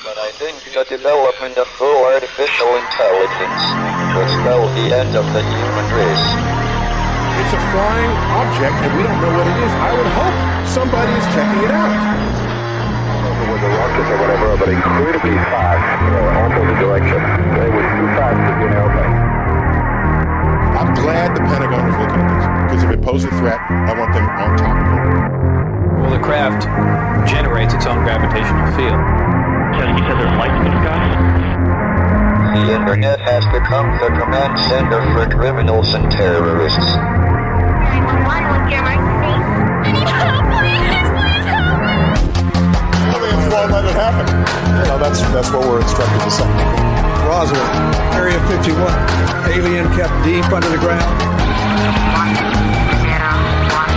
But I think the development of full artificial intelligence will spell the end of the human race. It's a flying object, and we don't know what it is. I would hope somebody is checking it out. I don't know if it was a rocket or whatever, but incredibly fast, opposite direction. It was too fast to be an airplane. I'm glad the Pentagon is looking at this, because if it poses a threat, I want them on top of it. Well, the craft generates its own gravitational field. He says there's lights in the sky. The internet has become the command center for criminals and terrorists. 911, what's your emergency? I need help, please help! Aliens won't let it happen. You know, that's what we're instructed to say. Roswell, Area 51. Alien kept deep under the ground. 1, 0, 1,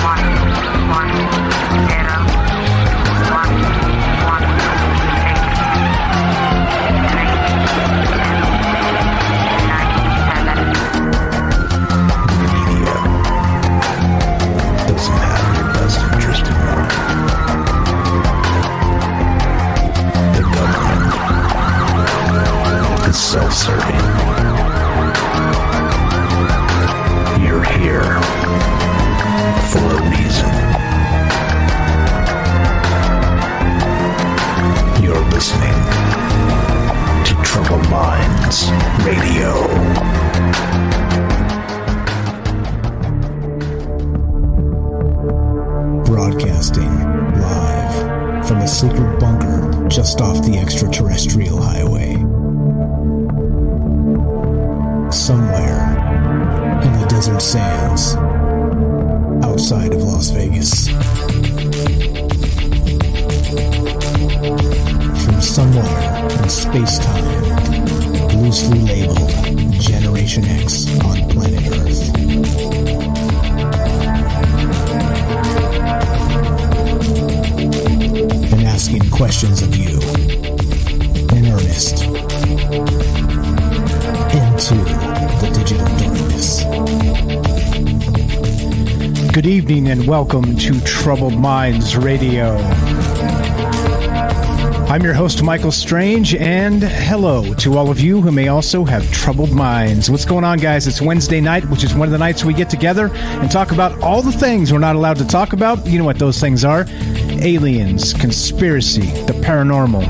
1, 1, 8, 7. Self-serving. You're here for a reason. You're listening to Troubled Minds Radio. Broadcasting live from a secret bunker just off the extraterrestrial highway. Somewhere in the desert sands outside of Las Vegas. From somewhere in space-time, loosely labeled Generation X on planet Earth. And asking questions of you in earnest. Into the digital darkness. Good evening and welcome to Troubled Minds Radio. I'm your host, Michael Strange, and hello to all of you who may also have troubled minds. What's going on, guys? It's Wednesday night, which is one of the nights we get together and talk about all the things we're not allowed to talk about. You know what those things are. Aliens, conspiracy, the paranormal,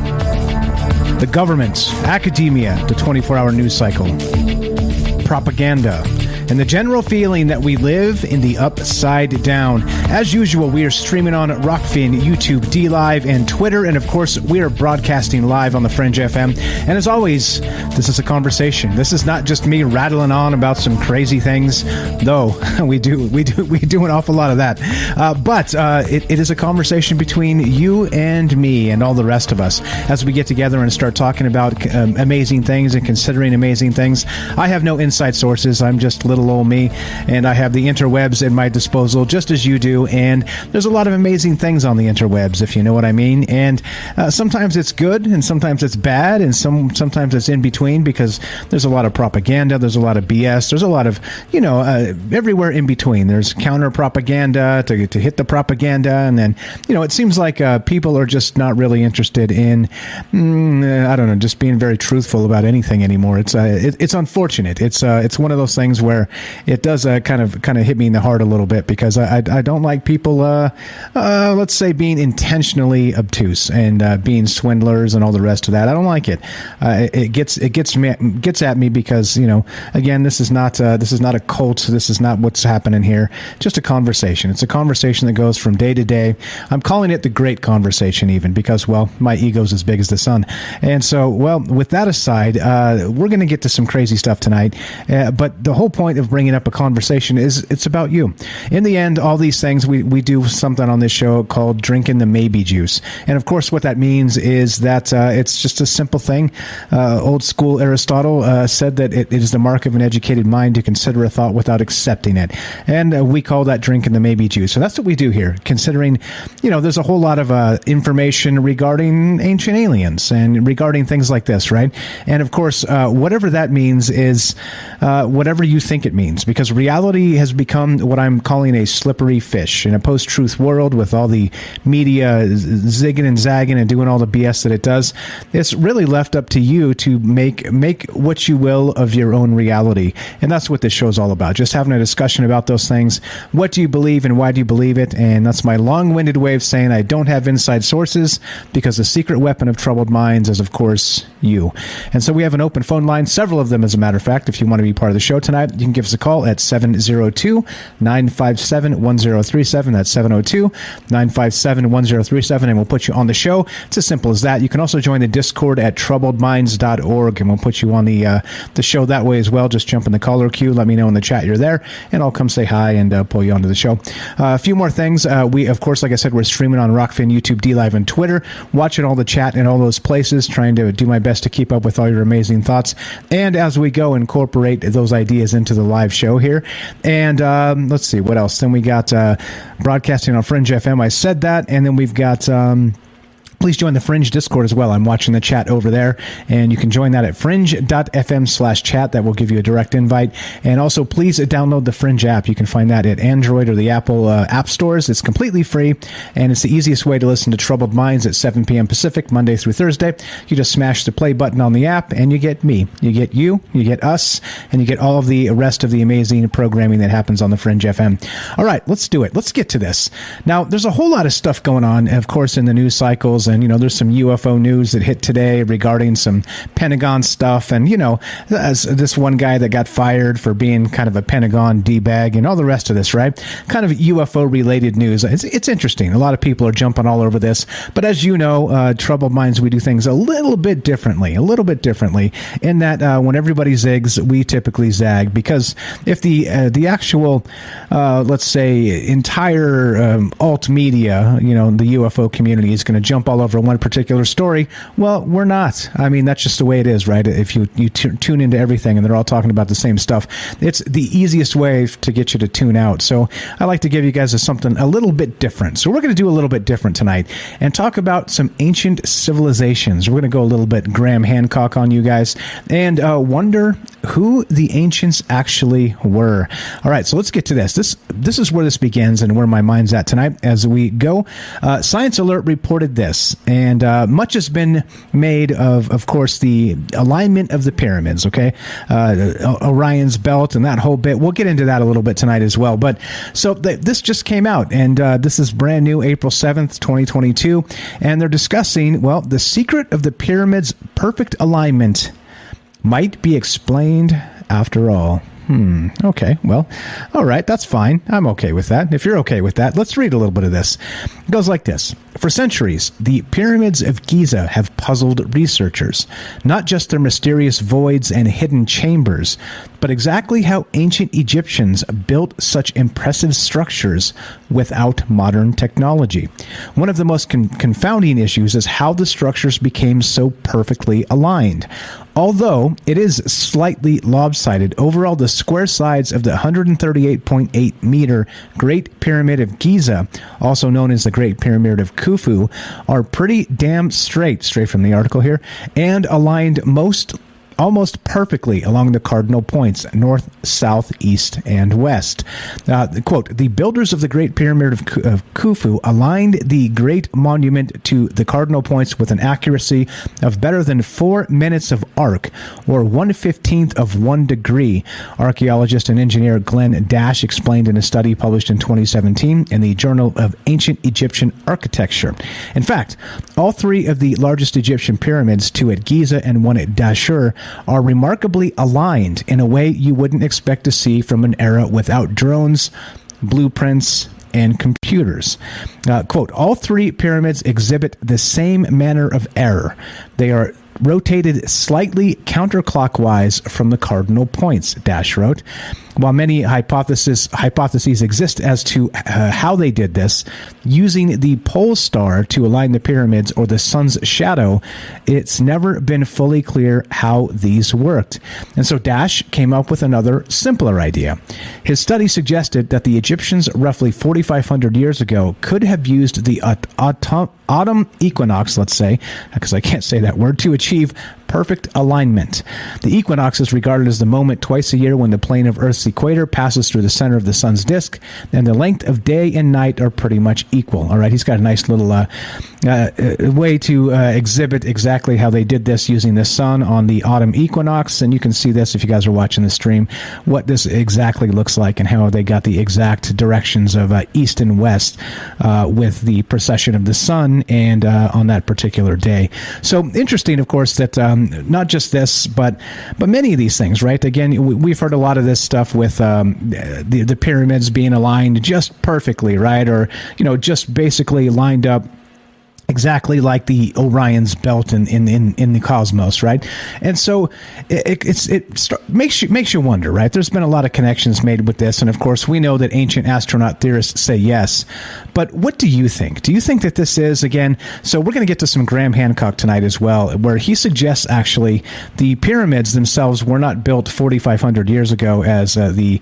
the government, academia, the 24-hour news cycle, propaganda, and the general feeling that we live in the upside down. As usual, we are streaming on Rockfin, YouTube, D-Live, and Twitter, and of course, we are broadcasting live on the Fringe FM. And as always, this is a conversation. This is not just me rattling on about some crazy things, though we do an awful lot of that. But it is a conversation between you and me and all the rest of us as we get together and start talking about amazing things and considering amazing things. I have no inside sources. I'm just little old me, and I have the interwebs at my disposal, just as you do. And there's a lot of amazing things on the interwebs, if you know what I mean. And sometimes it's good, and sometimes it's bad, and sometimes it's in between, because there's a lot of propaganda, there's a lot of BS, there's a lot of, everywhere in between. There's counter propaganda to hit the propaganda, and then, it seems like people are just not really interested in, I don't know, just being very truthful about anything anymore. It's unfortunate. It's one of those things where it does kind of hit me in the heart a little bit, because I don't like people, let's say, being intentionally obtuse and being swindlers and all the rest of that. I don't like it. It gets at me because, again, this is not a cult. This is not what's happening here. Just a conversation. It's a conversation that goes from day to day. I'm calling it the great conversation, even, because, well, my ego's as big as the sun. And so, well, with that aside, we're going to get to some crazy stuff tonight. But the whole point of bringing up a conversation is it's about you. In the end, all these things, we do something on this show called drinking the maybe juice. And of course, what that means is that it's just a simple thing. Old school Aristotle said that it is the mark of an educated mind to consider a thought without accepting it. And we call that drinking the maybe juice. So that's what we do here, considering, there's a whole lot of information regarding ancient aliens and regarding things like this, right? And of course, whatever that means is whatever you think it means, because reality has become what I'm calling a slippery fish in a post-truth world with all the media zigging and zagging and doing all the BS that it does. It's really left up to you to make what you will of your own reality. And that's what this show is all about. Just having a discussion about those things. What do you believe and why do you believe it? And that's my long-winded way of saying I don't have inside sources, because the secret weapon of troubled minds is, of course, you. And so we have an open phone line, several of them, as a matter of fact. If you want to be part of the show tonight, you can give us a call at 702-957-1037. That's 702-957-1037, and we'll put you on the show. It's as simple as that. You can also join the Discord at troubledminds.org, and we'll put you on the show that way as well. Just jump in the caller queue. Let me know in the chat you're there, and I'll come say hi and pull you onto the show. A few more things. We, of course, like I said, we're streaming on Rockfin, YouTube, DLive, and Twitter. Watching all the chat in all those places, trying to do my best to keep up with all your amazing thoughts. And as we go, incorporate those ideas into the live show here. And let's see, what else? Then we got broadcasting on Fringe FM. I said that. And then we've got... please join the Fringe Discord as well. I'm watching the chat over there, and you can join that at fringe.fm/chat. That will give you a direct invite. And also, please download the Fringe app. You can find that at Android or the Apple app stores. It's completely free, and it's the easiest way to listen to Troubled Minds at 7 p.m. Pacific, Monday through Thursday. You just smash the play button on the app, and you get me. You get you get us, and you get all of the rest of the amazing programming that happens on the Fringe FM. All right, let's do it. Let's get to this. Now, there's a whole lot of stuff going on, of course, in the news cycles. And, there's some UFO news that hit today regarding some Pentagon stuff. And, as this one guy that got fired for being kind of a Pentagon D-bag and all the rest of this, right? Kind of UFO-related news. It's interesting. A lot of people are jumping all over this. But as you know, Troubled Minds, we do things a little bit differently in that when everybody zigs, we typically zag. Because if the actual, let's say, entire alt media, the UFO community is going to jump all over one particular story, well, we're not. I mean, that's just the way it is, right? If you tune into everything and they're all talking about the same stuff, it's the easiest way to get you to tune out. So I like to give you guys something a little bit different. So we're going to do a little bit different tonight and talk about some ancient civilizations. We're going to go a little bit Graham Hancock on you guys and wonder who the ancients actually were. All right, so let's get to this. This is where this begins and where my mind's at tonight as we go. Science Alert reported this, and much has been made of course, the alignment of the pyramids, okay? Orion's belt and that whole bit. We'll get into that a little bit tonight as well. But so this just came out, and this is brand new, April 7th, 2022, and they're discussing, well, the secret of the pyramid's perfect alignment might be explained after all. Okay, well, all right, that's fine. I'm okay with that. If you're okay with that, let's read a little bit of this. It goes like this. For centuries, the pyramids of Giza have puzzled researchers, not just their mysterious voids and hidden chambers, but exactly how ancient Egyptians built such impressive structures without modern technology. One of the most confounding issues is how the structures became so perfectly aligned. Although it is slightly lopsided, overall the square sides of the 138.8 meter Great Pyramid of Giza, also known as the Great Pyramid of Khufu, are pretty damn straight from the article here, and aligned almost perfectly along the cardinal points, north, south, east, and west. Quote, the builders of the Great Pyramid of Khufu aligned the great monument to the cardinal points with an accuracy of better than 4 minutes of arc, or 1/15th of 1 degree, archaeologist and engineer Glenn Dash explained in a study published in 2017 in the Journal of Ancient Egyptian Architecture. In fact, all three of the largest Egyptian pyramids, two at Giza and one at Dashur, are remarkably aligned in a way you wouldn't expect to see from an era without drones, blueprints, and computers. Quote, all three pyramids exhibit the same manner of error. They are rotated slightly counterclockwise from the cardinal points, Dash wrote. While many hypotheses exist as to how they did this, using the pole star to align the pyramids or the sun's shadow, it's never been fully clear how these worked. And so Dash came up with another, simpler idea. His study suggested that the Egyptians roughly 4,500 years ago could have used the autumn equinox, let's say, because I can't say that word, to achieve perfect alignment. The equinox is regarded as the moment twice a year when the plane of Earth's equator passes through the center of the sun's disk, and the length of day and night are pretty much equal. All right, he's got a nice little way to exhibit exactly how they did this using the sun on the autumn equinox, and you can see this if you guys are watching the stream, what this exactly looks like and how they got the exact directions of east and west with the precession of the sun and on that particular day. So interesting, of course, that not just this, but many of these things, right? Again, we've heard a lot of this stuff with the pyramids being aligned just perfectly, right? Or, just basically lined up exactly like the Orion's belt in the cosmos, right? And so it makes you wonder, right? There's been a lot of connections made with this, and of course we know that ancient astronaut theorists say yes. But what do you think? Do you think that this is, again, so we're going to get to some Graham Hancock tonight as well, where he suggests actually the pyramids themselves were not built 4,500 years ago as the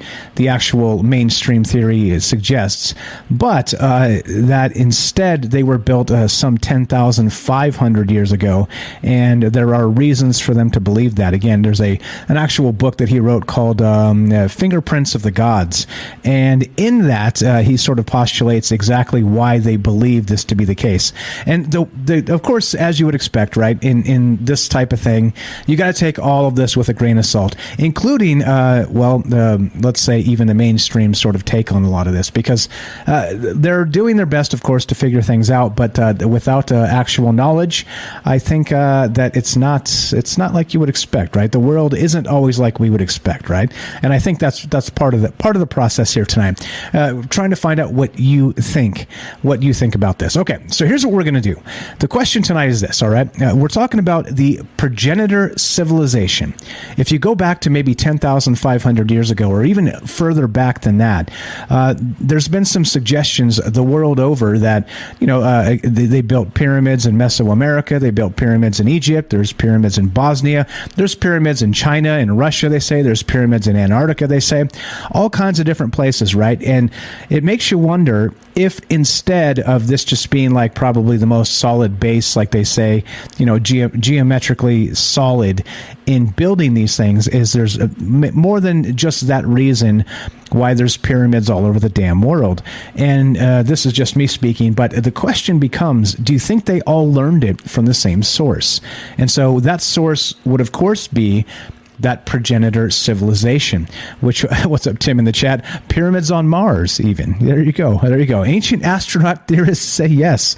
actual mainstream theory suggests, but that instead they were built some 10,500 years ago, and there are reasons for them to believe that. Again, there's an actual book that he wrote called Fingerprints of the Gods, and in that he sort of postulates exactly why they believe this to be the case. And of course, as you would expect, right, in this type of thing, you got to take all of this with a grain of salt, including let's say even the mainstream sort of take on a lot of this, because they're doing their best, of course, to figure things out, but without actual knowledge, I think that it's not like you would expect, right? The world isn't always like we would expect, right? And I think that's part of the process here tonight, trying to find out what you think about this. Okay, so here's what we're going to do. The question tonight is this, all right? We're talking about the progenitor civilization. If you go back to maybe 10,500 years ago, or even further back than that, there's been some suggestions the world over that, they built pyramids in Mesoamerica. They built pyramids in Egypt. There's pyramids in Bosnia. There's pyramids in China and Russia, they say. There's pyramids in Antarctica, they say. All kinds of different places, right? And it makes you wonder if instead of this just being like probably the most solid base, like they say, geometrically solid in building these things, is there's more than just that reason why there's pyramids all over the damn world. And this is just me speaking, but the question becomes, do you think they all learned it from the same source? And so that source would, of course, be that progenitor civilization, which, what's up, Tim, in the chat? Pyramids on Mars, even. There you go. Ancient astronaut theorists say yes.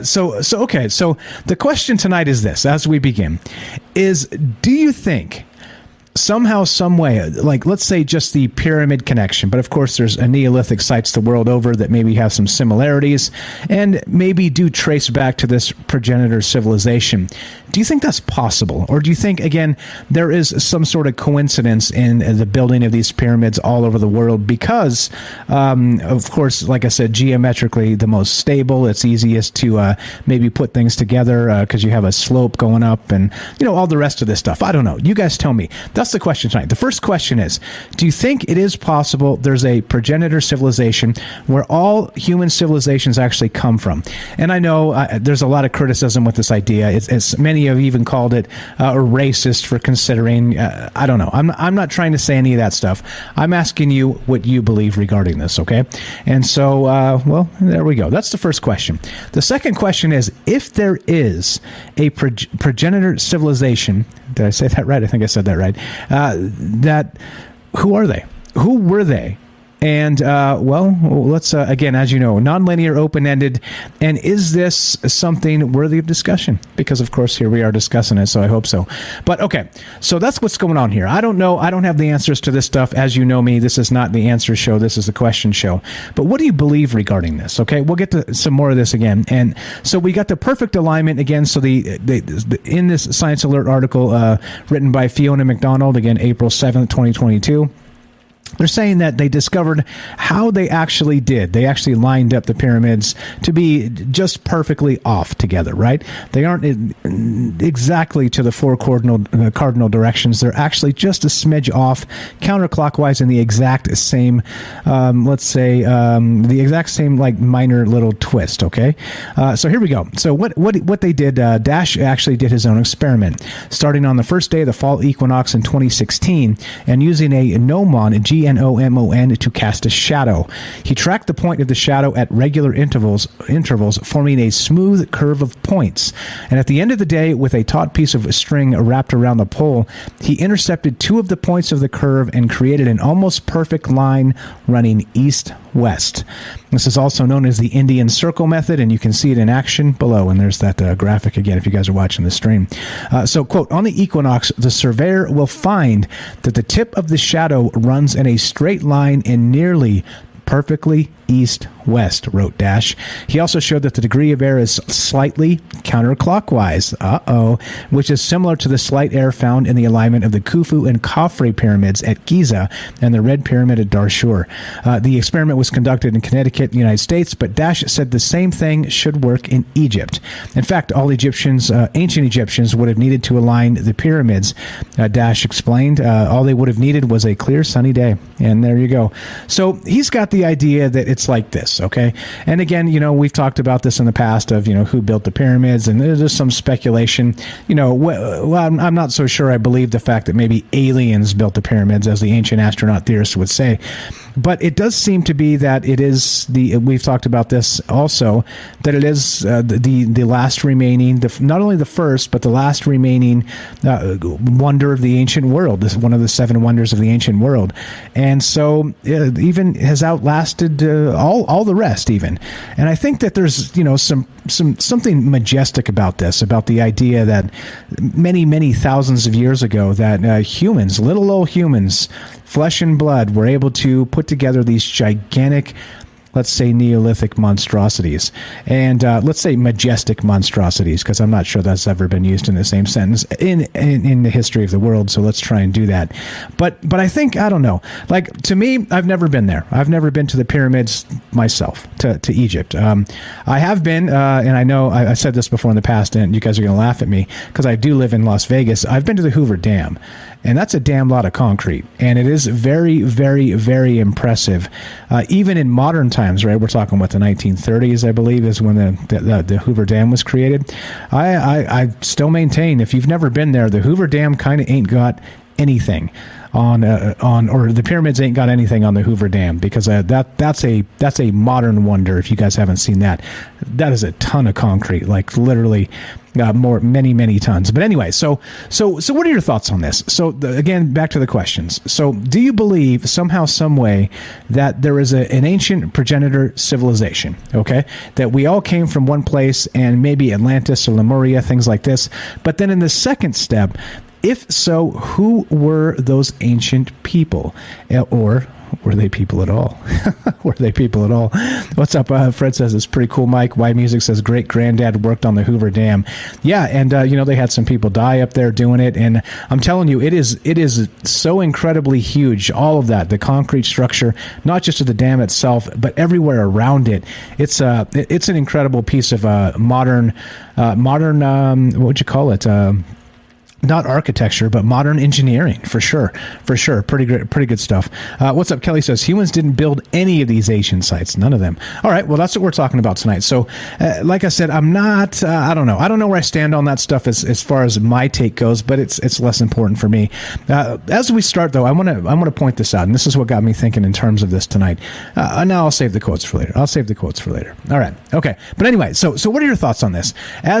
So okay. So the question tonight is this, as we begin, is do you think somehow, some way, like let's say just the pyramid connection, but of course there's Neolithic sites the world over that maybe have some similarities and maybe do trace back to this progenitor civilization. Do you think that's possible? Or do you think, again, there is some sort of coincidence in the building of these pyramids all over the world because, of course, like I said, geometrically the most stable, it's easiest to maybe put things together because you have a slope going up and, all the rest of this stuff. I don't know. You guys tell me. That's the question tonight. The first question is, do you think it is possible there's a progenitor civilization where all human civilizations actually come from? And I know there's a lot of criticism with this idea. It's many have even called it a racist for considering, I don't know. I'm not trying to say any of that stuff. I'm asking you what you believe regarding this, okay? And so, well, there we go. That's the first question. The second question is, if there is a progenitor civilization, did I say that right? I think I said that right. Who are they? Who were they? And, well, let's, again, as you know, nonlinear, open-ended. And is this something worthy of discussion? Because, of course, here we are discussing it, so I hope so. But, okay, so that's what's going on here. I don't know. I don't have the answers to this stuff. As you know me, this is not the answer show. This is the question show. But what do you believe regarding this? Okay, we'll get to some more of this again. And so we got the perfect alignment again. So the in this Science Alert article written by Fiona McDonald, again, April 7th, 2022, They're saying that they discovered how they actually did. They actually lined up the pyramids to be just perfectly off together, right? They aren't exactly to the four cardinal directions. They're actually just a smidge off, counterclockwise in the exact same, the exact same like minor little twist. Okay, so here we go. So what they did? Dash actually did his own experiment, starting on the first day of the fall equinox in 2016, and using a gnomon, GNOMON, to cast a shadow. He tracked the point of the shadow at regular intervals, forming a smooth curve of points. And at the end of the day, with a taut piece of string wrapped around the pole, he intercepted 2 of the points of the curve and created an almost perfect line running east-west. This is also known as the Indian circle method, and you can see it in action below. And there's that graphic again if you guys are watching the stream. So, quote, on the equinox, the surveyor will find that the tip of the shadow runs in a straight line and nearly perfectly east-west, wrote Dash. He also showed that the degree of error is slightly counterclockwise, which is similar to the slight error found in the alignment of the Khufu and Khafre pyramids at Giza and the Red Pyramid at Darshur. The experiment was conducted in Connecticut, the United States, but Dash said the same thing should work in Egypt. In fact, all Egyptians, ancient Egyptians, would have needed to align the pyramids. Dash explained all they would have needed was a clear, sunny day. And there you go. So he's got the idea that it's like this, okay? And again, we've talked about this in the past of, who built the pyramids, and there's some speculation. I'm not so sure I believe the fact that maybe aliens built the pyramids, as the ancient astronaut theorists would say. But it does seem to be that it is we've talked about this also, that it is the last remaining, not only the first, but the last remaining wonder of the ancient world. This is one of the 7 wonders of the ancient world. And so it even has outlasted all the rest even. And I think that there's, something majestic about this, about the idea that many thousands of years ago that humans, little old humans, flesh and blood, were able to put together these gigantic, let's say, Neolithic monstrosities, and let's say majestic monstrosities, because I'm not sure that's ever been used in the same sentence in the history of the world. So let's try and do that. But I think, I don't know. Like, to me, I've never been there. I've never been to the pyramids myself, to Egypt. I have been, and I know I said this before in the past, and you guys are going to laugh at me because I do live in Las Vegas. I've been to the Hoover Dam. And that's a damn lot of concrete. And it is very, very, very impressive. Even in modern times, right? We're talking about the 1930s, I believe, is when the Hoover Dam was created. I still maintain, if you've never been there, the Hoover Dam kind of ain't got anything on or the pyramids ain't got anything on the Hoover Dam, because that's a modern wonder. If you guys haven't seen that is a ton of concrete, like literally many tons. But anyway, so what are your thoughts on this? So again, back to the questions. So do you believe somehow, some way, that there is an ancient progenitor civilization, okay, that we all came from one place, and maybe Atlantis or Lemuria, things like this? But then in the second step, if so, who were those ancient people? Or were they people at all? Were they people at all? What's up? Fred says it's pretty cool, Mike. Why Music says great granddad worked on the Hoover Dam. Yeah, and they had some people die up there doing it, and I'm telling you, it is so incredibly huge. All of that, the concrete structure, not just of the dam itself, but everywhere around it. It's an incredible piece of modern. What would you call it? Not architecture, but modern engineering, for sure. Pretty good stuff. What's up? Kelly says humans didn't build any of these ancient sites. None of them. All right. Well, that's what we're talking about tonight. So, like I said, I'm not. I don't know. I don't know where I stand on that stuff as far as my take goes, but it's less important for me. As we start, though, I want to point this out, and this is what got me thinking in terms of this tonight. Now I'll save the quotes for later. All right. Okay. But anyway, so what are your thoughts on this?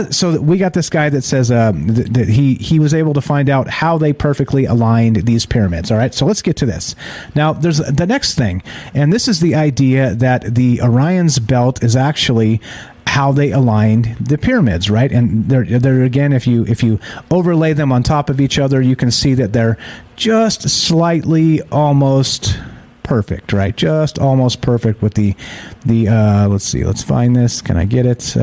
So we got this guy that says that he was able to find out how they perfectly aligned these pyramids. All right, so let's get to this. Now, there's the next thing, and this is the idea that the Orion's belt is actually how they aligned the pyramids, right? And they're again, if you overlay them on top of each other, you can see that they're just slightly almost perfect, right? Just almost perfect with the let's see, let's find this. Can I get it?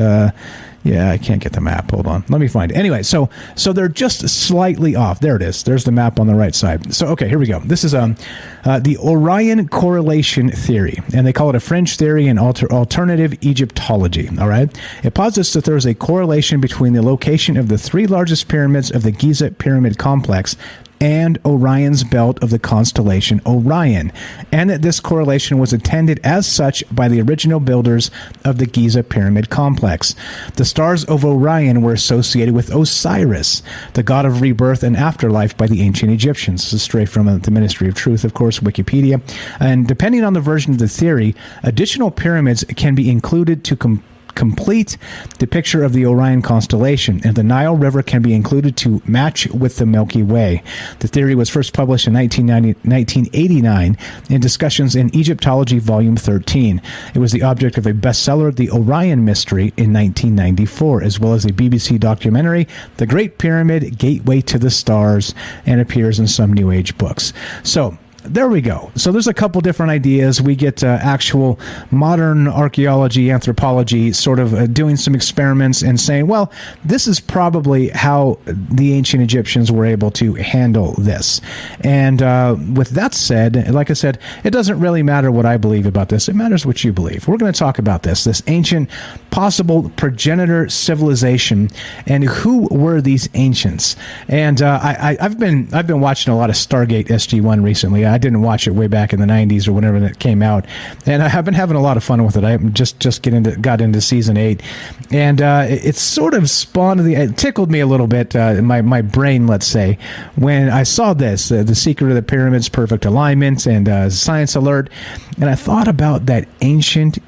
Yeah, I can't get the map. Hold on. Let me find it. Anyway, so they're just slightly off. There it is. There's the map on the right side. So, okay, here we go. This is the Orion correlation theory, and they call it a fringe theory in alternative Egyptology, all right? It posits that there is a correlation between the location of the three largest pyramids of the Giza pyramid complex and Orion's belt of the constellation Orion, and that this correlation was intended as such by the original builders of the Giza pyramid complex. The stars of Orion were associated with Osiris, the god of rebirth and afterlife by the ancient Egyptians. This is straight from the Ministry of Truth, of course, Wikipedia. And depending on the version of the theory, additional pyramids can be included to complete the picture of the Orion constellation, and the Nile River can be included to match with the Milky Way. The theory was first published in 1989 in Discussions in Egyptology, Volume 13. It was the object of a bestseller, The Orion Mystery, in 1994, as well as a BBC documentary, The Great Pyramid, Gateway to the Stars, and appears in some New Age books. So, there we go. So there's a couple different ideas. We get actual modern archaeology, anthropology, sort of doing some experiments and saying, well, this is probably how the ancient Egyptians were able to handle this. And with that said, like I said, it doesn't really matter what I believe about this. It matters what you believe. We're going to talk about this ancient possible progenitor civilization, and who were these ancients. And I've been watching a lot of Stargate SG-1 recently. I didn't watch it way back in the 90s or whenever it came out, and I have been having a lot of fun with it. I just got into season 8, and it sort of it tickled me a little bit, my brain, let's say, when I saw this, The Secret of the Pyramids, Perfect Alignment, and Science Alert, and I thought about that ancient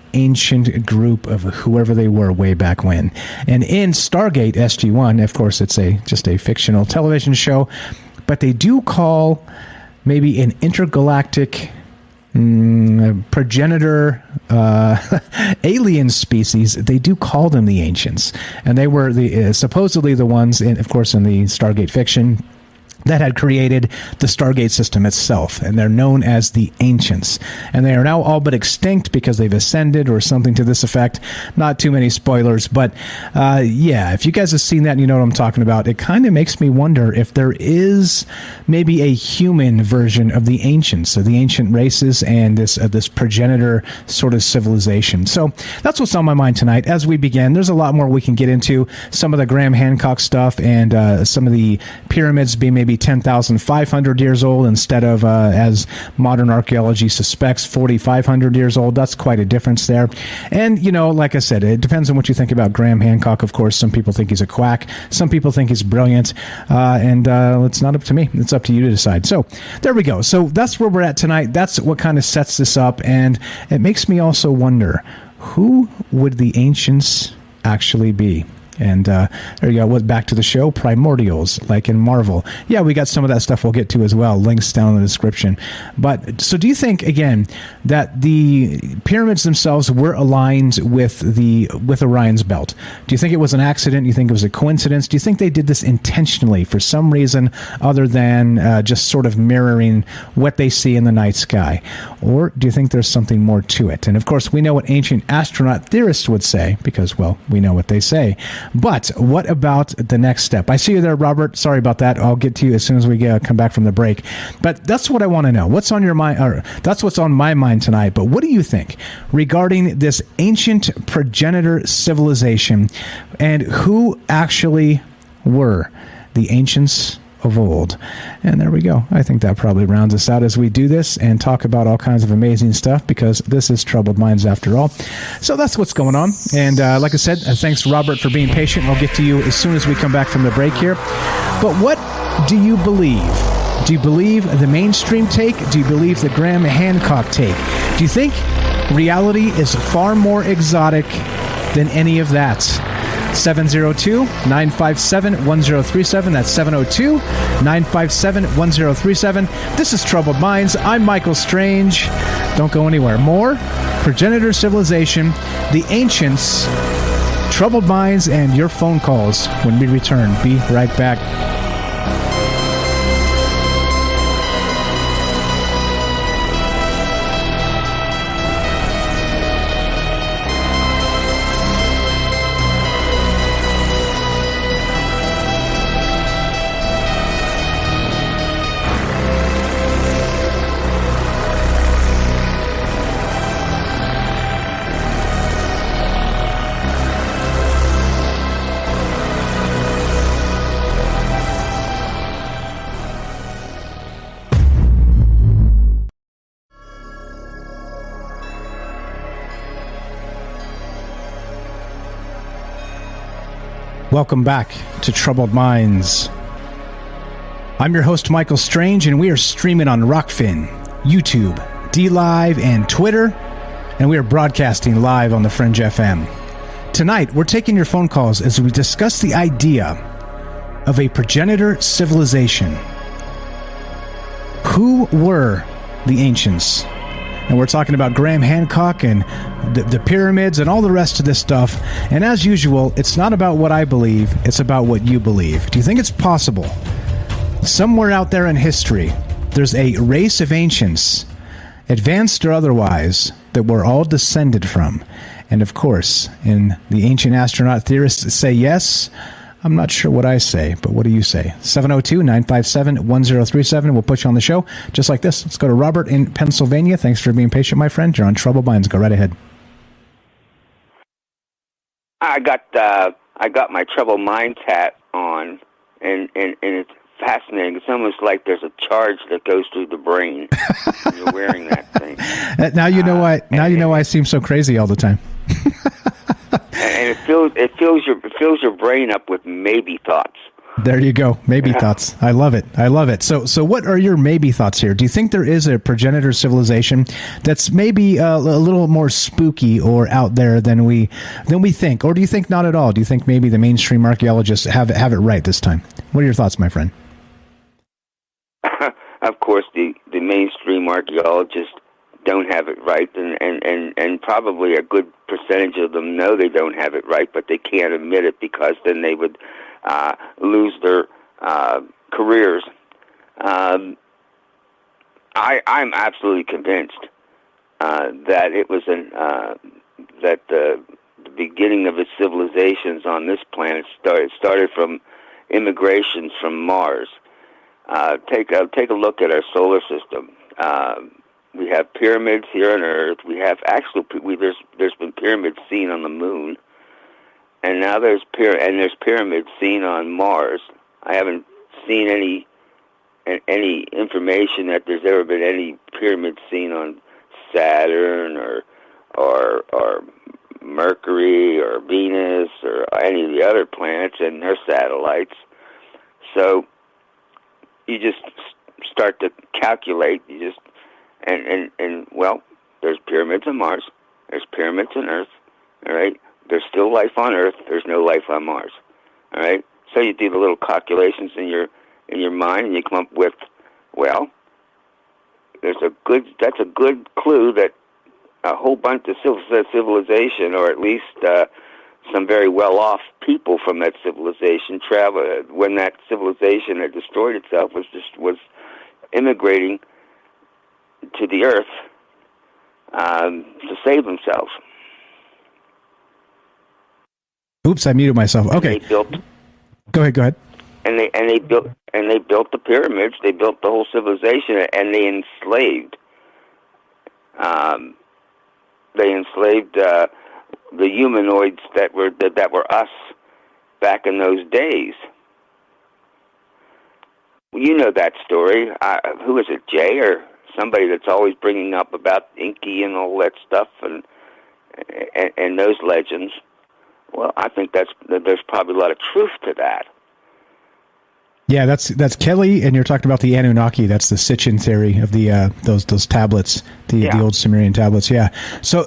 group of whoever they were way back when. And in Stargate SG-1, of course, it's just a fictional television show, but they do call maybe an intergalactic progenitor alien species. They do call them the ancients, and they were supposedly the ones, of course, in the Stargate fiction, that had created the Stargate system itself, and they're known as the Ancients. And they are now all but extinct because they've ascended or something to this effect. Not too many spoilers, but yeah, if you guys have seen that and you know what I'm talking about, it kind of makes me wonder if there is maybe a human version of the Ancients, of the ancient races, and this progenitor sort of civilization. So that's what's on my mind tonight as we begin. There's a lot more we can get into, some of the Graham Hancock stuff, and some of the pyramids being maybe 10,500 years old instead of, as modern archaeology suspects, 4,500 years old. That's quite a difference there. And, like I said, it depends on what you think about Graham Hancock, of course. Some people think he's a quack. Some people think he's brilliant. And it's not up to me. It's up to you to decide. So there we go. So that's where we're at tonight. That's what kind of sets this up. And it makes me also wonder, who would the ancients actually be? And there you go. Back to the show. Primordials, like in Marvel. Yeah, we got some of that stuff we'll get to as well. Links down in the description. But so do you think, again, that the pyramids themselves were aligned with Orion's belt? Do you think it was an accident? Do you think it was a coincidence? Do you think they did this intentionally for some reason other than just sort of mirroring what they see in the night sky? Or do you think there's something more to it? And of course, we know what ancient astronaut theorists would say because, well, we know what they say. But what about the next step? I see you there, Robert. Sorry about that. I'll get to you as soon as we come back from the break. But that's what I want to know. What's on your mind? Or that's what's on my mind tonight. But what do you think regarding this ancient progenitor civilization, and who actually were the ancients of old? And there we go. I think that probably rounds us out as we do this and talk about all kinds of amazing stuff, because this is Troubled Minds after all. So that's what's going on. And like I said, thanks, Robert, for being patient. I'll get to you as soon as we come back from the break here. But what do you believe? Do you believe the mainstream take? Do you believe the Graham Hancock take? Do you think reality is far more exotic than any of that? 702-957-1037. That's 702-957-1037. This is Troubled Minds. I'm Michael Strange. Don't go anywhere. More Progenitor Civilization, the Ancients, Troubled Minds, and your phone calls when we return. Be right back. Welcome back to Troubled Minds. I'm your host, Michael Strange, and we are streaming on Rockfin, YouTube, DLive, and Twitter, and we are broadcasting live on the Fringe FM. Tonight, we're taking your phone calls as we discuss the idea of a progenitor civilization. Who were the ancients? And we're talking about Graham Hancock and the pyramids and all the rest of this stuff. And as usual, it's not about what I believe, it's about what you believe. Do you think it's possible? Somewhere out there in history, there's a race of ancients, advanced or otherwise, that we're all descended from. And of course, in the ancient astronaut theorists say yes. I'm not sure what I say, but what do you say? 702-957-1037. We'll put you on the show just like this. Let's go to Robert in Pennsylvania. Thanks for being patient, my friend. You're on Troubled Minds. Go right ahead. I got my Troubled Minds hat on, and it's fascinating. It's almost like there's a charge that goes through the brain when you're wearing that thing. Now you know why. Now you know why I seem so crazy all the time. And it fills your brain up with maybe thoughts. There you go. Maybe thoughts. I love it. I love it. So what are your maybe thoughts here? Do you think there is a progenitor civilization that's maybe a little more spooky or out there than we think? Or do you think not at all? Do you think maybe the mainstream archaeologists have it right this time? What are your thoughts, my friend? Of course, the mainstream archaeologists don't have it right, and probably a good percentage of them know they don't have it right, but they can't admit it because then they would lose their careers. I'm absolutely convinced that it was that the beginning of the civilizations on this planet started from immigrations from Mars. Take a look at our solar system. We have pyramids here on Earth. We have there's been pyramids seen on the Moon, and now there's pyramids seen on Mars. I haven't seen any information that there's ever been any pyramids seen on Saturn or Mercury or Venus or any of the other planets and their satellites. So you just start to calculate. Well, there's pyramids on Mars. There's pyramids on Earth. All right. There's still life on Earth. There's no life on Mars. All right. So you do the little calculations in your mind, and you come up with, well, that's a good clue that a whole bunch of civilization, or at least some very well-off people from that civilization, when that civilization had destroyed itself, was immigrating to the Earth to save themselves. Oops, I muted myself. Okay. Go ahead. And they built the pyramids. They built the whole civilization, and they enslaved. The humanoids that were us back in those days. You know that story. Who is it, Jay or somebody that's always bringing up about Inky and all that stuff and those legends? Well, I think there's probably a lot of truth to that. Yeah, that's Kelly, and you're talking about the Anunnaki. That's the Sitchin theory of the those tablets, the old Sumerian tablets. Yeah. So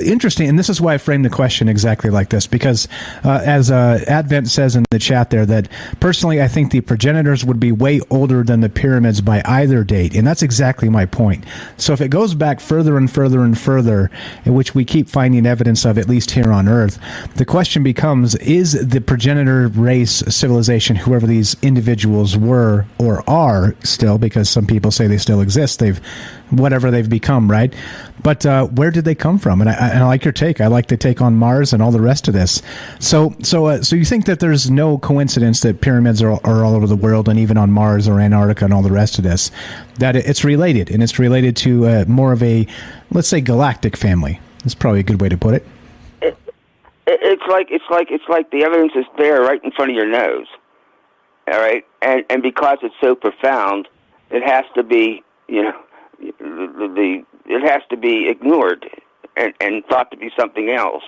interesting, and this is why I framed the question exactly like this, because as Advent says in the chat there, that personally I think the progenitors would be way older than the pyramids by either date, and that's exactly my point. So if it goes back further and further and further, in which we keep finding evidence of, at least here on Earth, the question becomes: is the progenitor race civilization, whoever these individuals were or are still, because some people say they still exist, whatever they've become, right? But where did they come from? And I like your take. I like the take on Mars and all the rest of this. So you think that there's no coincidence that pyramids are all over the world, and even on Mars or Antarctica and all the rest of this, that it's related, and it's related to more of a, let's say, galactic family. That's probably a good way to put it. It's like the evidence is there right in front of your nose. All right, and because it's so profound, it has to be, it has to be ignored and thought to be something else.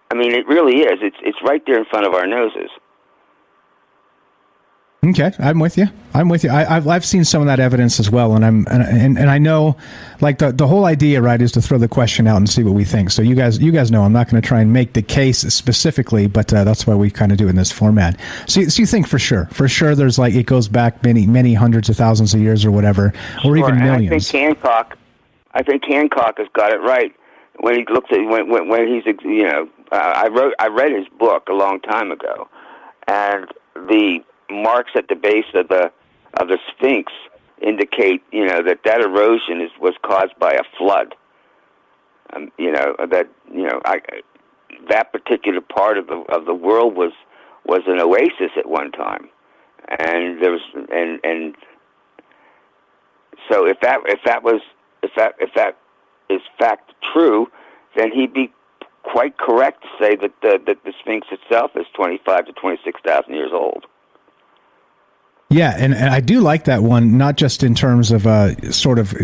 I mean, it really is. It's right there in front of our noses. Okay, I'm with you. I've seen some of that evidence as well, and I know, like the whole idea, right, is to throw the question out and see what we think. So you guys know I'm not going to try and make the case specifically, but that's why we kind of do it in this format. So you think for sure, there's like it goes back many hundreds of thousands of years or whatever, or Sure, even millions. I think Hancock has got it right when he looks at when he's I read his book a long time ago, and the marks at the base of the Sphinx indicate that erosion was caused by a flood. That particular part of the world was an oasis at one time, and there was and so if that is fact true, then he'd be quite correct to say that the Sphinx itself is 25 to 26,000 years old. Yeah, and I do like that one, not just in terms of sort of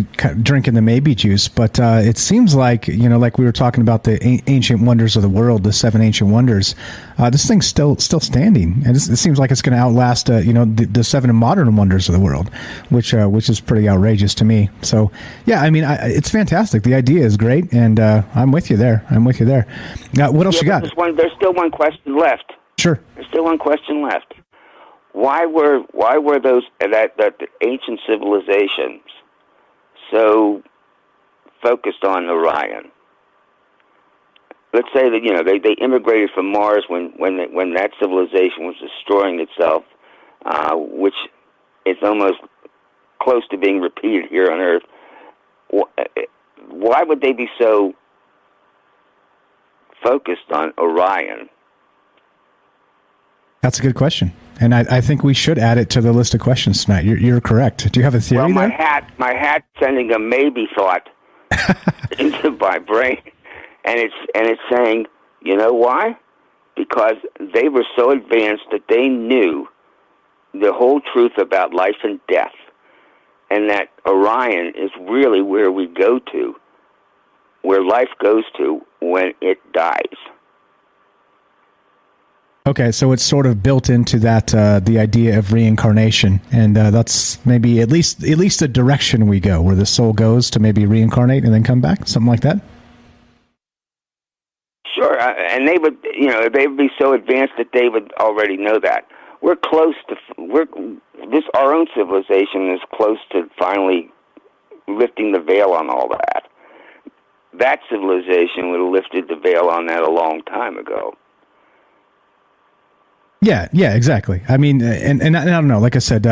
drinking the maybe juice, but it seems like, like we were talking about the ancient wonders of the world, the 7 ancient wonders, this thing's still standing. And it seems like it's going to outlast, the 7 modern wonders of the world, which is pretty outrageous to me. So, yeah, I mean, it's fantastic. The idea is great, and I'm with you there. What else you got? There's still one question left. Sure. There's still one question left. Why were those that ancient civilizations so focused on Orion? Let's say that they immigrated from Mars when that civilization was destroying itself, which is almost close to being repeated here on Earth. Why would they be so focused on Orion? That's a good question, and I think we should add it to the list of questions tonight. You're correct. Do you have a theory? Well, there? my hat's sending a maybe thought into my brain, and it's saying, you know why? Because they were so advanced that they knew the whole truth about life and death, and that Orion is really where we go to, where life goes to when it dies. Okay, so it's sort of built into that the idea of reincarnation, and that's maybe at least the direction we go, where the soul goes to maybe reincarnate and then come back, something like that. Sure, and they would be so advanced that they would already know that. We're close to our own civilization is close to finally lifting the veil on all that. That civilization would have lifted the veil on that a long time ago. Yeah, exactly. I mean, and I don't know, like I said,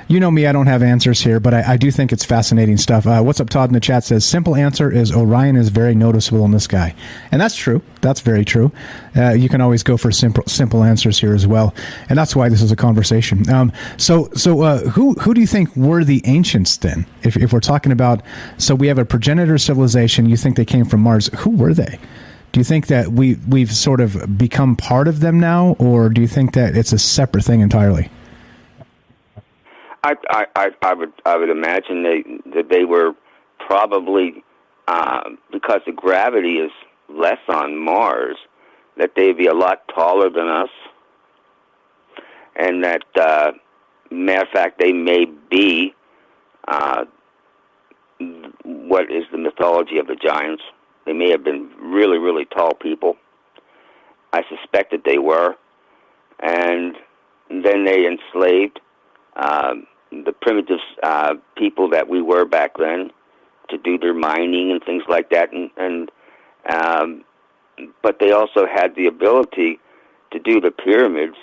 you know me, I don't have answers here, but I do think it's fascinating stuff. What's up, Todd in the chat says, simple answer is Orion is very noticeable in the sky. And that's true. That's very true. You can always go for simple answers here as well. And that's why this is a conversation. So who do you think were the ancients then? If we're talking about, so we have a progenitor civilization, you think they came from Mars. Who were they? Do you think that we've sort of become part of them now, or do you think that it's a separate thing entirely? I would imagine that they were probably because the gravity is less on Mars, that they'd be a lot taller than us, and that matter of fact they may be what is the mythology of the giants. They may have been really, really tall people. I suspect that they were. And then they enslaved the primitive people that we were back then to do their mining and things like that. But they also had the ability to do the pyramids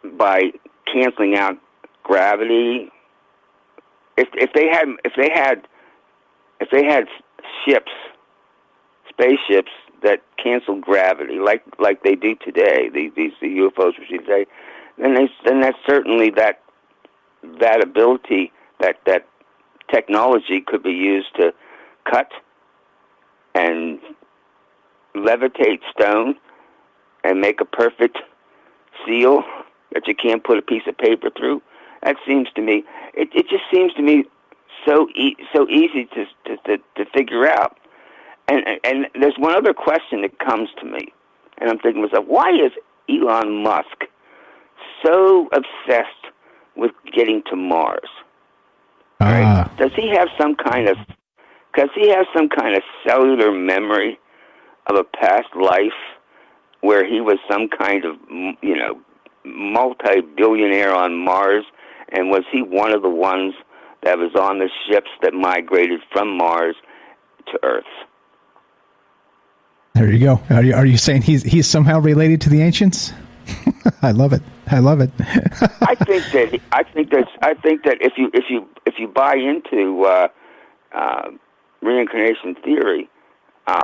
by canceling out gravity. If they had spaceships that cancel gravity, like they do today, the UFOs we see today, then that's certainly that ability, that technology could be used to cut and levitate stone and make a perfect seal that you can't put a piece of paper through. That seems to me, it just seems to me so easy to figure out. And there's one other question that comes to me, and I'm thinking to myself, why is Elon Musk so obsessed with getting to Mars? Right? Does he have some kind of cellular memory of a past life where he was some kind of, multi-billionaire on Mars, and was he one of the ones that was on the ships that migrated from Mars to Earth? There you go. Are you saying he's somehow related to the ancients? I love it. I think that if you buy into reincarnation theory,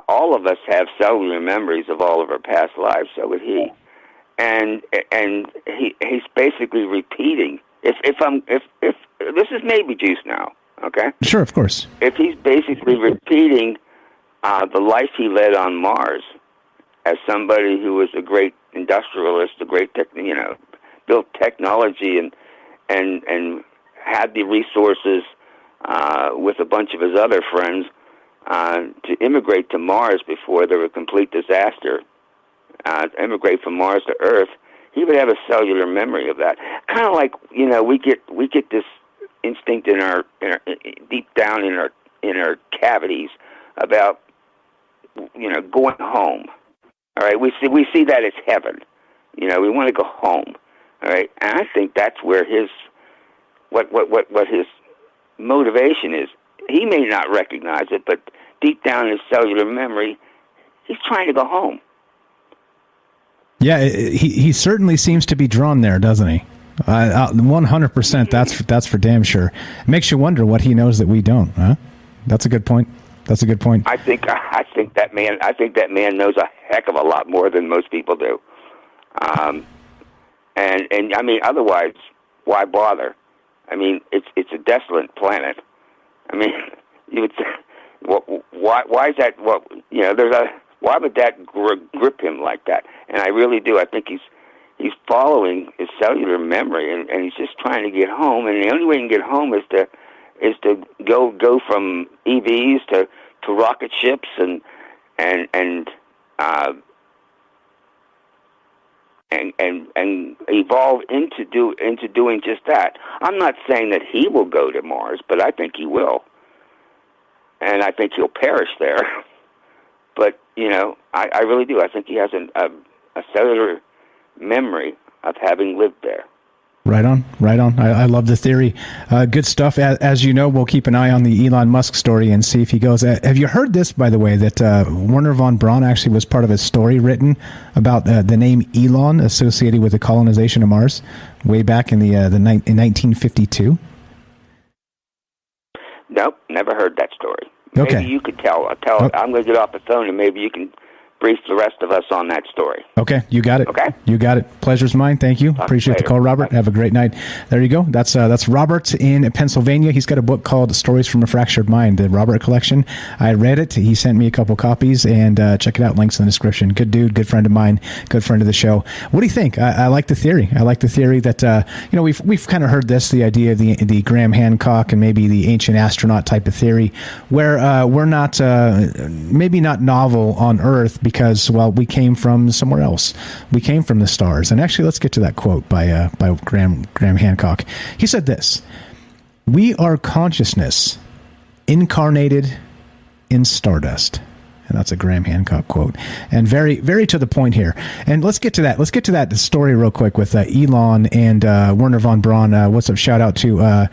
all of us have cellular memories of all of our past lives. So would he, and he's basically repeating. If this is maybe juice now, okay? Sure, of course. If he's basically repeating the life he led on Mars as somebody who was a great industrialist, a great built technology and had the resources with a bunch of his other friends to immigrate to Mars before there was a complete disaster, to immigrate from Mars to Earth, he would have a cellular memory of that. Kind of like, we get this instinct in our deep down in our cavities about going home. All right, we see that as heaven. We want to go home. All right, and I think that's where his what his motivation is. He may not recognize it, but deep down in his cellular memory, he's trying to go home. Yeah, he certainly seems to be drawn there, doesn't he? 100%. That's for damn sure. It makes you wonder what he knows that we don't. Huh? That's a good point. I think that man knows a heck of a lot more than most people do. And I mean, otherwise, why bother? I mean, it's a desolate planet. I mean, you would say, why is that? Well, why would that grip him like that? And I really do. I think he's following his cellular memory, and he's just trying to get home. And the only way he can get home is to go from EVs to rocket ships and evolve into doing just that. I'm not saying that he will go to Mars, but I think he will, and I think he'll perish there. But I really do. I think he has a cellular memory of having lived there. Right on. I love the theory. Good stuff. As you know, we'll keep an eye on the Elon Musk story and see if he goes. Have you heard this, by the way, that Werner von Braun actually was part of a story written about the name Elon associated with the colonization of Mars way back in in 1952? Nope, never heard that story. Okay. Maybe you could tell. I'm going to get off the phone, and maybe you can brief the rest of us on that story. Okay, you got it. Okay, you got it. Pleasure's mine. Thank you. Appreciate the call, Robert. Bye. Have a great night. There you go. That's Robert in Pennsylvania. He's got a book called Stories from a Fractured Mind, the Robert Collection. I read it. He sent me a couple copies, and check it out. Links in the description. Good dude. Good friend of mine. Good friend of the show. What do you think? I like the theory. I like the theory that we've kind of heard this, the idea of the Graham Hancock and maybe the ancient astronaut type of theory, where we're not maybe not novel on Earth because, well, we came from somewhere else. We came from the stars. And actually, let's get to that quote by Graham Hancock. He said this: "We are consciousness incarnated in stardust." And that's a Graham Hancock quote, and very, very to the point here. And let's get to that. Let's get to that story real quick with Elon and Werner von Braun. What's up? Shout out to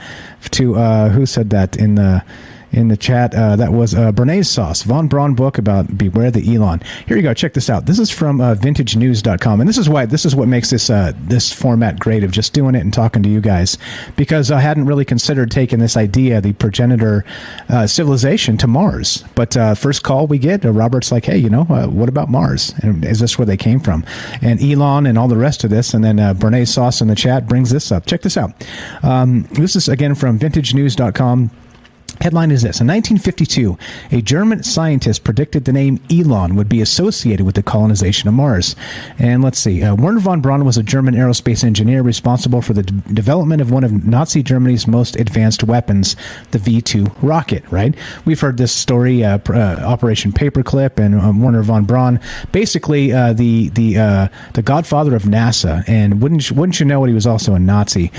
who said that in the chat. That was Bernays Sauce, Von Braun book about Beware the Elon. Here you go. Check this out. This is from vintagenews.com. And this is what makes this format great, of just doing it and talking to you guys, because I hadn't really considered taking this idea, the progenitor civilization, to Mars. But first call we get, Robert's like, hey, what about Mars? And is this where they came from? And Elon and all the rest of this. And then Bernays Sauce in the chat brings this up. Check this out. This is, again, from vintagenews.com. Headline is this. In 1952, a German scientist predicted the name Elon would be associated with the colonization of Mars. And let's see. Werner von Braun was a German aerospace engineer responsible for the development of one of Nazi Germany's most advanced weapons, the V-2 rocket, right? We've heard this story, Operation Paperclip, and Werner von Braun, basically the godfather of NASA. And wouldn't you know it, he was also a Nazi.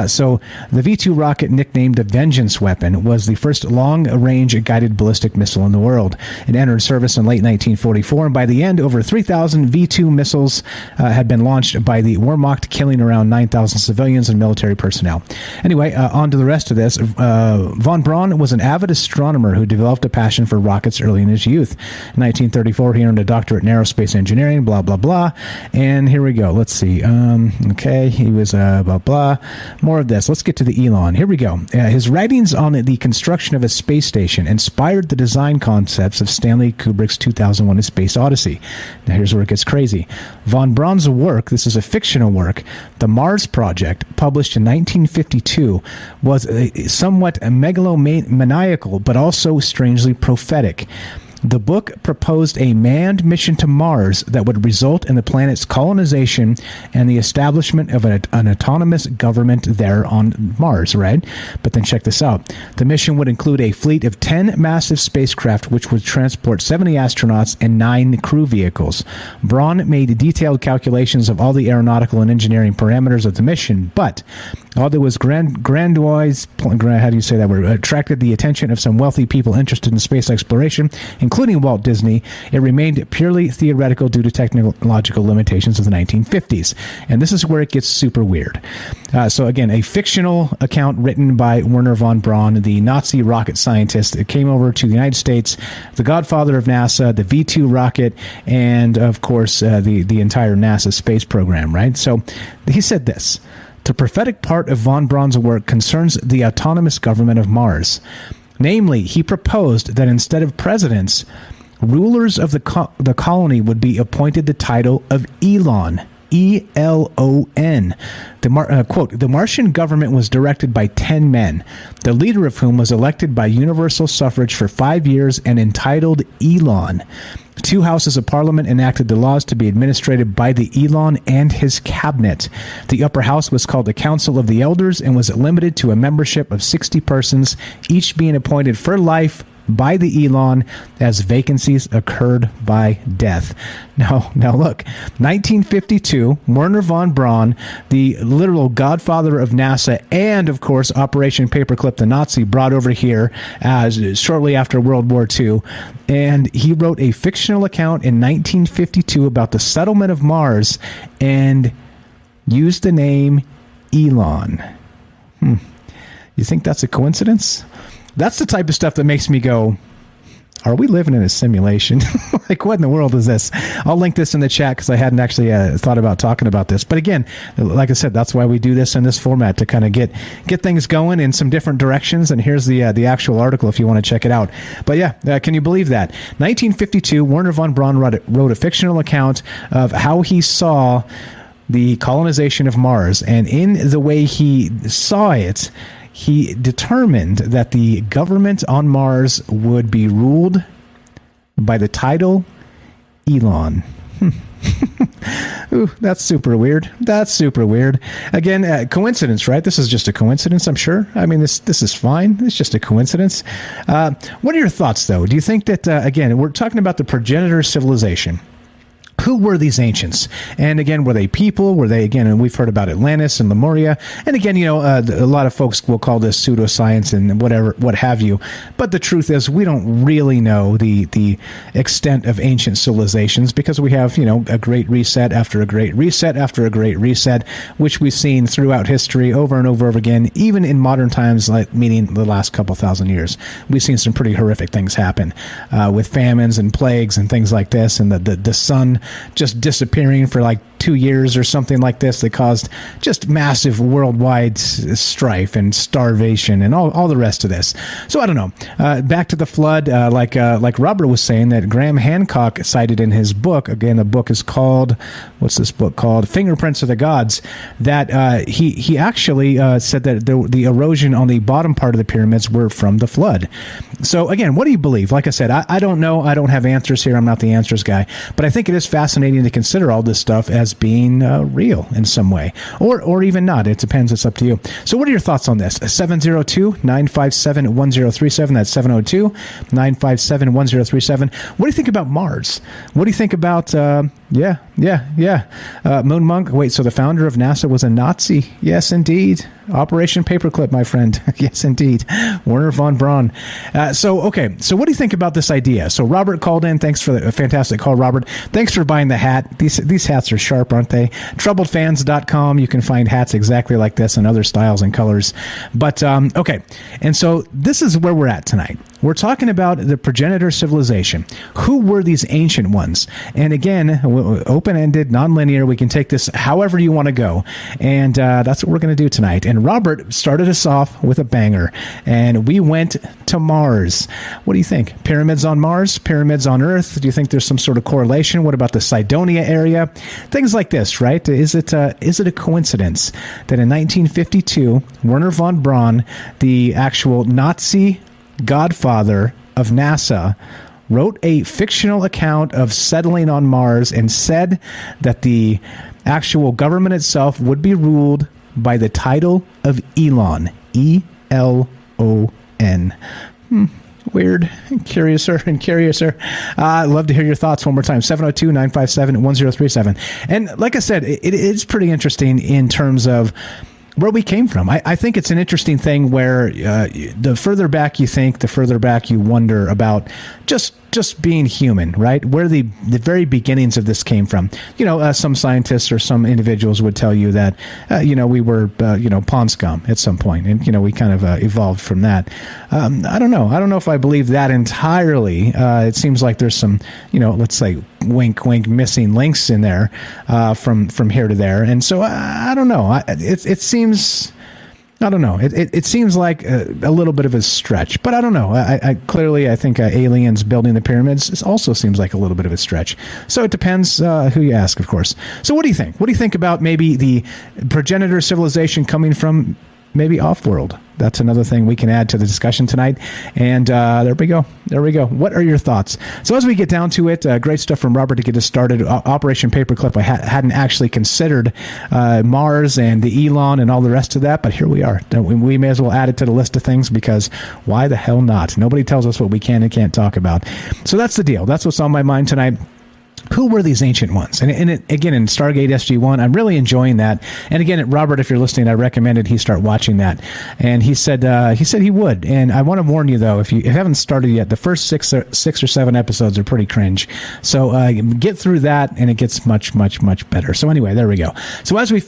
So the V-2 rocket, nicknamed the Vengeance weapon, was the first long-range guided ballistic missile in the world. It entered service in late 1944, and by the end, over 3,000 V-2 missiles had been launched by the Wehrmacht, killing around 9,000 civilians and military personnel. Anyway, on to the rest of this. Von Braun was an avid astronomer who developed a passion for rockets early in his youth. In 1934, he earned a doctorate in aerospace engineering, blah, blah, blah. And here we go. Let's see. Okay, he was blah, blah. More of this. Let's get to the Elon. Here we go. His writings on the construction of a space station inspired the design concepts of Stanley Kubrick's 2001: A Space Odyssey. Now here's where it gets crazy. Von Braun's work, this is a fictional work, The Mars Project, published in 1952, was somewhat megalomaniacal, but also strangely prophetic. The book proposed a manned mission to Mars that would result in the planet's colonization and the establishment of an autonomous government there on Mars, right? But then check this out. The mission would include a fleet of 10 massive spacecraft, which would transport 70 astronauts and 9 crew vehicles. Braun made detailed calculations of all the aeronautical and engineering parameters of the mission, but although it was grandiose, how do you say that word, attracted the attention of some wealthy people interested in space exploration, including Walt Disney, it remained purely theoretical due to technological limitations of the 1950s. And this is where it gets super weird. So again, a fictional account written by Werner von Braun, the Nazi rocket scientist that came over to the United States, the godfather of NASA, the V-2 rocket, and of course the entire NASA space program, right? So he said this. The prophetic part of von Braun's work concerns the autonomous government of Mars. Namely, he proposed that instead of presidents, rulers of the colony would be appointed the title of Elon, E-L-O-N. Quote, the Martian government was directed by 10 men, the leader of whom was elected by universal suffrage for 5 years and entitled Elon. 2 houses of parliament enacted the laws to be administered by the Elon and his cabinet. The upper house was called the Council of the Elders and was limited to a membership of 60 persons, each being appointed for life by the Elon as vacancies occurred by death. Now look, 1952, Werner von Braun, the literal godfather of NASA and, of course, Operation Paperclip, the Nazi, brought over here shortly after World War II, and he wrote a fictional account in 1952 about the settlement of Mars and used the name Elon. You think that's a coincidence? That's the type of stuff that makes me go, are we living in a simulation? Like, what in the world is this? I'll link this in the chat because I hadn't actually thought about talking about this. But again, like I said, that's why we do this in this format, to kind of get things going in some different directions. And here's the actual article if you want to check it out. But yeah, can you believe that? 1952, Werner von Braun wrote a fictional account of how he saw the colonization of Mars. And in the way he saw it, he determined that the government on Mars would be ruled by the title Elon. Ooh, that's super weird. That's super weird. Again, coincidence, right? This is just a coincidence, I'm sure. I mean, this is fine. It's just a coincidence. What are your thoughts, though? Do you think that, again, we're talking about the progenitor civilization. Who were these ancients? And again, were they people? Were they, again, and we've heard about Atlantis and Lemuria. And again, you know, a lot of folks will call this pseudoscience and whatever, what have you. But the truth is, we don't really know the extent of ancient civilizations because we have, you know, a great reset after a great reset after a great reset, which we've seen throughout history over and over again, even in modern times, like meaning the last couple thousand years. We've seen some pretty horrific things happen with famines and plagues and things like this, and the sun just disappearing for like 2 years or something like this that caused just massive worldwide strife and starvation and all the rest of this. So I don't know. Back to the flood, like Robert was saying, that Graham Hancock cited in his book. Again, the book is called, what's this book called? Fingerprints of the Gods. That he actually said that the erosion on the bottom part of the pyramids were from the flood. So again, what do you believe? Like I said, I don't know. I don't have answers here. I'm not the answers guy. But I think it is fascinating to consider all this stuff as being real in some way. Or even not. It depends. It's up to you. So what are your thoughts on this? 702-957-1037. That's 702-957-1037. What do you think about Mars? What do you think about... Moon Monk. Wait, so the founder of NASA was a Nazi? Yes, indeed. Operation Paperclip, my friend. Yes, indeed. Werner von Braun. So what do you think about this idea? So Robert called in. Thanks for the fantastic call, Robert. Thanks for buying the hat. These hats are sharp, aren't they? Troubledfans.com. You can find hats exactly like this in other styles and colors. But, okay. And so this is where we're at tonight. We're talking about the progenitor civilization. Who were these ancient ones? And again, open-ended, non-linear. We can take this however you want to go. And that's what we're going to do tonight. And Robert started us off with a banger. And we went to Mars. What do you think? Pyramids on Mars? Pyramids on Earth? Do you think there's some sort of correlation? What about the Cydonia area? Things like this, right? Is it a coincidence that in 1952, Werner von Braun, the actual Nazi godfather of NASA, wrote a fictional account of settling on Mars and said that the actual government itself would be ruled by the title of Elon, E-L-O-N. Weird, curiouser and curiouser. I'd love to hear your thoughts one more time. 702-957-1037. And like I said, it is pretty interesting in terms of where we came from. I think it's an interesting thing where the further back you think, the further back you wonder about just being human, right? Where the very beginnings of this came from. Some scientists or some individuals would tell you that, we were, pond scum at some point. And, we kind of evolved from that. I don't know. I don't know if I believe that entirely. It seems like there's some, let's say, wink, wink, missing links in there from here to there. And so I don't know. It seems... I don't know. It seems like a little bit of a stretch, but I don't know. I clearly think aliens building the pyramids also seems like a little bit of a stretch. So it depends who you ask, of course. So what do you think? What do you think about maybe the progenitor civilization coming from maybe off-world? That's another thing we can add to the discussion tonight. And there we go. There we go. What are your thoughts? So as we get down to it, great stuff from Robert to get us started. Operation Paperclip. I hadn't actually considered Mars and the Elon and all the rest of that, but here we are. We may as well add it to the list of things because why the hell not? Nobody tells us what we can and can't talk about. So that's the deal. That's what's on my mind tonight. Who were these ancient ones? And again, in Stargate SG-1, I'm really enjoying that. And again, Robert, if you're listening, I recommended he start watching that. And he said he would. And I want to warn you, though, if you haven't started yet, the first six or seven episodes are pretty cringe. So get through that, and it gets much, much, much better. So anyway, there we go. So as we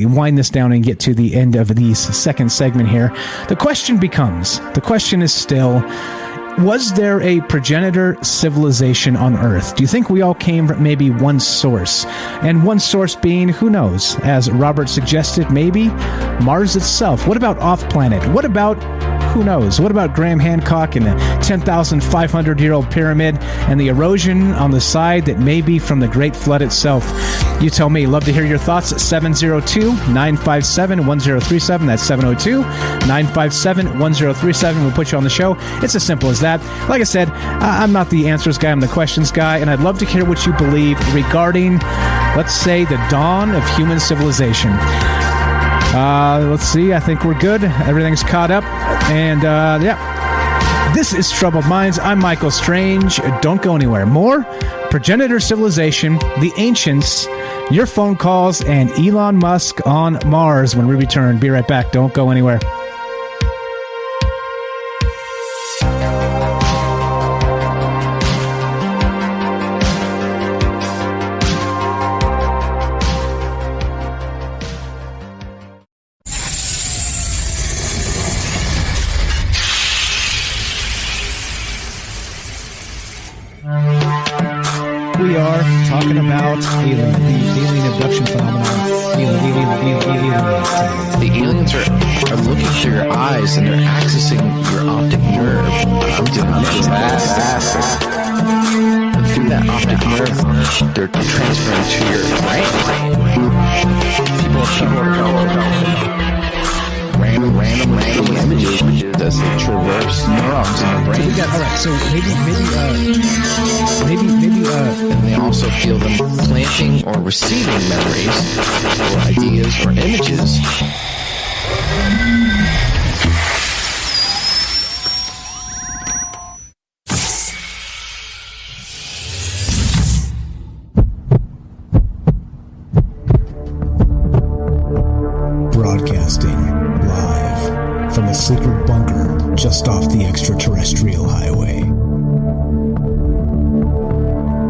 wind this down and get to the end of the second segment here, the question is still... was there a progenitor civilization on Earth? Do you think we all came from maybe one source? And one source being, who knows? As Robert suggested, maybe Mars itself. What about off-planet? What about, who knows? What about Graham Hancock and the 10,500-year-old pyramid and the erosion on the side that may be from the Great Flood itself? You tell me. Love to hear your thoughts at 702-957-1037. That's 702-957-1037. We'll put you on the show. It's as simple as that. Like I said, I'm not the answers guy, I'm the questions guy, and I'd love to hear what you believe regarding, let's say, the dawn of human civilization. Let's see, I think we're good. Everything's caught up, and yeah. This is Troubled Minds. I'm Michael Strange. Don't go anywhere. More progenitor civilization, the ancients, your phone calls, and Elon Musk on Mars when we return. Be right back. Don't go anywhere. We are talking about the alien abduction phenomenon. The aliens are looking through your eyes and they're accessing your optic nerve. I'm doing that. And through that optic nerve, they're transferring to your brain. People are random images as they traverse neurons in the brain. Alright, so and they also feel them planting or receiving memories or ideas or images. Broadcasting live from a secret bunker just off the extraterrestrial highway.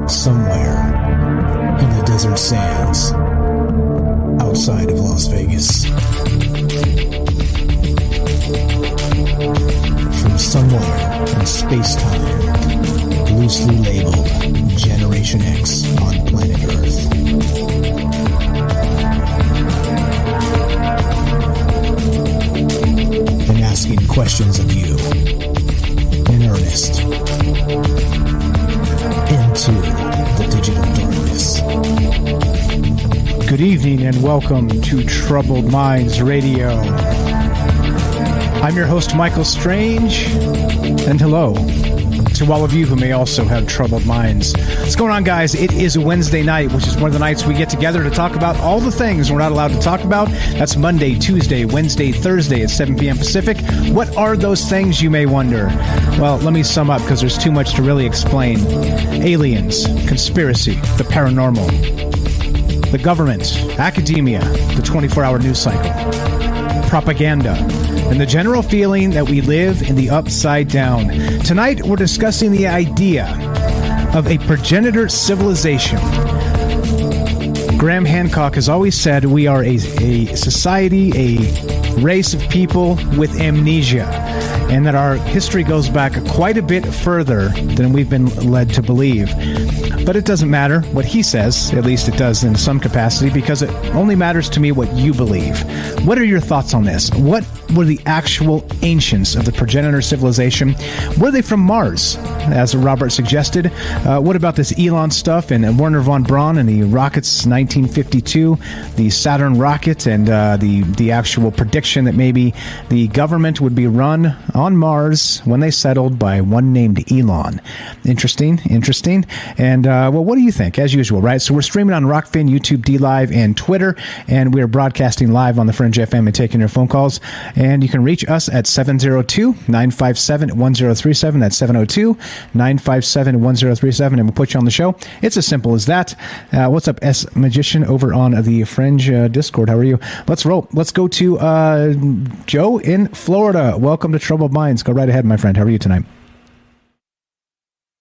Somewhere in the desert sands outside of Las Vegas. From somewhere in space-time, loosely labeled Generation X on planet Earth. And asking questions of you in earnest into the digital darkness. good evening and welcome to Troubled Minds Radio. I'm your host, Michael Strange, and hello to all of you who may also have troubled minds. What's going on, guys? It is a Wednesday night, which is one of the nights we get together to talk about all the things we're not allowed to talk about. That's Monday, Tuesday, Wednesday, Thursday at 7 p.m. Pacific. What are those things, you may wonder? Well, let me sum up because there's too much to really explain. Aliens, conspiracy, the paranormal, the government, academia, the 24-hour news cycle, propaganda, and the general feeling that we live in the upside down. Tonight, we're discussing the idea of a progenitor civilization. Graham Hancock has always said we are a society, a race of people with amnesia, and that our history goes back quite a bit further than we've been led to believe. But it doesn't matter what he says, at least it does in some capacity, because it only matters to me what you believe. What are your thoughts on this? What were the actual ancients of the progenitor civilization? Were they from Mars, as Robert suggested? What about this Elon stuff and Werner von Braun and the rockets 1952, the Saturn rocket, and the actual prediction that maybe the government would be run on Mars when they settled by one named Elon? Interesting. And well, what do you think? As usual, right? So we're streaming on Rockfin, YouTube, DLive, and Twitter, and we're broadcasting live on the Fringe FM and taking your phone calls. And you can reach us at 702-957-1037. That's 702-957-1037, and we'll put you on the show. It's as simple as that. What's up, S Magician, over on the Fringe Discord? How are you? Let's roll. Let's go to Joe in Florida. Welcome to Troubled Minds. Go right ahead, my friend. How are you tonight?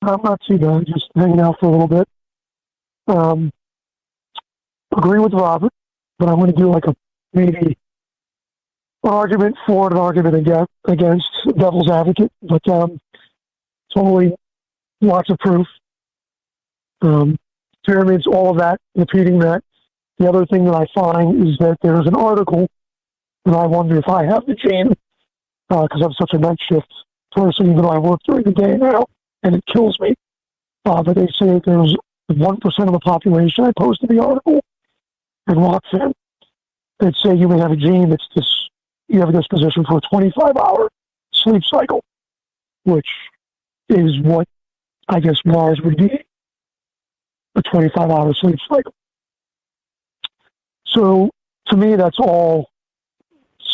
I'm not too bad, just hanging out for a little bit. Agree with Robert, but I'm going to do like maybe an argument for an argument against devil's advocate, but totally lots of proof. Pyramids, all of that, repeating that. The other thing that I find is that there's an article, and I wonder if I have the gene, because I'm such a night shift person, even though I work during the day now, and it kills me. But they say that there's 1% of the population, I posted the article, and Rockfin, that say you may have a gene that's you have a disposition for a 25-hour sleep cycle, which is what I guess Mars would be, a 25-hour sleep cycle. So to me, that's all,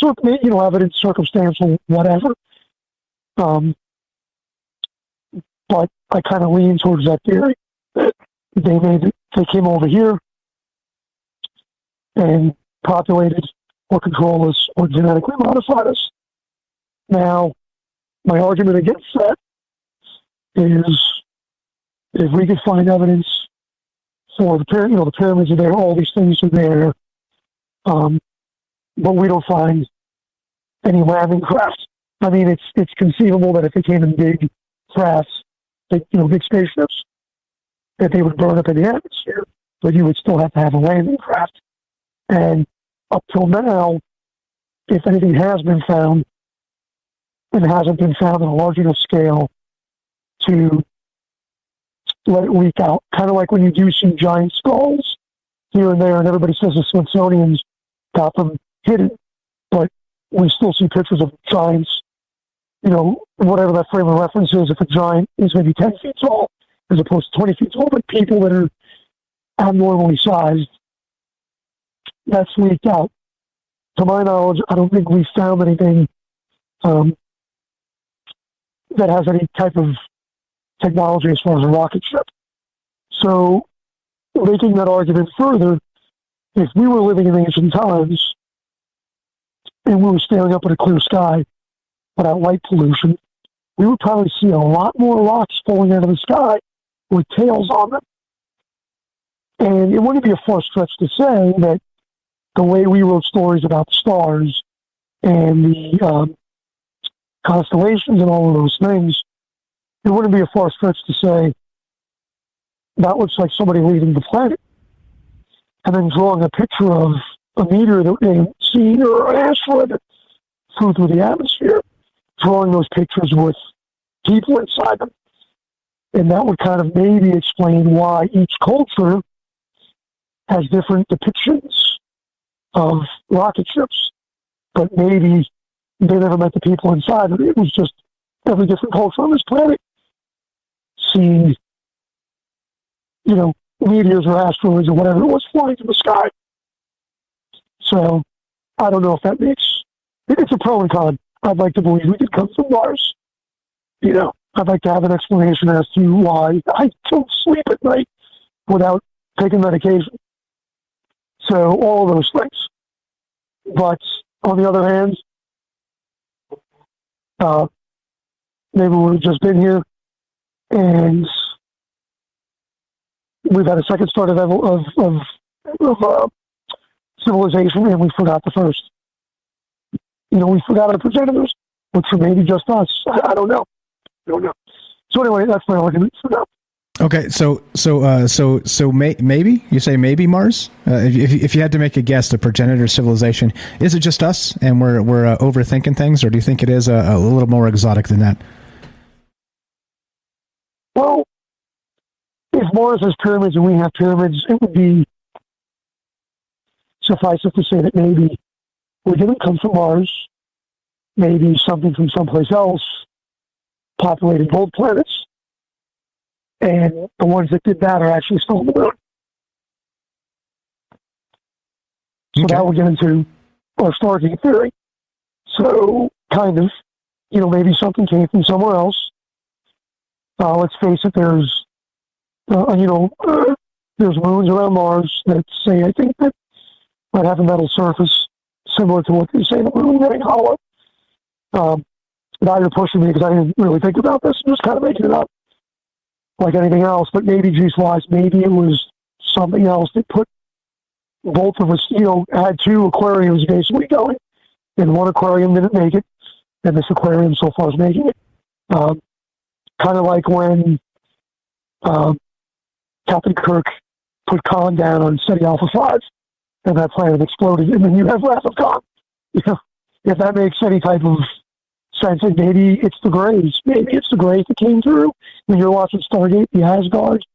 evidence, circumstantial, whatever. But I kind of lean towards that theory that they came over here and populated or controlled us or genetically modified us. Now, my argument against that is if we could find evidence for the pyramids are there, all these things are there, but we don't find any landing craft. I mean, it's conceivable that if they came in big crafts, big spaceships, that they would burn up in the atmosphere. but you would still have to have a landing craft. And up till now, if anything has been found, it hasn't been found on a large enough scale to let it leak out. Kind of like when you do see giant skulls here and there, and everybody says the Smithsonian's got them hidden, but we still see pictures of giants, whatever that frame of reference is. If a giant is maybe 10 feet tall as opposed to 20 feet tall, but people that are abnormally sized, that's leaked out. To my knowledge, I don't think we've found anything that has any type of technology as far as a rocket ship. So, making that argument further, if we were living in ancient times and we were staring up at a clear sky without light pollution, we would probably see a lot more rocks falling out of the sky with tails on them. And it wouldn't be a far stretch to say that the way we wrote stories about the stars and the constellations and all of those things, it wouldn't be a far stretch to say that looks like somebody leaving the planet. And then drawing a picture of a meteor that they had seen or an asteroid that flew through the atmosphere, drawing those pictures with people inside them. And that would kind of maybe explain why each culture has different depictions of rocket ships. But maybe they never met the people inside of it. It was just every different culture on this planet seeing, meteors or asteroids or whatever it was flying through the sky. So, I don't know if that makes... It's a pro and con. I'd like to believe we could come from Mars. I'd like to have an explanation as to why I don't sleep at night without taking medication. So, all of those things. But, on the other hand, maybe we've just been here and we've had a second start of civilization, and we forgot the first. We forgot our progenitors, which are maybe just us. I don't know. So anyway, that's my argument for now. Okay, so maybe you say maybe Mars. If you had to make a guess, the progenitor civilization, is it just us and we're overthinking things, or do you think it is a little more exotic than that? Well, if Mars has pyramids and we have pyramids, it would be suffice it to say that maybe we didn't come from Mars, maybe something from someplace else populated both planets, and the ones that did that are actually still on the moon. So that would get into our Stargate theory. So, kind of, maybe something came from somewhere else. Let's face it, there's moons around Mars that say, I think, that might have a metal surface similar to what they say the moon getting hollow. Now you're pushing me because I didn't really think about this. I'm just kind of making it up like anything else. But maybe, juice-wise, maybe it was something else that put both of us, had two aquariums basically going. And one aquarium didn't make it, and this aquarium so far is making it. Kind of like when Captain Kirk put Khan down on SETI Alpha 5, and that planet exploded, and then you have Wrath of Khan. If that makes any type of sense, and maybe it's the Greys. Maybe it's the Greys that came through when you're watching Stargate, the Asgard,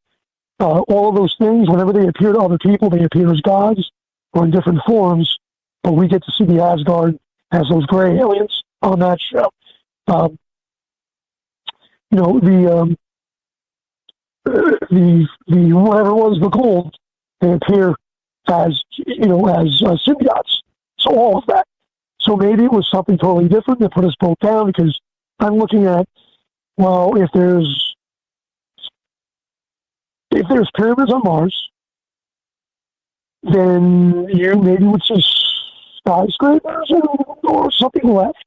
all of those things. Whenever they appear to other people, they appear as gods or in different forms, but we get to see the Asgard as those gray aliens on that show. The whatever it was, the gold, they appear as symbiotes. So all of that. So maybe it was something totally different that put us both down, because I'm looking at, well, if there's pyramids on Mars, then you maybe would see skyscrapers or something left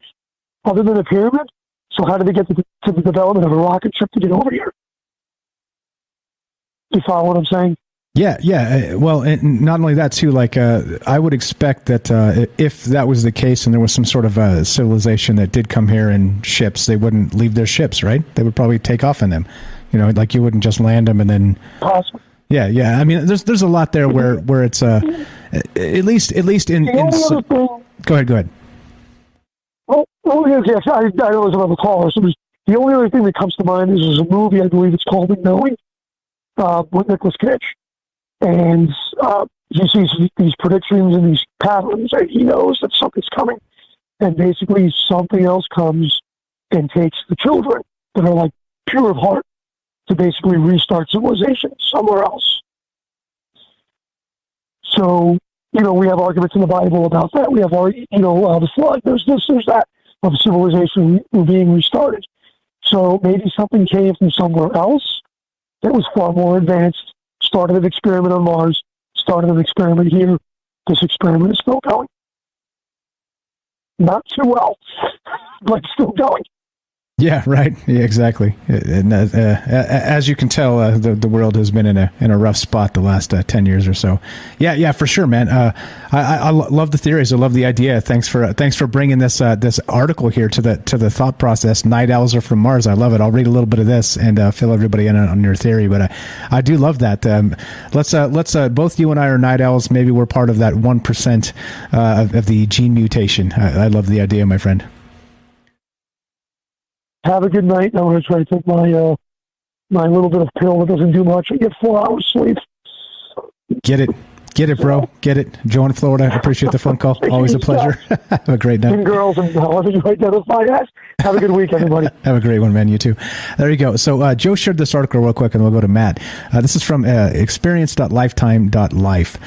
other than a pyramid. So how did they get to the development of a rocket ship to get over here? You follow what I'm saying? Yeah. Well, and not only that, too, like, I would expect that if that was the case and there was some sort of civilization that did come here in ships, they wouldn't leave their ships, right? They would probably take off in them. Like you wouldn't just land them and then... Possible. Yeah. I mean, there's a lot there where it's at least in. Go ahead. Oh, yes. I know there's another caller. So the only other thing that comes to mind is a movie, I believe it's called The Knowing, with Nicolas Cage. And he sees these predictions and these patterns, and he knows that something's coming. And basically something else comes and takes the children that are like pure of heart to basically restart civilization somewhere else. So, we have arguments in the Bible about that. We have, the flood, there's this, there's that, of civilization being restarted. So maybe something came from somewhere else that was far more advanced, started an experiment on Mars, started an experiment here. This experiment is still going. Not too well, but still going. Yeah, right. Yeah, exactly. And as you can tell, the world has been in a rough spot the last 10 years or so. Yeah, for sure, man. I love the theories. I love the idea. Thanks for bringing this article here to the thought process. Night owls are from Mars. I love it. I'll read a little bit of this and fill everybody in on your theory. But I do love that. Let's both you and I are night owls. Maybe we're part of that 1% of the gene mutation. I love the idea, my friend. Have a good night. I'm going to try to take my little bit of pill that doesn't do much. I get 4 hours sleep. Get it, bro. Get it. Joe in Florida. I appreciate the phone call. Always a pleasure. Have a great night. And girls and however you identify as. Have a good week, everybody. Have a great one, man. You too. There you go. So Joe shared this article real quick, and we'll go to Matt. This is from experience.lifetime.life.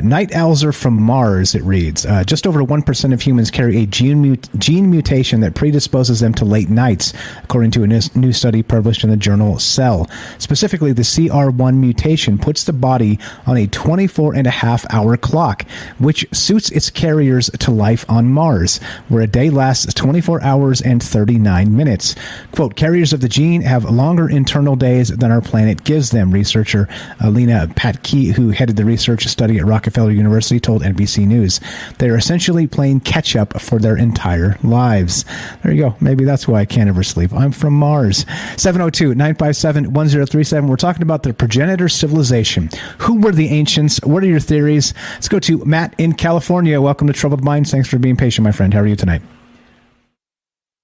Night owls are from Mars, it reads. Just over 1% of humans carry a gene mutation that predisposes them to late nights, according to a new study published in the journal Cell. Specifically, the CR1 mutation puts the body on a 24-and-a-half-hour clock, which suits its carriers to life on Mars, where a day lasts 24 hours and 39 minutes. Quote, carriers of the gene have longer internal days than our planet gives them, researcher Alina Patke, who headed the research study at Rockefeller University, told NBC News. They are essentially playing catch-up for their entire lives. There you go. Maybe that's why I can't ever sleep. I'm from Mars. 702-957-1037. We're talking about the progenitor civilization. Who were the ancients? What are your theories? Let's go to Matt in California. Welcome to Troubled Minds. Thanks for being patient, my friend. How are you tonight?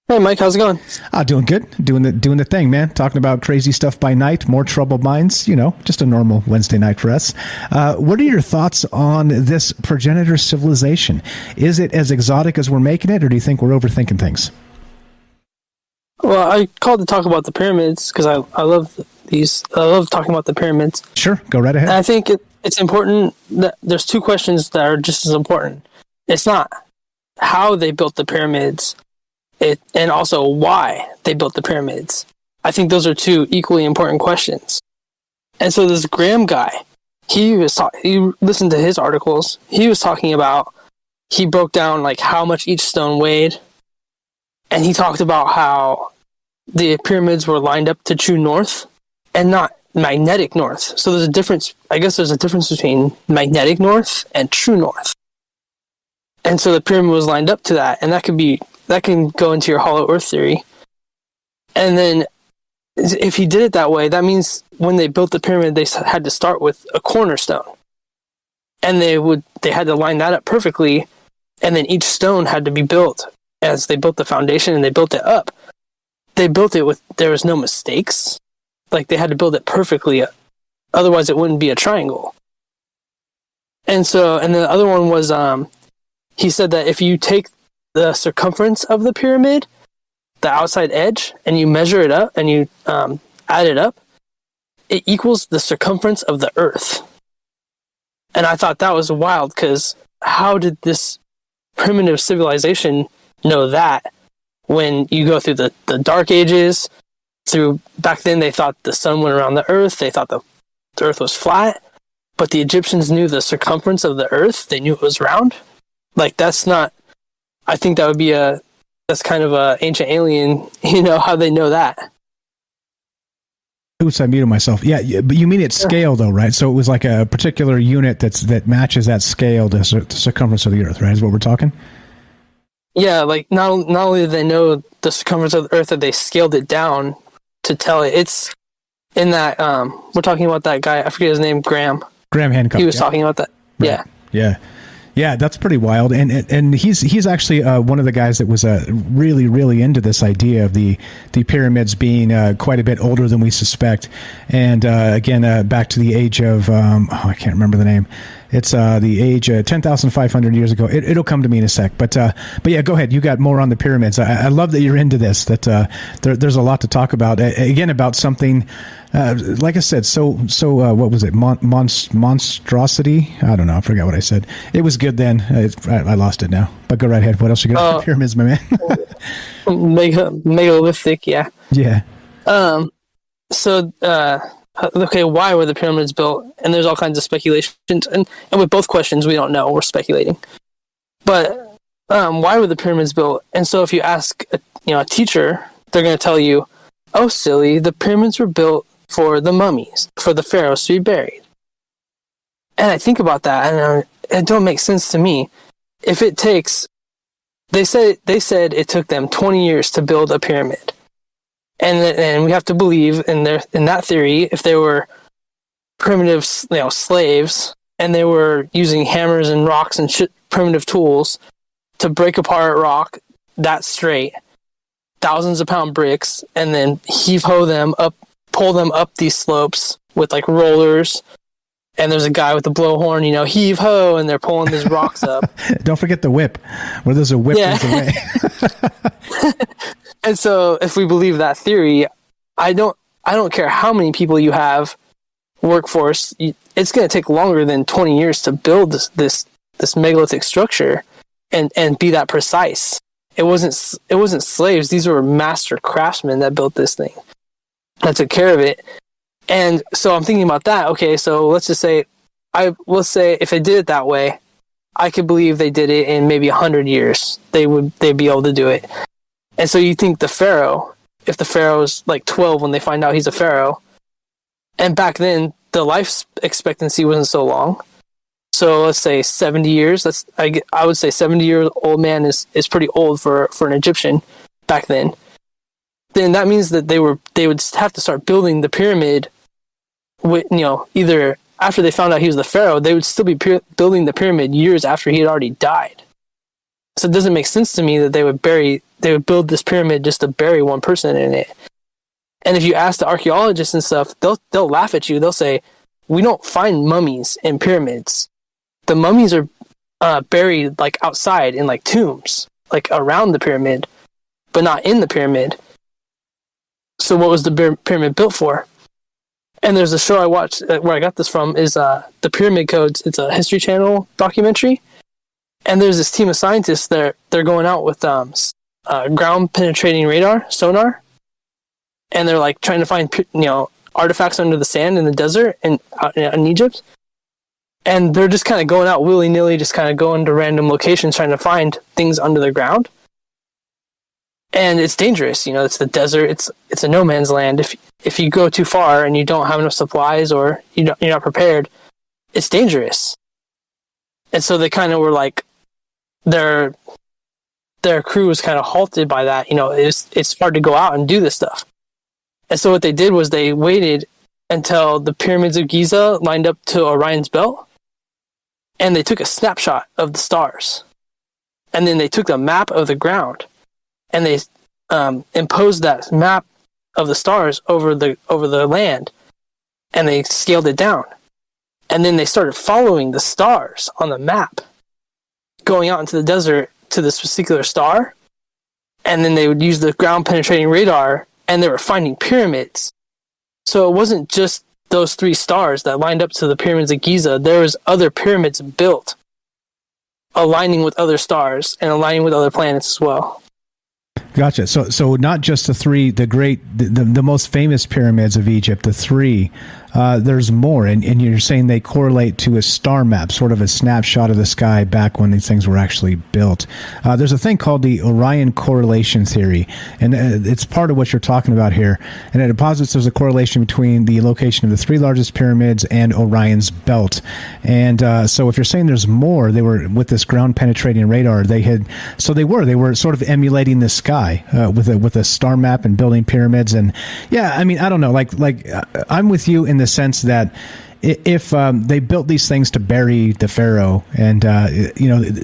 Hey, Mike, how's it going? Doing good. Doing the thing, man. Talking about crazy stuff by night, more troubled minds, just a normal Wednesday night for us. What are your thoughts on this progenitor civilization? Is it as exotic as we're making it, or do you think we're overthinking things? Well, I called to talk about the pyramids because I love these. I love talking about the pyramids. Sure, go right ahead. And I think it's important that there's two questions that are just as important. It's not how they built the pyramids, and also why they built the pyramids. I think those are two equally important questions. And so this Graham guy, you listened to his articles. He was talking about, he broke down like how much each stone weighed, and he talked about how the pyramids were lined up to true north and not magnetic north. So there's a difference. I guess there's a difference between magnetic north and true north. And so the pyramid was lined up to that, and that can go into your hollow earth theory. And then if he did it that way, that means when they built the pyramid, they had to start with a cornerstone. And they had to line that up perfectly, and then each stone had to be built as they built the foundation and they built it up. They built it there was no mistakes. Like, they had to build it perfectly, otherwise it wouldn't be a triangle. And the other one was, he said that if you take the circumference of the pyramid, the outside edge, and you measure it up and you add it up, it equals the circumference of the earth. And I thought that was wild, because how did this primitive civilization know that when you go through the dark ages? Back then they thought the sun went around the earth, they thought the earth was flat, but the Egyptians knew the circumference of the earth, they knew it was round. Like, that's not, I think that would be that's kind of a ancient alien, how they know that. Oops, I muted myself. Yeah, but you mean it's scale though, right? So it was like a particular unit that matches that scale to the circumference of the earth, right? Is what we're talking? Yeah, like not only do they know the circumference of the earth, that they scaled it down to tell it. in that we're talking about that guy. I forget his name. Graham Hancock. He was talking about that. Right. Yeah, that's pretty wild, and he's actually one of the guys that was really into this idea of the pyramids being quite a bit older than we suspect, and again back to the age of I can't remember the name. It's the age 10,500 years ago. It'll come to me in a sec, but yeah, go ahead. You got more on the pyramids. I love that you're into this. That there's a lot to talk about. Again, about something. Like I said, so what was it? Monstrosity? I don't know. I forgot what I said. It was good then. I lost it now. But go right ahead. What else you got on the pyramids, my man? Megalithic, yeah. Yeah. So, okay, why were the pyramids built? And there's all kinds of speculations. And with both questions, we don't know. We're speculating. But why were the pyramids built? And so if you ask a teacher, they're going to tell you, oh, silly, the pyramids were built for the mummies, for the pharaohs to be buried. And I think about that, and it don't make sense to me. If it takes, they said it took them 20 years to build a pyramid, and we have to believe in that theory. If they were primitive, slaves, and they were using hammers and rocks and primitive tools to break apart rock that straight, thousands of pound bricks, and then heave-ho them up, pull them up these slopes with like rollers, and there's a guy with a blowhorn, heave-ho, and they're pulling these rocks up. Don't forget the whip, where there's a whip there's a way. And so if we believe that theory, I don't care how many people you have, workforce, it's going to take longer than 20 years to build this megalithic structure and be that precise. It wasn't slaves. These were master craftsmen that built this thing, that took care of it. And so I'm thinking about that. Okay, so let's say if they did it that way, I could believe they did it in maybe 100 years. They'd be able to do it. And so you think the pharaoh, if the pharaoh's like 12 when they find out he's a pharaoh, and back then the life expectancy wasn't so long. So let's say 70 years. I would say 70-year-old man is pretty old for an Egyptian back then. Then that means that they would have to start building the pyramid with, either after they found out he was the pharaoh, they would still be building the pyramid years after he had already died. So it doesn't make sense to me that they would build this pyramid just to bury one person in it. And if you ask the archaeologists and stuff, they'll laugh at you. They'll say, we don't find mummies in pyramids. The mummies are buried like outside in like tombs, like around the pyramid, but not in the pyramid. So what was the pyramid built for? And there's a show I watched where I got this from is the Pyramid Codes. It's a History Channel documentary. And there's this team of scientists they're going out with ground penetrating radar, sonar. And they're like trying to find artifacts under the sand in the desert in Egypt. And they're just kind of going out willy-nilly, just kind of going to random locations trying to find things under the ground. And it's dangerous, it's the desert, it's a no man's land. If you go too far and you don't have enough supplies or you're not prepared, it's dangerous. And so they kind of were like, their crew was kind of halted by that. It's hard to go out and do this stuff. And so what they did was they waited until the pyramids of Giza lined up to Orion's belt, and they took a snapshot of the stars. And then they took the map of the ground, and they imposed that map of the stars over the land, and they scaled it down. And then they started following the stars on the map, going out into the desert to this particular star, and then they would use the ground penetrating radar, and they were finding pyramids. So it wasn't just those 3 stars that lined up to the pyramids of Giza. There was other pyramids built, aligning with other stars and aligning with other planets as well. Gotcha. So not just the 3, the most famous pyramids of Egypt, the 3 there's more, and you're saying they correlate to a star map, sort of a snapshot of the sky back when these things were actually built. There's a thing called the Orion correlation theory, and it's part of what you're talking about here. And it posits there's a correlation between the location of the three largest pyramids and Orion's belt. And so if you're saying there's more, they were with this ground penetrating radar. They were sort of emulating the sky with a star map and building pyramids. And yeah, I mean, I don't know, like I'm with you in the sense that if they built these things to bury the pharaoh, and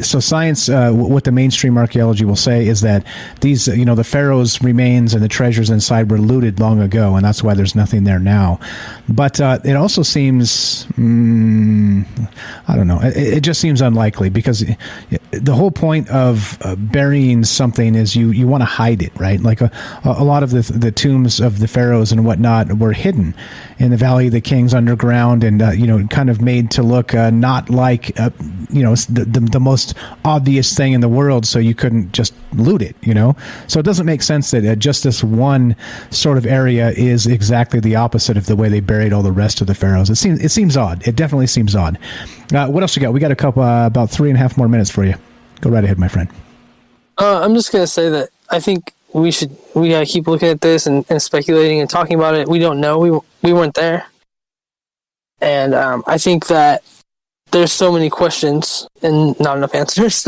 so science, what the mainstream archaeology will say is that these, the pharaoh's remains and the treasures inside were looted long ago, and that's why there's nothing there now. But it also seems, I don't know, it just seems unlikely, because the whole point of burying something is you want to hide it, right? Like a lot of the tombs of the pharaohs and whatnot were hidden in the Valley of the Kings underground, and kind of made to look not like the most obvious thing in the world, so you couldn't just loot it. So it doesn't make sense that just this one sort of area is exactly the opposite of the way they buried all the rest of the pharaohs. It seems odd. It definitely seems odd. What else you got? We got a couple about 3.5 more minutes for you. Go right ahead, my friend. I'm just gonna say that I think we gotta keep looking at this and speculating and talking about it. We don't know. We weren't there. And I think that there's so many questions and not enough answers.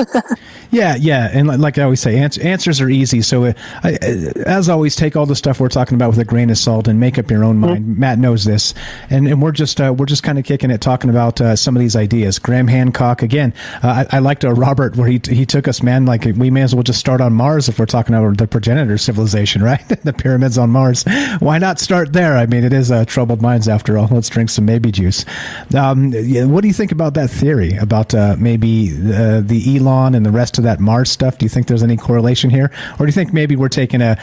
Yeah, and like I always say, answers are easy. So, as always, take all the stuff we're talking about with a grain of salt and make up your own mind. Mm-hmm. Matt knows this, and we're just kind of kicking it, talking about some of these ideas. Graham Hancock again. I liked Robert where he took us, man. Like, we may as well just start on Mars if we're talking about the progenitor civilization, right? The pyramids on Mars. Why not start there? I mean, it is troubled minds after all. Let's drink some maybe juice. What do you think about that theory about maybe the Elon and the rest of that Mars stuff? Do you think there's any correlation here, or do you think maybe we're taking a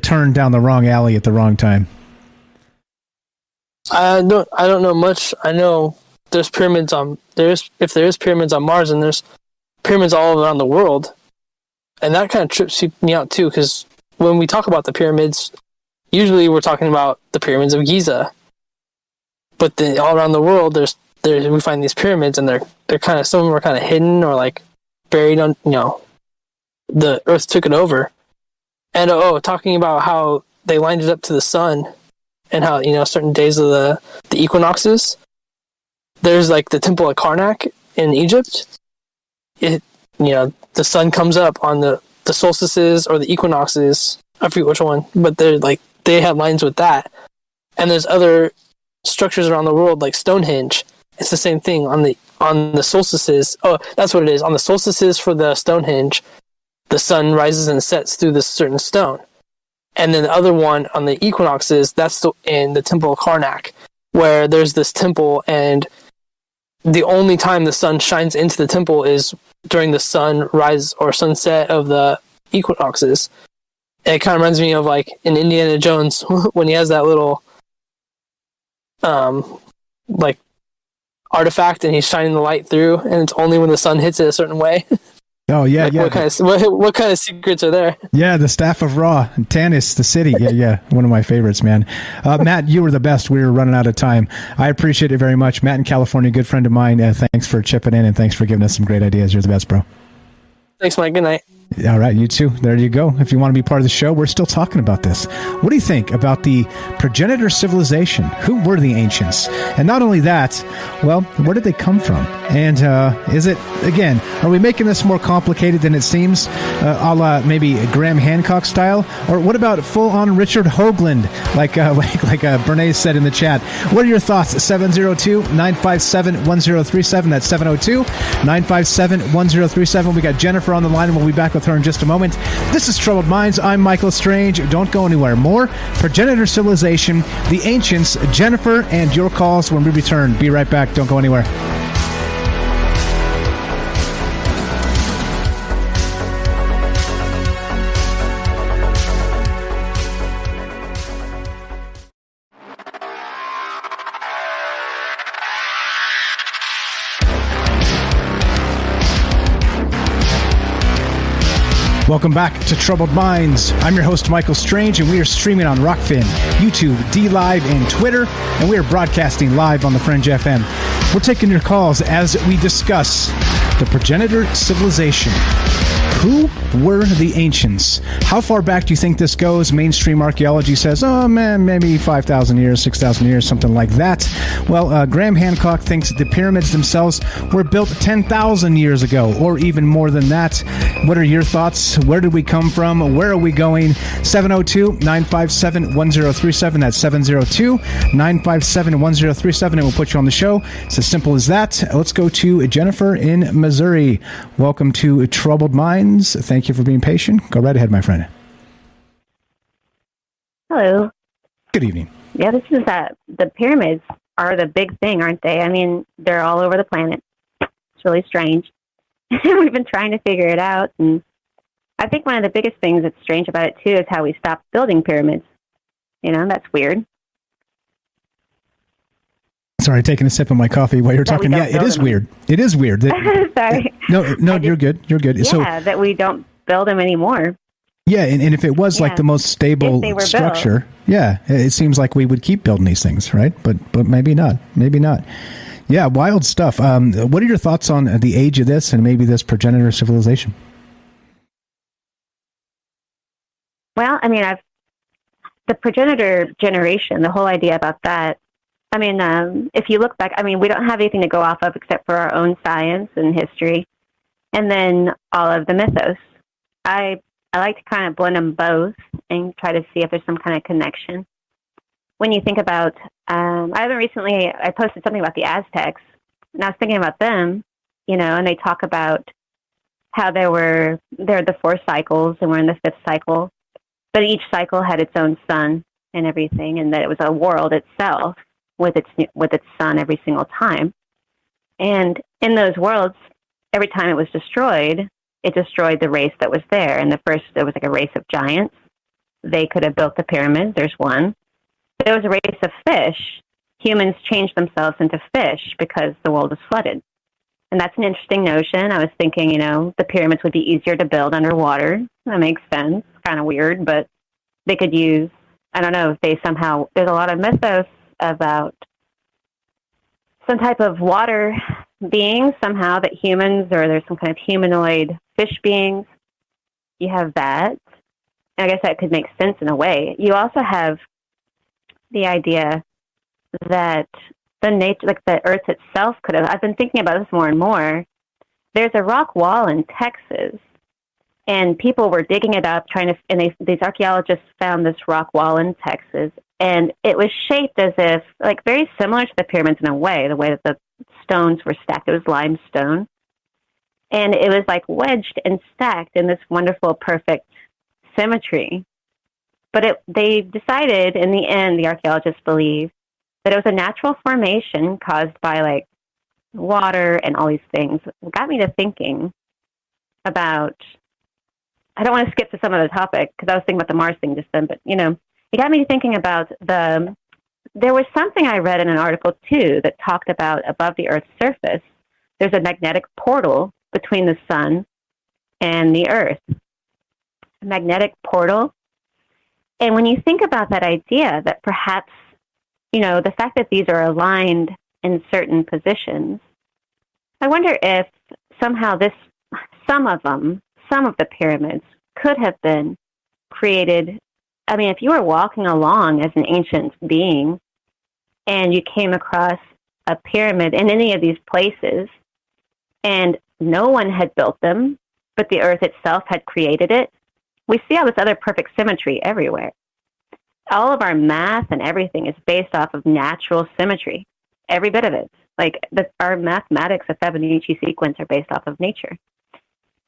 turn down the wrong alley at the wrong time? I don't know much. I know there's pyramids if there is pyramids on Mars, and there's pyramids all around the world, and that kind of trips me out too, because when we talk about the pyramids, usually we're talking about the pyramids of Giza, but then all around the world we find these pyramids, and they're kind of, some of them are kind of hidden or like buried on, the earth took it over. And talking about how they lined it up to the sun, and how certain days of the equinoxes, there's like the temple of Karnak in Egypt. The sun comes up on the solstices or the equinoxes, I forget which one, but they have lines with that. And there's other structures around the world like Stonehenge. It's the same thing on the solstices. Oh, that's what it is. On the solstices for the Stonehenge, the sun rises and sets through this certain stone. And then the other one on the equinoxes, that's in the temple of Karnak, where there's this temple, and the only time the sun shines into the temple is during the sunrise or sunset of the equinoxes. And it kind of reminds me of like in Indiana Jones when he has that little like artifact, and he's shining the light through, and it's only when the sun hits it a certain way. Oh yeah, like, yeah. What kind of secrets are there? Yeah, the staff of Ra, Tanis, the city. Yeah. One of my favorites, man. Matt, you were the best. We were running out of time. I appreciate it very much. Matt in California, good friend of mine. Thanks for chipping in, and thanks for giving us some great ideas. You're the best, bro. Thanks, Mike. Good night. All right, you too. There you go. If you want to be part of the show, we're still talking about this. What do you think about the progenitor civilization? Who were the ancients? And not only that, well, where did they come from? And is it, again, are we making this more complicated than it seems, a la maybe Graham Hancock style? Or what about full-on Richard Hoagland, like Bernays said in the chat? What are your thoughts? 702-957-1037. That's 702-957-1037. We got Jennifer on the line, and we'll be back with her in just a moment. This is Troubled Minds. I'm Michael Strange. Don't go anywhere. More progenitor civilization, the ancients, Jennifer, and your calls when we return. Be right back. Don't go anywhere. Welcome back to Troubled Minds. I'm your host, Michael Strange, and we are streaming on Rockfin, YouTube, DLive, and Twitter, and we are broadcasting live on the Fringe FM. We're taking your calls as we discuss the Progenitor civilization. Who were the ancients? How far back do you think this goes? Mainstream archaeology says, oh man, maybe 5,000 years, 6,000 years, something like that. Well, Graham Hancock thinks the pyramids themselves were built 10,000 years ago, or even more than that. What are your thoughts? Where did we come from? Where are we going? 702-957-1037. That's 702-957-1037, and we'll put you on the show. It's as simple as that. Let's go to Jennifer in Missouri. Welcome to Troubled Minds. Thank you for being patient. Go right ahead, my friend. Hello. Good evening. Yeah, this is the pyramids are the big thing, aren't they? I mean, they're all over the planet. It's really strange. We've been trying to figure it out. And I think one of the biggest things that's strange about it, too, is how we stopped building pyramids. You know, that's weird. Sorry, taking a sip of my coffee while you're talking. Yeah, it is weird. It is weird. Sorry. No, you're good. You're good. Yeah, that we don't build them anymore. Yeah, and if it was like the most stable structure, it seems like we would keep building these things, right? But maybe not. Maybe not. Yeah, wild stuff. What are your thoughts on the age of this and maybe this progenitor civilization? Well, I mean, the progenitor generation, the whole idea about that, I mean, if you look back, I mean, we don't have anything to go off of except for our own science and history, and then all of the mythos. I like to kind of blend them both and try to see if there's some kind of connection. When you think about, I posted something about the Aztecs, and I was thinking about them, you know, and they talk about how there are the 4 cycles, and we're in the 5th cycle, but each cycle had its own sun and everything, and that it was a world itself with its sun every single time. And in those worlds, every time it was destroyed, it destroyed the race that was there. And the first, there was like a race of giants. They could have built the pyramid. There's one. There was a race of fish. Humans changed themselves into fish because the world was flooded. And that's an interesting notion. I was thinking, you know, the pyramids would be easier to build underwater. That makes sense. Kind of weird, but they could use, I don't know if they somehow, there's a lot of mythos about some type of water being somehow that humans, or there's some kind of humanoid fish beings. You have that. I guess that could make sense in a way. You also have the idea that the nature, like the Earth itself could have, I've been thinking about this more and more. There's a rock wall in Texas, and people were digging it up, these archaeologists found this rock wall in Texas, and it was shaped as if, like, very similar to the pyramids in a way, the way that the stones were stacked. It was limestone. And it was, like, wedged and stacked in this wonderful, perfect symmetry. But they decided, in the end, the archaeologists believe, that it was a natural formation caused by, like, water and all these things. It got me to thinking about, I don't want to skip to some of the topic, because I was thinking about the Mars thing just then, but, you know, it got me thinking about there was something I read in an article, too, that talked about above the Earth's surface, there's a magnetic portal between the sun and the Earth. A magnetic portal. And when you think about that idea, that perhaps, you know, the fact that these are aligned in certain positions, I wonder if somehow some of the pyramids could have been created. I mean, if you were walking along as an ancient being and you came across a pyramid in any of these places and no one had built them, but the Earth itself had created it, we see all this other perfect symmetry everywhere. All of our math and everything is based off of natural symmetry, every bit of it. Like our mathematics of Fibonacci sequence are based off of nature.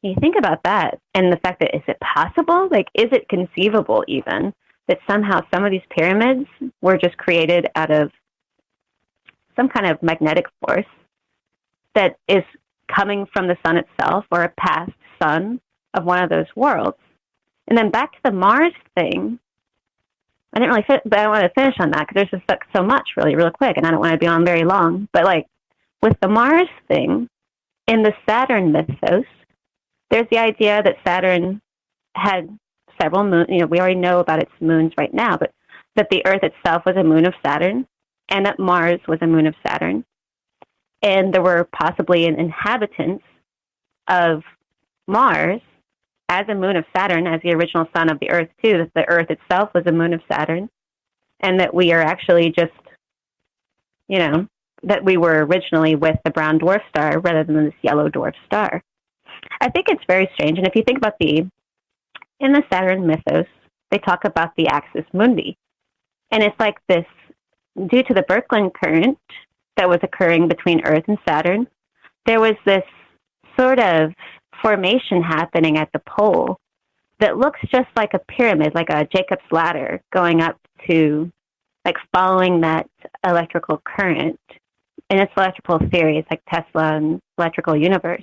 You think about that and the fact that, is it possible? Like, is it conceivable even that somehow some of these pyramids were just created out of some kind of magnetic force that is coming from the sun itself or a past sun of one of those worlds? And then back to the Mars thing, I didn't really but I want to finish on that because there's just so much really real quick, and I don't want to be on very long. But like with the Mars thing, in the Saturn mythos, there's the idea that Saturn had several moons. We already know about its moons right now, but that the Earth itself was a moon of Saturn, and that Mars was a moon of Saturn, and there were possibly inhabitants of Mars as a moon of Saturn, as the original sun of the Earth too. That the Earth itself was a moon of Saturn, and that we are actually just, that we were originally with the brown dwarf star rather than this yellow dwarf star. I think it's very strange. And if you think about in the Saturn mythos, they talk about the axis mundi. And it's like this, due to the Birkeland current that was occurring between Earth and Saturn, there was this sort of formation happening at the pole that looks just like a pyramid, like a Jacob's ladder going up to, like following that electrical current. In its electrical theory, it's like Tesla and electrical universe.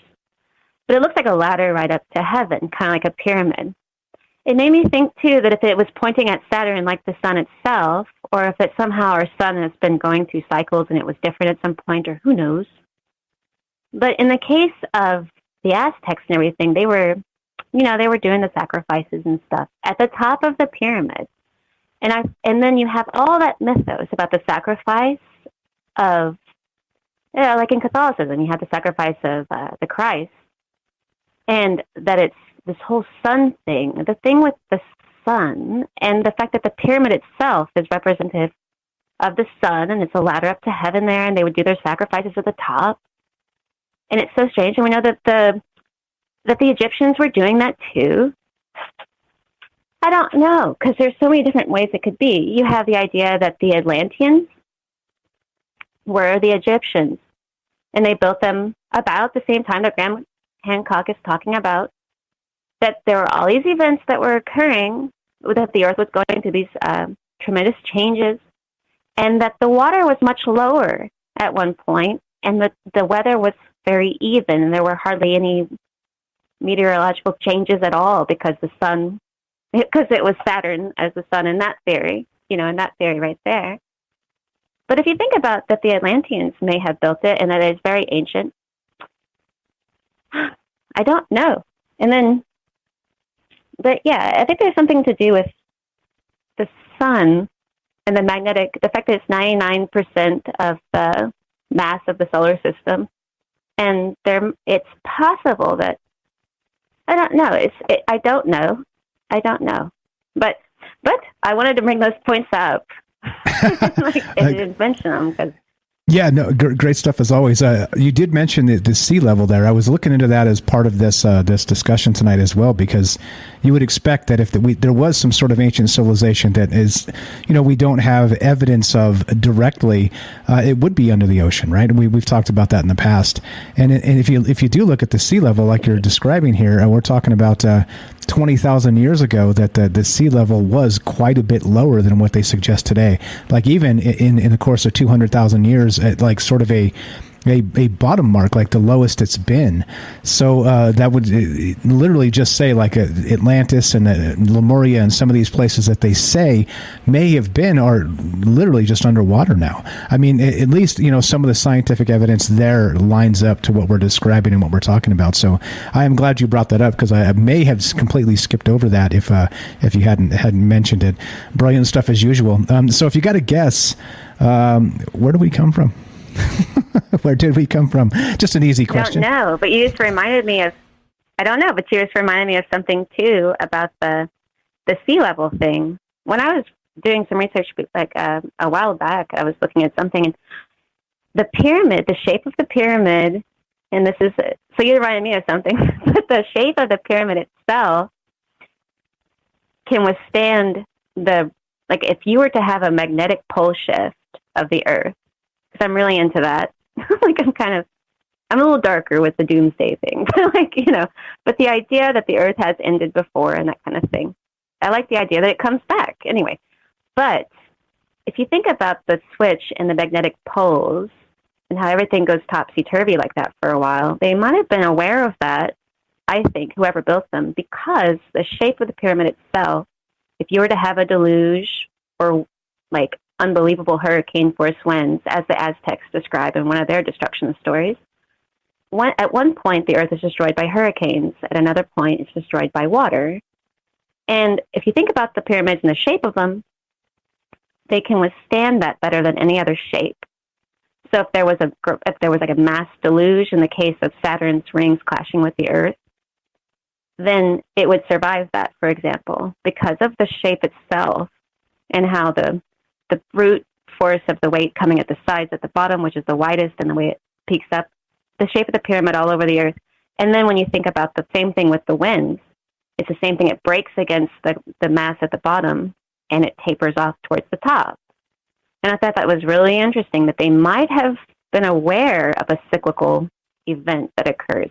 But it looks like a ladder right up to heaven, kind of like a pyramid. It made me think, too, that if it was pointing at Saturn like the sun itself, or if it somehow our sun has been going through cycles and it was different at some point, or who knows. But in the case of the Aztecs and everything, they were doing the sacrifices and stuff at the top of the pyramid. And then you have all that mythos about the sacrifice of, like in Catholicism, you have the sacrifice of the Christ, and that it's this whole sun thing, the thing with the sun, and the fact that the pyramid itself is representative of the sun, and it's a ladder up to heaven there, and they would do their sacrifices at the top. And it's so strange, and we know that the Egyptians were doing that too. I don't know, because there's so many different ways it could be. You have the idea that the Atlanteans were the Egyptians, and they built them about the same time that Graham Hancock is talking about, that there were all these events that were occurring, that the Earth was going through these tremendous changes, and that the water was much lower at one point, and that the weather was very even, and there were hardly any meteorological changes at all because it was Saturn as the sun in that theory, in that theory right there. But if you think about that the Atlanteans may have built it and that it is very ancient, I don't know. But yeah, I think there's something to do with the sun and the fact that it's 99% of the mass of the solar system. And it's possible that, I don't know. I don't know. But I wanted to bring those points up. I didn't mention them because. Yeah, no, great stuff as always. You did mention the sea level there. I was looking into that as part of this discussion tonight as well, because you would expect that if there was some sort of ancient civilization that is, we don't have evidence of directly, it would be under the ocean, right? And we've talked about that in the past. And if you do look at the sea level like you're describing here, and we're talking about 20,000 years ago, that the sea level was quite a bit lower than what they suggest today. Like even in the course of 200,000 years, at like sort of a bottom mark, like the lowest it's been. So that would literally just say like Atlantis and Lemuria and some of these places that they say may have been are literally just underwater now. I mean, at least, some of the scientific evidence there lines up to what we're describing and what we're talking about. So I am glad you brought that up, because I may have completely skipped over that if you hadn't mentioned it. Brilliant stuff as usual. So if you got to guess, where do we come from? Where did we come from? Just an easy question. I don't know, but you just reminded me of, something too about the sea level thing. When I was doing some research like a while back, I was looking at something, and the pyramid, the shape of the pyramid, and so you reminded me of something, but the shape of the pyramid itself can withstand if you were to have a magnetic pole shift of the Earth, because I'm really into that. I'm a little darker with the doomsday thing, but the idea that the Earth has ended before and that kind of thing. I like the idea that it comes back anyway. But if you think about the switch and the magnetic poles and how everything goes topsy-turvy like that for a while, they might have been aware of that, I think, whoever built them, because the shape of the pyramid itself, if you were to have a deluge or unbelievable hurricane force winds, as the Aztecs describe in one of their destruction stories. At one point, the Earth is destroyed by hurricanes. At another point, it's destroyed by water. And if you think about the pyramids and the shape of them, they can withstand that better than any other shape. So if there was like a mass deluge in the case of Saturn's rings clashing with the Earth, then it would survive that, for example, because of the shape itself and how the brute force of the weight coming at the sides at the bottom, which is the widest, and the way it peaks up, the shape of the pyramid all over the Earth. And then when you think about the same thing with the winds, it's the same thing. It breaks against the mass at the bottom, and it tapers off towards the top. And I thought that was really interesting, that they might have been aware of a cyclical event that occurs.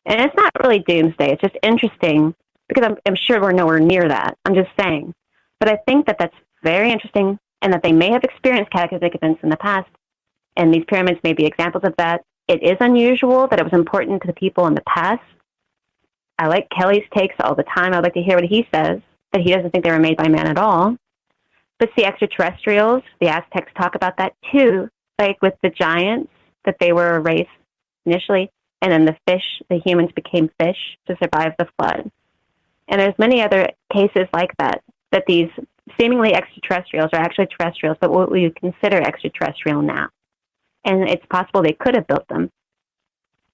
And it's not really doomsday. It's just interesting, because I'm sure we're nowhere near that. I'm just saying. But I think that that's very interesting, and that they may have experienced cataclysmic events in the past, and these pyramids may be examples of that. It is unusual that it was important to the people in the past. I like Kelly's takes all the time. I'd like to hear what he says, that he doesn't think they were made by man at all. But see, extraterrestrials, the Aztecs talk about that too, like with the giants, that they were a race initially, and then the humans became fish to survive the flood. And there's many other cases like that these seemingly extraterrestrials are actually terrestrials, but what we would consider extraterrestrial now. And it's possible they could have built them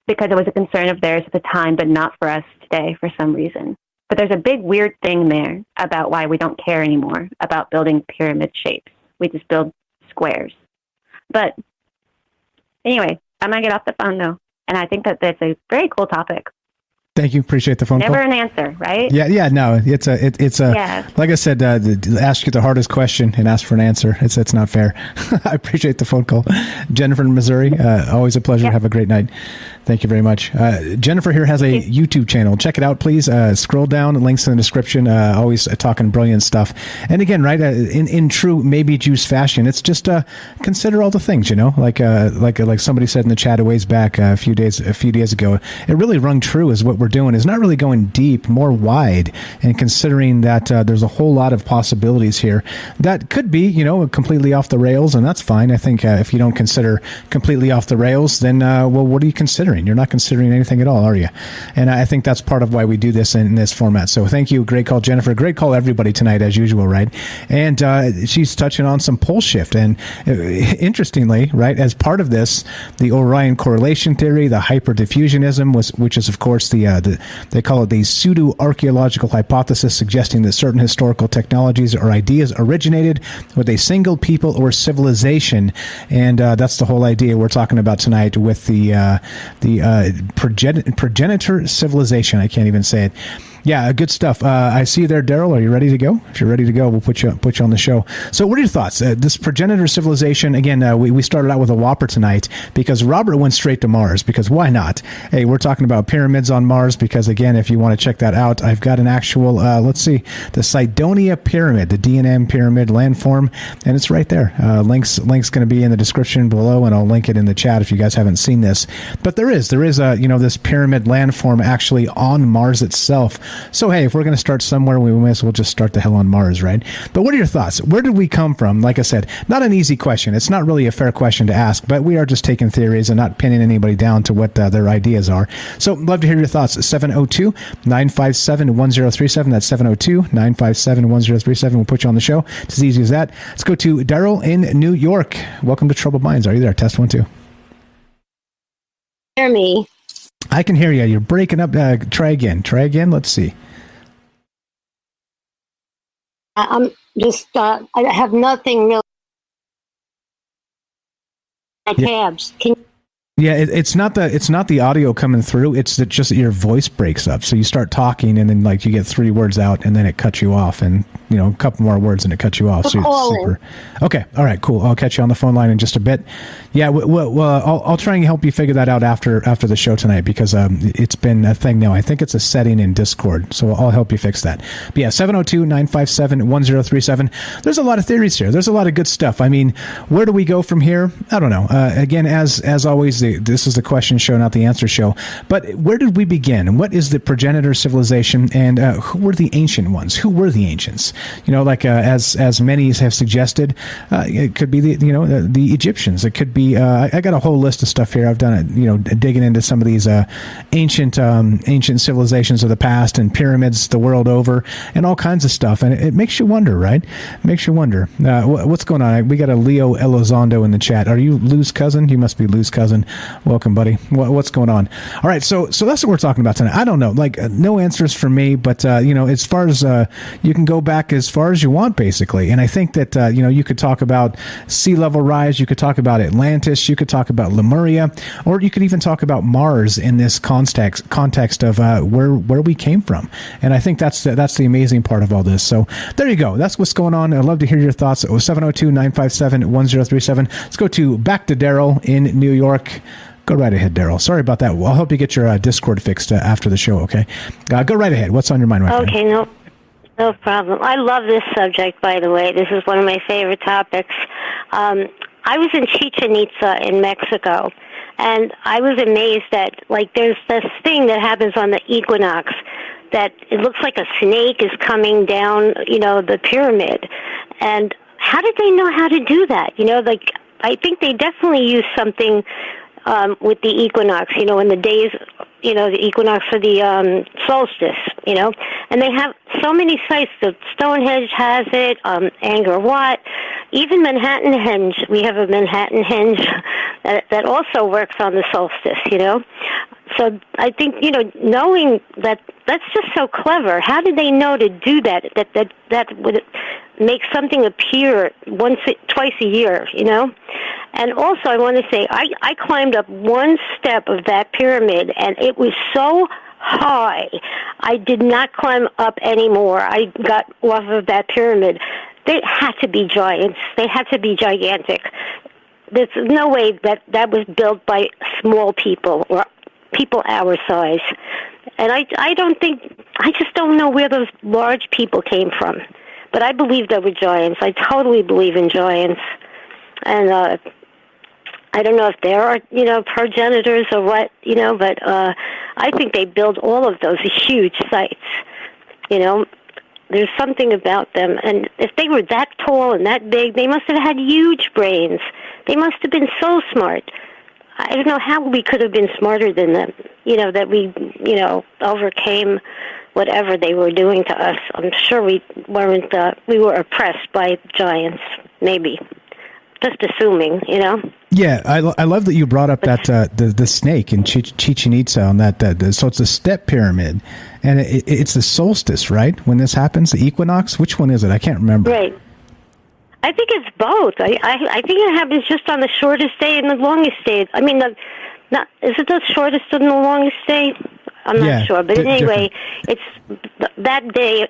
because it was a concern of theirs at the time, but not for us today for some reason. But there's a big weird thing there about why we don't care anymore about building pyramid shapes. We just build squares. But anyway, I'm going to get off the phone, though. And I think that that's a very cool topic. Thank you. Appreciate the phone Never call. an answer, right? Yeah. No, it's a. Like I said, ask you the hardest question and ask for an answer. It's not fair. I appreciate the phone call, Jennifer in Missouri. Always a pleasure. Have a great night. Thank you very much. Jennifer here has a YouTube channel. Check it out, please. Scroll down, links in the description. Always talking brilliant stuff. And again, right, in true maybe juice fashion, it's just consider all the things, like somebody said in the chat a ways back a few days ago. It really rung true. Is what we're doing is not really going deep, more wide, and considering that there's a whole lot of possibilities here that could be, completely off the rails, and that's fine. I think if you don't consider completely off the rails, then well, what are you considering? You're not considering anything at all, are you? And I think that's part of why we do this in this format. So thank you. Great call, Jennifer. Great call, everybody, tonight, as usual, right? And she's touching on some pole shift. And interestingly, right, as part of this, the Orion correlation theory, the hyperdiffusionism, which is, of course, they call it the pseudo-archaeological hypothesis, suggesting that certain historical technologies or ideas originated with a single people or civilization. And that's the whole idea we're talking about tonight with the progenitor civilization. I can't even say it. Yeah, good stuff. I see you there, Daryl. Are you ready to go? If you're ready to go, we'll put you on the show. So what are your thoughts? This progenitor civilization, again, we started out with a whopper tonight because Robert went straight to Mars, because why not? Hey, we're talking about pyramids on Mars because, again, if you want to check that out, I've got an actual, let's see, the Cydonia Pyramid, the D&M Pyramid landform, and it's right there. Link's going to be in the description below, and I'll link it in the chat if you guys haven't seen this. But there is this pyramid landform actually on Mars itself. So, hey, if we're going to start somewhere, we may as well just start the hell on Mars, right? But what are your thoughts? Where did we come from? Like I said, not an easy question. It's not really a fair question to ask, but we are just taking theories and not pinning anybody down to what their ideas are. So, love to hear your thoughts. 702-957-1037. That's 702-957-1037. We'll put you on the show. It's as easy as that. Let's go to Daryl in New York. Welcome to Troubled Minds. Are you there? Test 1, 2. Hear me? I can hear you. You're breaking up. Try again. Let's see. I'm just, I have nothing really. My tabs. Yeah, it's not the audio coming through. It's just that your voice breaks up. So you start talking, and then you get 3 words out, and then it cuts you off, and a couple more words, and it cuts you off. So it's super. Okay, all right, cool. I'll catch you on the phone line in just a bit. Yeah, well, I'll try and help you figure that out after the show tonight, because it's been a thing now. I think it's a setting in Discord, so I'll help you fix that. But yeah, 702-957-1037. There's a lot of theories here. There's a lot of good stuff. I mean, where do we go from here? I don't know. Again, as always, this is the question show, not the answer show. But where did we begin? What is the progenitor civilization, and who were the ancient ones? Who were the ancients? like as many have suggested, it could be the Egyptians. It could be. I got a whole list of stuff here. I've done it. Digging into some of these ancient civilizations of the past and pyramids the world over and all kinds of stuff. And it makes you wonder, right? It makes you wonder what's going on. We got a Leo Elizondo in the chat. Are you Lou's cousin? You must be Lou's cousin. Welcome, buddy. What's going on? All right, so that's what we're talking about tonight. I don't know, no answers for me, but as far as you can go back as far as you want, basically. And I think that you could talk about sea level rise, you could talk about Atlantis, you could talk about Lemuria, or you could even talk about Mars in this context of where we came from. And I think that's the amazing part of all this. So there you go. That's what's going on. I'd love to hear your thoughts. 702-957-1037. Let's go back to Daryl in New York. Go right ahead, Daryl. Sorry about that. I'll help you get your Discord fixed after the show, okay? Go right ahead. What's on your mind, my friend? Okay, no problem. I love this subject, by the way. This is one of my favorite topics. I was in Chichen Itza in Mexico, and I was amazed that, there's this thing that happens on the equinox that it looks like a snake is coming down, the pyramid. And how did they know how to do that? I think they definitely use something with the equinox, in the days, the equinox for the solstice, and they have so many sites. The Stonehenge has it, Angkor Wat, even Manhattan Henge. We have a Manhattan Henge that also works on the solstice, So I think, knowing that's just so clever. How did they know to do that? That would make something appear twice a year, And also, I want to say, I climbed up one step of that pyramid, and it was so high. I did not climb up anymore. I got off of that pyramid. They had to be giants. They had to be gigantic. There's no way that was built by small people or people our size. And I just don't know where those large people came from. But I believe they were giants. I totally believe in giants. And I don't know if there are, progenitors or what, but I think they build all of those huge sites. There's something about them. And if they were that tall and that big, they must have had huge brains. They must have been so smart. I don't know how we could have been smarter than them, that we, overcame whatever they were doing to us. I'm sure we weren't, we were oppressed by giants, maybe. Just assuming, Yeah, I love that you brought up that the snake in Chichen Itza on that so it's a step pyramid, and it's the solstice, right? When this happens, the equinox. Which one is it? I can't remember. Right. I think it's both. I think it happens just on the shortest day and the longest day. I mean, is it the shortest and the longest day? I'm not sure, but anyway, it's that day.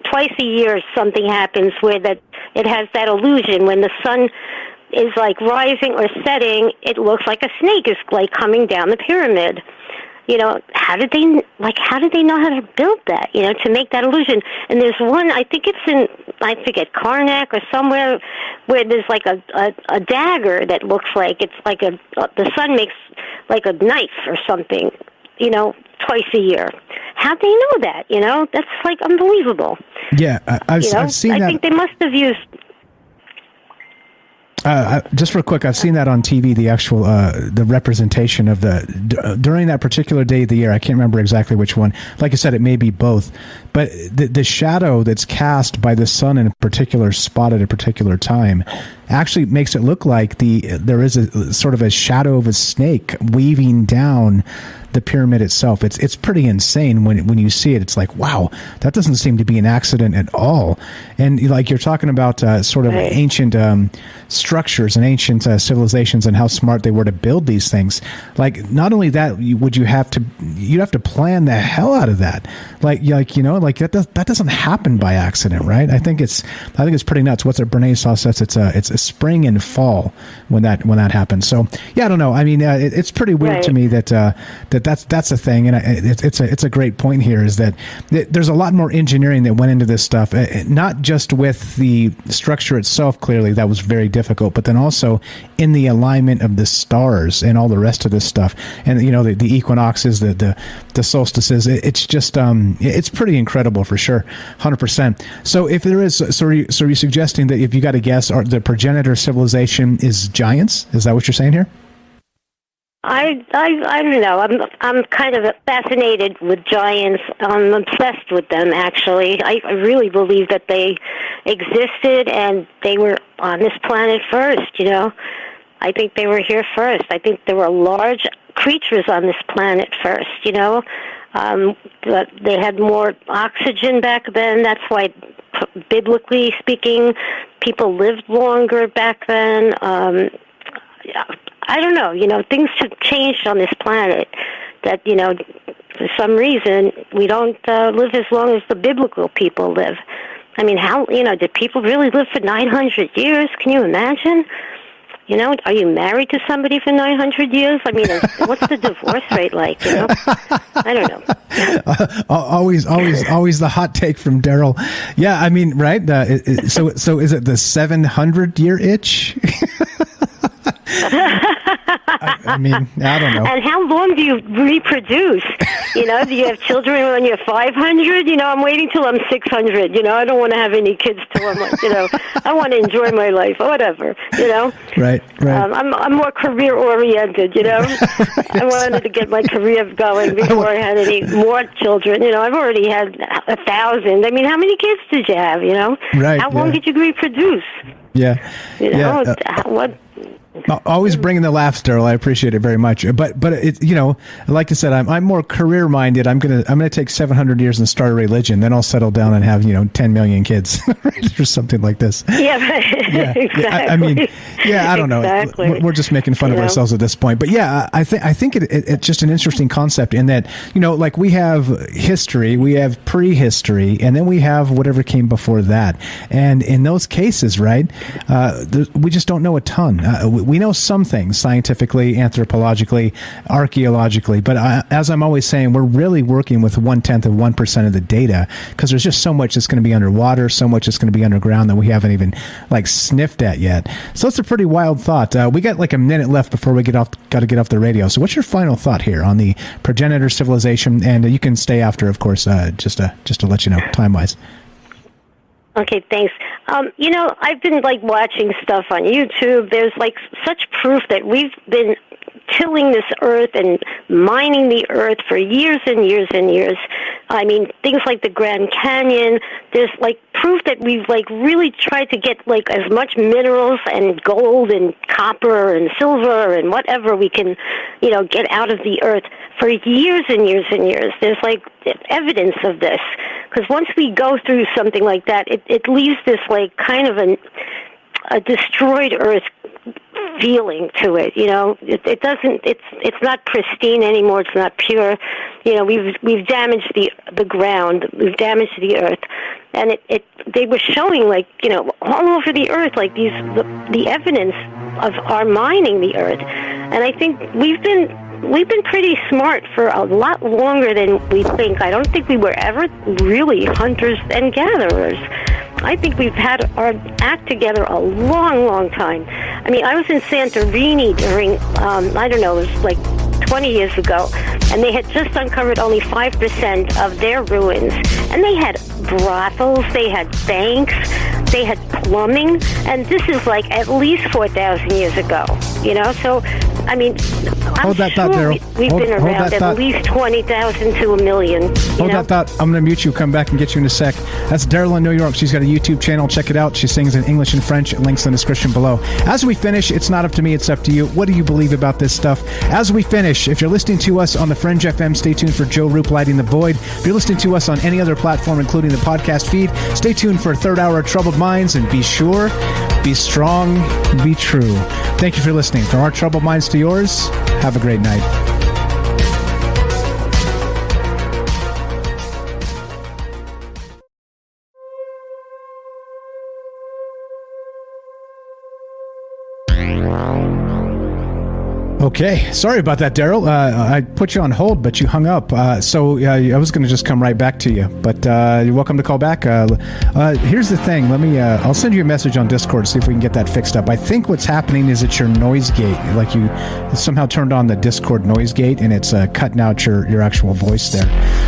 Twice a year something happens where it has that illusion when the sun is rising or setting. It looks like a snake is coming down the pyramid. How did they know how to build that? To make that illusion. And there's one, I think it's in, I forget, Karnak or somewhere, where there's a dagger that looks like it's the sun makes like a knife or something. Twice a year. How'd they know that? That's unbelievable. Yeah, I've seen that. I think they must have used. Just real quick, I've seen that on TV. The actual the representation of during that particular day of the year. I can't remember exactly which one. Like I said, it may be both, but the shadow that's cast by the sun in a particular spot at a particular time actually makes it look like there is a sort of a shadow of a snake weaving down the pyramid itself. It's pretty insane when you see it. It's like, wow, that doesn't seem to be an accident at all. And you're talking about sort of ancient structures and ancient civilizations and how smart they were to build these things. Not only that, you'd have to plan the hell out of that. That doesn't happen by accident, right? I think it's pretty nuts. What's it? Brene Saw says it's a spring and fall when that happens. So yeah, I don't know. I mean, it's pretty weird to me that but that's the thing, and it's a great point here, is that there's a lot more engineering that went into this stuff, not just with the structure itself. Clearly, that was very difficult, but then also in the alignment of the stars and all the rest of this stuff, and the equinoxes, the solstices. It's just it's pretty incredible for sure, 100%. So if there is, so are you suggesting that, if you got to guess, the progenitor civilization is giants? Is that what you're saying here? I don't know. I'm kind of fascinated with giants. I'm obsessed with them, actually. I really believe that they existed and they were on this planet first, I think they were here first. I think there were large creatures on this planet first, But they had more oxygen back then. That's why, biblically speaking, people lived longer back then. I don't know, things have changed on this planet that, for some reason, we don't live as long as the biblical people live. I mean, how, did people really live for 900 years? Can you imagine? Are you married to somebody for 900 years? I mean, what's the divorce rate like, I don't know. Always the hot take from Daryl. Yeah, I mean, right? So is it the 700-year itch? I mean, I don't know. And how long do you reproduce? Do you have children when you're 500? I'm waiting till I'm 600. I don't want to have any kids till I'm like, I want to enjoy my life or whatever, Right. I'm more career oriented, I wanted to get my career going before I had any more children. I've already had 1,000. I mean, how many kids did you have, Right. How long did you reproduce? Yeah. What? Always bringing the laughs, Daryl. I appreciate it very much. But it, like I said, I'm more career minded. I'm gonna take 700 years and start a religion. Then I'll settle down and have 10 million kids or something like this. Yeah, exactly. I mean, I don't know. Exactly. We're just making fun of ourselves at this point. But yeah, I think it's just an interesting concept in that like we have history, we have prehistory, and then we have whatever came before that. And in those cases, right, we just don't know a ton. We know some things scientifically, anthropologically, archaeologically, but as I'm always saying, we're really working with 1/10 of 1% of the data, because there's just so much that's going to be underwater, so much that's going to be underground that we haven't even sniffed at yet. So it's a pretty wild thought. We got a minute left before we got to get off the radio. So what's your final thought here on the progenitor civilization? And you can stay after, of course, just to let you know time wise. Okay, thanks. I've been watching stuff on YouTube. There's such proof that we've been tilling this earth and mining the earth for years and years and years. I mean, things like the Grand Canyon, there's proof that we've really tried to get as much minerals and gold and copper and silver and whatever we can, get out of the earth for years and years and years. There's evidence of this, because once we go through something like that, it leaves this kind of a destroyed earth feeling to it. It doesn't. It's not pristine anymore. It's not pure. We've damaged the ground. We've damaged the earth, and they were showing all over the earth the evidence of our mining the earth, and I think we've been pretty smart for a lot longer than we think. I don't think we were ever really hunters and gatherers. I think we've had our act together a long, long time. I mean, I was in Santorini during, I don't know, it was 20 years ago, and they had just uncovered only 5% of their ruins. And they had brothels, they had banks, they had plumbing, and this is at least 4,000 years ago, So, I mean, I'm sure we've been around at least 20,000 to 1 million. Hold that thought. I'm going to mute you, come back and get you in a sec. That's Daryl in New York. She's got a YouTube channel. Check it out. She sings in English and French. Links in the description below. As we finish, it's not up to me, it's up to you. What do you believe about this stuff? As we finish, if you're listening to us on the Fringe FM, stay tuned for Joe Roop Lighting the Void. If you're listening to us on any other platform, including the podcast feed, stay tuned for a third hour of Troubled Minds, and be sure, be strong, be true. Thank you for listening. From our Troubled Minds to yours, have a great night. Okay. Okay, sorry about that, Daryl. I put you on hold, but you hung up. So I was going to just come right back to you, but you're welcome to call back. Here's the thing. I'll send you a message on Discord, see if we can get that fixed up. I think what's happening is it's your noise gate. Like you somehow turned on the Discord noise gate, and it's cutting out your actual voice there.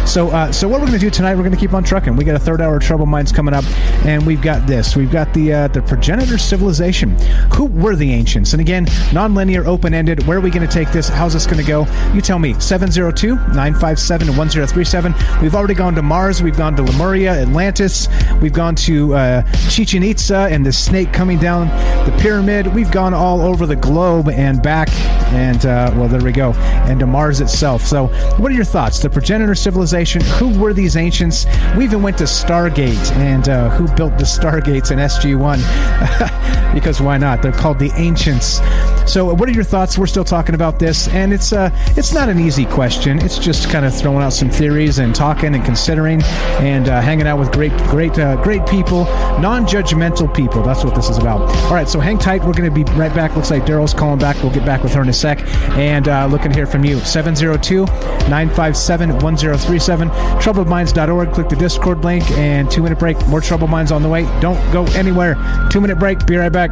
So what we're going to do tonight, we're going to keep on trucking. We got a third hour of Troubled Minds coming up, and we've got this. We've got the Progenitor civilization. Who were the ancients? And again, non-linear, open-ended. Where are we going to take this? How's this going to go? You tell me. 702-957-1037. We've already gone to Mars. We've gone to Lemuria, Atlantis. We've gone to Chichen Itza and the snake coming down the pyramid. We've gone all over the globe and back. And, well, there we go. And to Mars itself. So what are your thoughts? The Progenitor civilization. Who were these ancients? We even went to Stargate. And who built the Stargates in SG-1? Because why not? They're called the ancients. So what are your thoughts? We're still talking about this, and it's not an easy question. It's just kind of throwing out some theories and talking and considering and hanging out with great people, non-judgmental people. That's what this is about. All right, so hang tight. We're going to be right back. Looks like Daryl's calling back. We'll get back with her in a sec, and looking to hear from you. 702-957-1037, troubledminds.org. Click the Discord link, and 2-minute break. More Troubled Minds on the way. Don't go anywhere. 2-minute break. Be right back.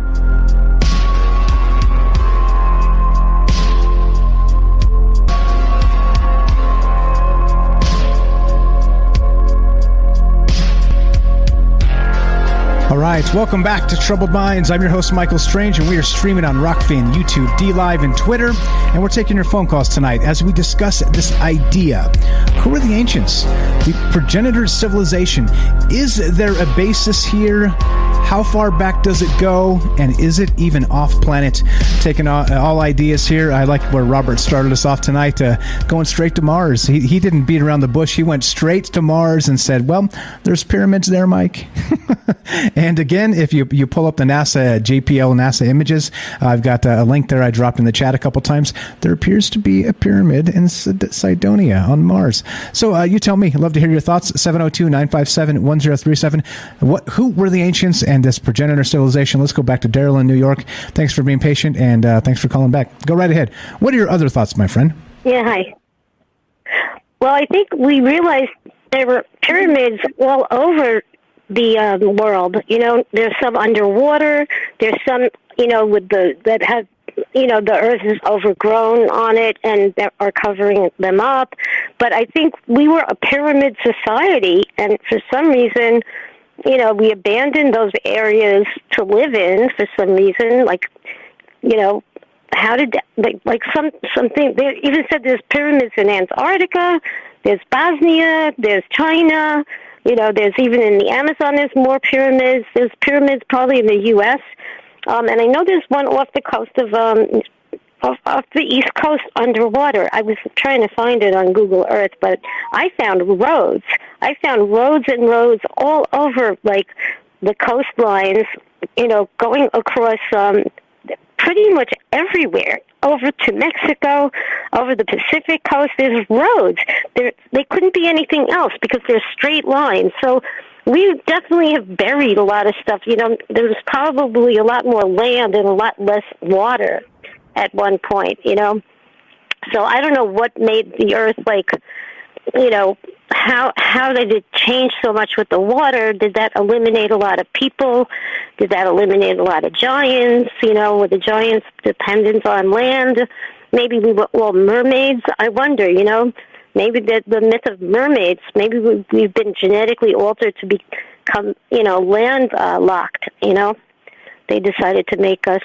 All right, welcome back to Troubled Minds. I'm your host, Michael Strange, and we are streaming on Rockfin, YouTube, DLive, and Twitter. And we're taking your phone calls tonight as we discuss this idea. Who are the ancients? The Progenitor civilization. Is there a basis here? How far back does it go? And is it even off-planet? Taking all ideas here. I like where Robert started us off tonight, going straight to Mars. He didn't beat around the bush. He went straight to Mars and said, well, there's pyramids there, Mike. And again, if you pull up the NASA, JPL NASA images, I've got a link there I dropped in the chat a couple times. There appears to be a pyramid in Cydonia on Mars. So you tell me. I'd love to hear your thoughts. 702-957-1037. Who were the ancients and this Progenitor civilization? Let's go back to Daryl in New York. Thanks for being patient, and thanks for calling back. Go right ahead. What are your other thoughts, my friend? Yeah, hi. Well, I think we realized there were pyramids all over the world. You know, there's some underwater. There's some, that have, the earth is overgrown on it and that are covering them up. But I think we were a pyramid society, and for some reason, we abandoned those areas to live in for some reason. How did something? They even said there's pyramids in Antarctica, there's Bosnia, there's China. There's even in the Amazon. There's more pyramids. There's pyramids probably in the U.S. And I know there's one off the coast of off the East Coast underwater. I was trying to find it on Google Earth, but I found roads. I found roads and roads all over, like the coastlines. Going across pretty much everywhere, over to Mexico, over the Pacific coast. There's roads. They couldn't be anything else because they're straight lines. So we definitely have buried a lot of stuff. There's probably a lot more land and a lot less water at one point, So I don't know what made the earth how did it change so much with the water? Did that eliminate a lot of people? Did that eliminate a lot of giants? Were the giants dependent on land? Maybe we were all mermaids. I wonder, maybe the myth of mermaids, maybe we've been genetically altered to become, land locked, They decided to make us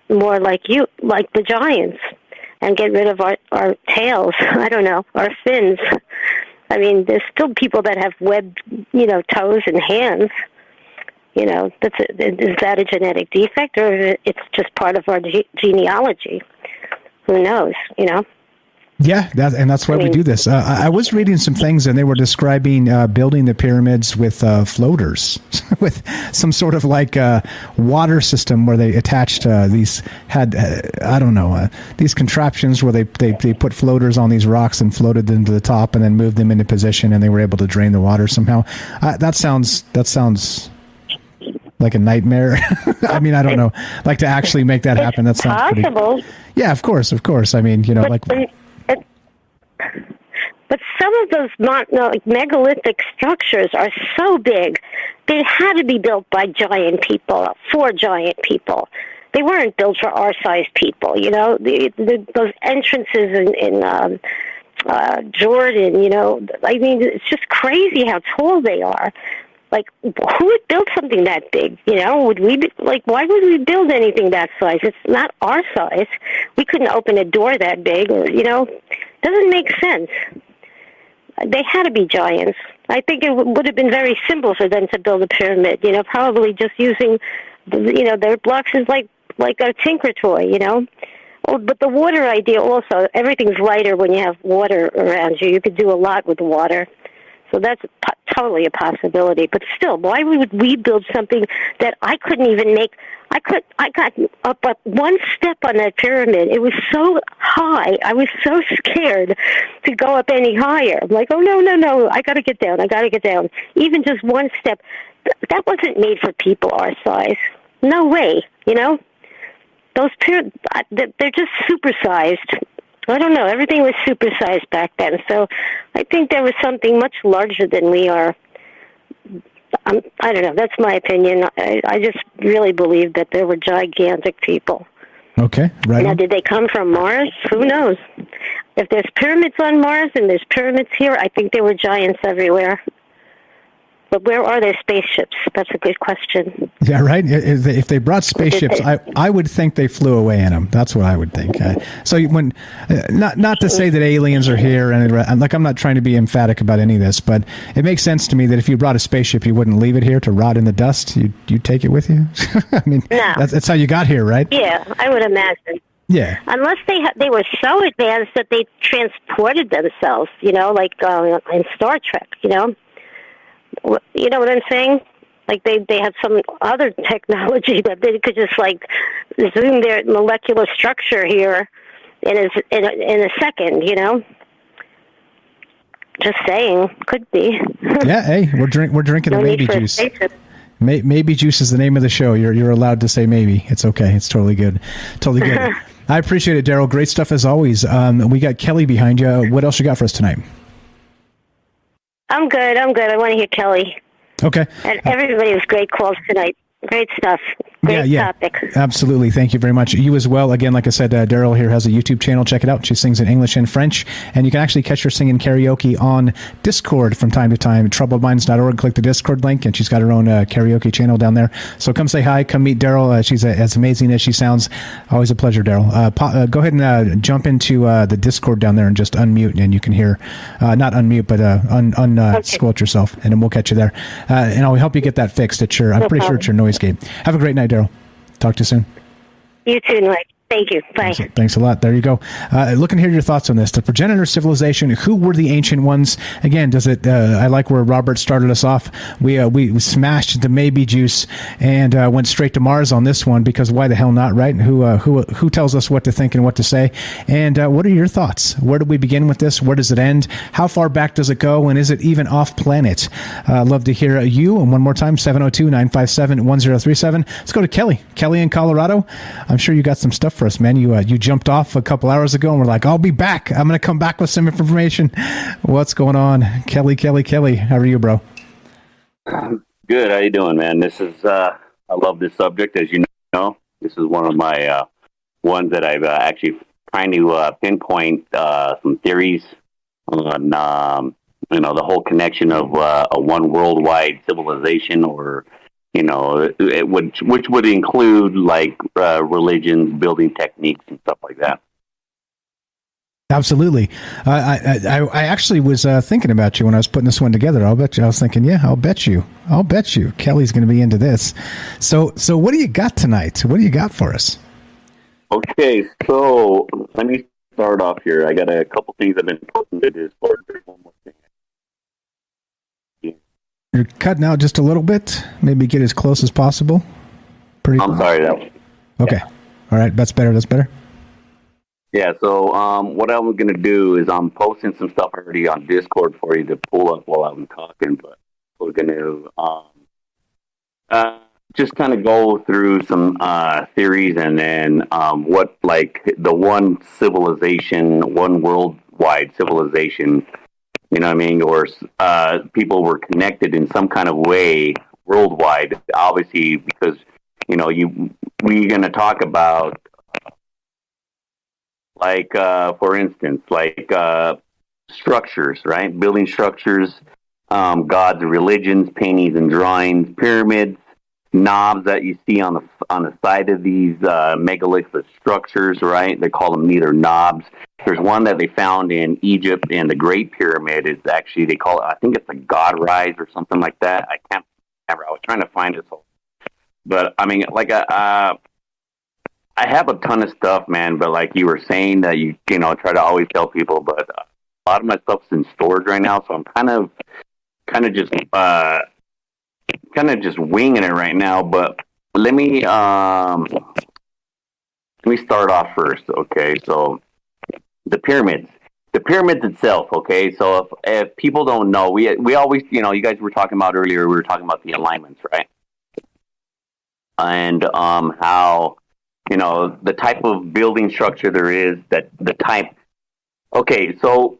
more like the giants, and get rid of our tails. I don't know, our fins. I mean, there's still people that have webbed, toes and hands. Is that a genetic defect, or it's just part of our genealogy? Who knows, Yeah, that's why we do this. I was reading some things, and they were describing building the pyramids with floaters, with some sort of water system where they attached these these contraptions where they put floaters on these rocks and floated them to the top and then moved them into position, and they were able to drain the water somehow. That sounds like a nightmare? I mean, I don't know. Like to actually make that happen. That sounds possible. Pretty... Yeah, of course. I mean, But some of those megalithic structures are so big, they had to be built by giant people, for giant people. They weren't built for our size people, those entrances in Jordan, I mean, it's just crazy how tall they are. Like, who would build something that big? Why would we build anything that size? It's not our size. We couldn't open a door that big, doesn't make sense. They had to be giants. I think it would have been very simple for them to build a pyramid, probably just using, their blocks is like a tinker toy, Oh, but the water idea also, everything's lighter when you have water around you. You could do a lot with water. So that's totally a possibility. But still, why would we build something that I couldn't even make? I got up one step on that pyramid. It was so high. I was so scared to go up any higher. I'm like, oh, no. I got to get down. Even just one step. That wasn't made for people our size. No way, Those pyramids, they're just supersized. I don't know. Everything was supersized back then. So I think there was something much larger than we are. I don't know. That's my opinion. I just really believe that there were gigantic people. Okay, right. Now, did they come from Mars? Who knows? If there's pyramids on Mars and there's pyramids here, I think there were giants everywhere. But where are their spaceships? That's a good question. Yeah, right. If they brought spaceships, I would think they flew away in them. That's what I would think. So when, not to say that aliens are here, and I'm not trying to be emphatic about any of this, but it makes sense to me that if you brought a spaceship, you wouldn't leave it here to rot in the dust. You'd take it with you. I mean, no. That's how you got here, right? Yeah, I would imagine. Yeah. Unless they were so advanced that they transported themselves, like in Star Trek, You know what I'm saying? Like they had some other technology that they could just zoom their molecular structure here in a second. Just saying, could be. Yeah. Hey, we're drinking the maybe juice. Maybe juice is the name of the show. You're allowed to say maybe. It's okay. It's totally good. Totally good. I appreciate it, Daryl. Great stuff as always. We got Kelly behind you. What else you got for us tonight? I'm good. I want to hear Kelly. Okay. And everybody was great calls tonight. Great stuff. Great topic. Absolutely. Thank you very much. You as well. Again, like I said, Daryl here has a YouTube channel. Check it out. She sings in English and French. And you can actually catch her singing karaoke on Discord from time to time. TroubledMinds.org. Click the Discord link, and she's got her own karaoke channel down there. So come say hi. Come meet Daryl. She's as amazing as she sounds. Always a pleasure, Daryl. Go ahead and jump into the Discord down there and just unmute, and you can hear, not unmute, but squelch yourself, and then we'll catch you there. And I'll help you get that fixed. I'm pretty sure it's your noise gate. Have a great night, Daryl. Talk to you soon. You too, Mike. Thank you. Bye. Thanks a lot. There you go. Looking to hear your thoughts on this. The progenitor civilization, who were the ancient ones? Again, does it? I like where Robert started us off. We smashed the maybe juice and went straight to Mars on this one because why the hell not, right? Who tells us what to think and what to say? And what are your thoughts? Where do we begin with this? Where does it end? How far back does it go? And is it even off planet? Love to hear you. And one more time, 702-957-1037. Let's go to Kelly. Kelly in Colorado. I'm sure you got some stuff for us, man. You jumped off a couple hours ago and we're like, I'll be back. I'm going to come back with some information. What's going on? Kelly. How are you, bro? Good. How you doing, man? This is, I love this subject. As you know, this is one of my, ones that I've actually trying to pinpoint some theories on, the whole connection of a one worldwide civilization, or which would include religions, building techniques, and stuff like that. Absolutely. I actually was thinking about you when I was putting this one together. I was thinking, I'll bet you. Kelly's going to be into this. So what do you got tonight? What do you got for us? Okay, so let me start off here. I got a couple things I've been putting to this. One more thing. You're cutting out just a little bit. Maybe get as close as possible. I'm sorry. Okay. All right. That's better. Yeah. So what I'm going to do is I'm posting some stuff already on Discord for you to pull up while I'm talking. But we're going to just kind of go through some theories and then what, like, the one civilization, one worldwide civilization, you know what I mean, or people were connected in some kind of way worldwide, obviously, because, you know, we're going to talk about, like, for instance, like structures, right? Building structures, gods, religions, paintings and drawings, pyramids, knobs that you see on the side of these megalithic structures, right? They call them either knobs. There's one that they found in Egypt, and the Great Pyramid is actually, they call it, I think it's a god rise or something like that. I can't remember. I was trying to find it, but I mean, like I have a ton of stuff, man. But like you were saying, that you know, try to always tell people, but a lot of my stuff's in storage right now, so I'm kind of just winging it right now. But let me start off first, okay? So the pyramids itself, okay? So if people don't know, we always, you know, you guys were talking about earlier, we were talking about the alignments, right? And how, you know, the type of building structure there is, that the type. Okay, so,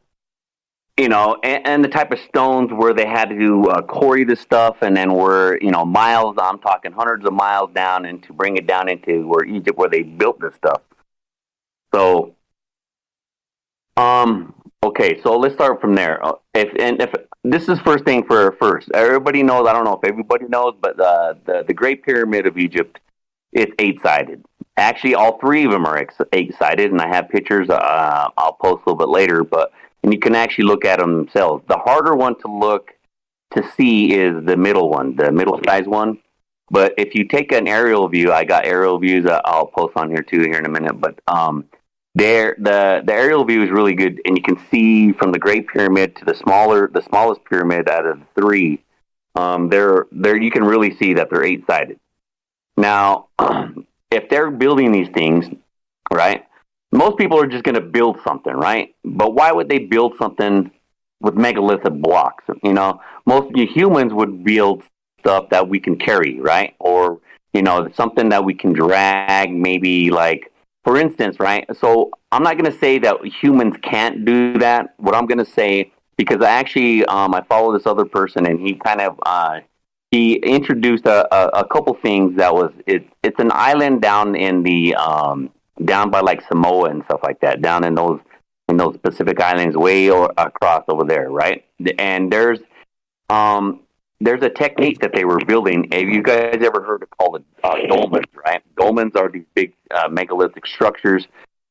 you know, and the type of stones where they had to quarry the stuff, and then were, you know, miles, I'm talking hundreds of miles down, and to bring it down into where Egypt, where they built this stuff. So, okay, so let's start from there. If this is first thing first, everybody knows, I don't know if everybody knows, but the Great Pyramid of Egypt, it's 8-sided. Actually, all three of them are 8-sided, and I have pictures I'll post a little bit later, and you can actually look at them themselves. The harder one to see is the middle one, the middle-sized one. But if you take an aerial view, I got aerial views I'll post on here too here in a minute, but the aerial view is really good, and you can see from the Great Pyramid to the smallest pyramid out of the three. There you can really see that they're 8-sided. Now, if they're building these things, right? Most people are just going to build something, right? But why would they build something with megalithic blocks? You know, most humans would build stuff that we can carry, right? Or, you know, something that we can drag, maybe, like, for instance, right? So I'm not going to say that humans can't do that. What I'm going to say, because I actually, I follow this other person, and he kind of, he introduced a couple things that was, it's an island down in the, down by like Samoa and stuff like that, down in those Pacific Islands, way across over there, right? And there's a technique that they were building. Have you guys ever heard of called dolmens, right? Dolmens are these big megalithic structures.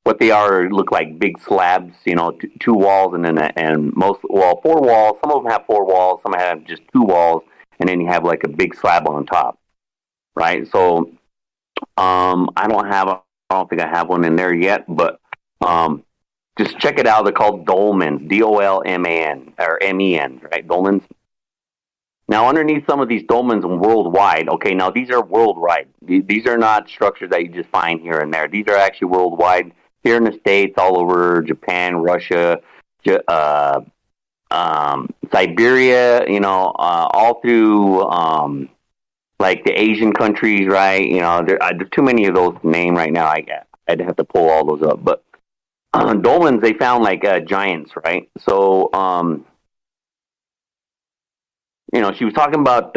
What they are look like big slabs, you know, two walls, and four walls. Some of them have 4 walls, some have just 2 walls, and then you have like a big slab on top, right? So I don't think I have one in there yet, but just check it out. They're called dolmens, D-O-L-M-A-N, or M-E-N, right? Dolmens. Now, underneath some of these dolmens worldwide, okay, now these are worldwide. These are not structures that you just find here and there. These are actually worldwide. Here in the States, all over Japan, Russia, Siberia, you know, all through like the Asian countries, right? You know, there's too many of those to name right now. I'd have to pull all those up. But dolmens, they found like giants, right? So, you know, she was talking about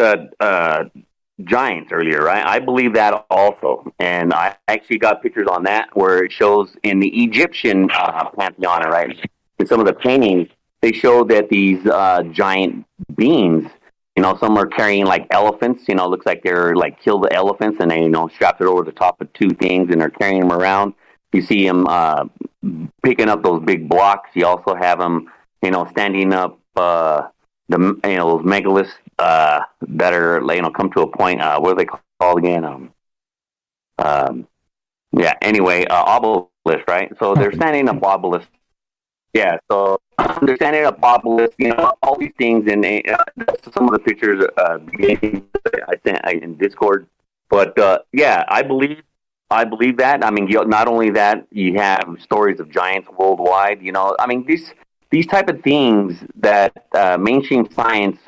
giants earlier, right? I believe that also. And I actually got pictures on that where it shows in the Egyptian pantheon, right? In some of the paintings, they show that these giant beings, you know, some are carrying like elephants, you know, it looks like they're like killed the elephants, and they, you know, strapped it over the top of 2 things, and they're carrying them around. You see them picking up those big blocks. You also have them, you know, standing up those megaliths that are, you know, come to a point. What are they called again? Yeah. Anyway, obelisks, right? So they're standing up obelisks. Yeah. So they're standing up obelisks. You know, all these things, and some of the pictures I sent in Discord. But yeah, I believe that. I mean, not only that, you have stories of giants worldwide. You know, I mean, these type of things that mainstream science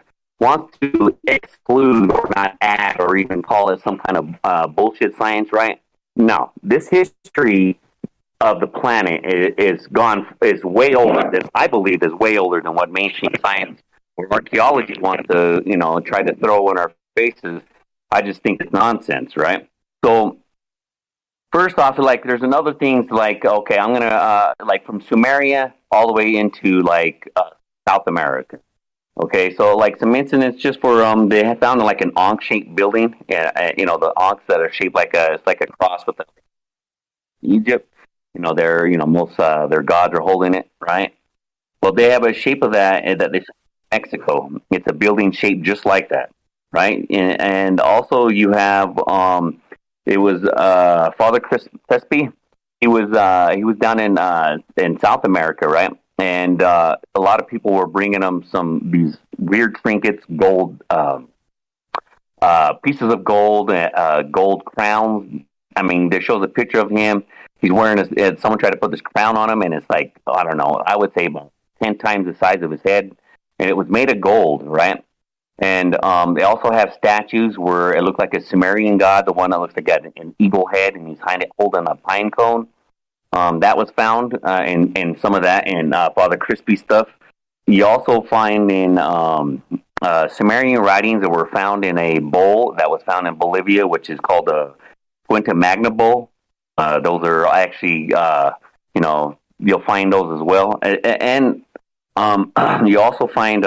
wants to exclude or not add or even call it some kind of bullshit science, right? No, this history of the planet is way older than, I believe, is way older than what mainstream science or archaeology wants to, try to throw in our faces. I just think it's nonsense, right? So first off, like, there's another things like, okay, I'm gonna like from Sumeria all the way into like South America. Okay, so like some incidents just for they have found like an ankh-shaped building. The ankhs that are shaped like it's like a cross with Egypt. Most their gods are holding it, right? Well, they have a shape of that they in Mexico. It's a building shaped just like that, right? And also you have it was Father Crespi. He was down in South America, right? And a lot of people were bringing him these weird trinkets, gold pieces of gold, gold crowns. I mean, there shows a picture of him. He's wearing someone tried to put this crown on him, and it's like, I don't know, I would say about 10 times the size of his head, and it was made of gold, right? And they also have statues where it looked like a Sumerian god, the one that looks like an eagle head, and he's holding a pine cone. That was found in some of that in Father Crispy stuff. You also find in Sumerian writings that were found in a bowl that was found in Bolivia, which is called the Fuente Magna bowl. Those are actually, you'll find those as well. And you also find,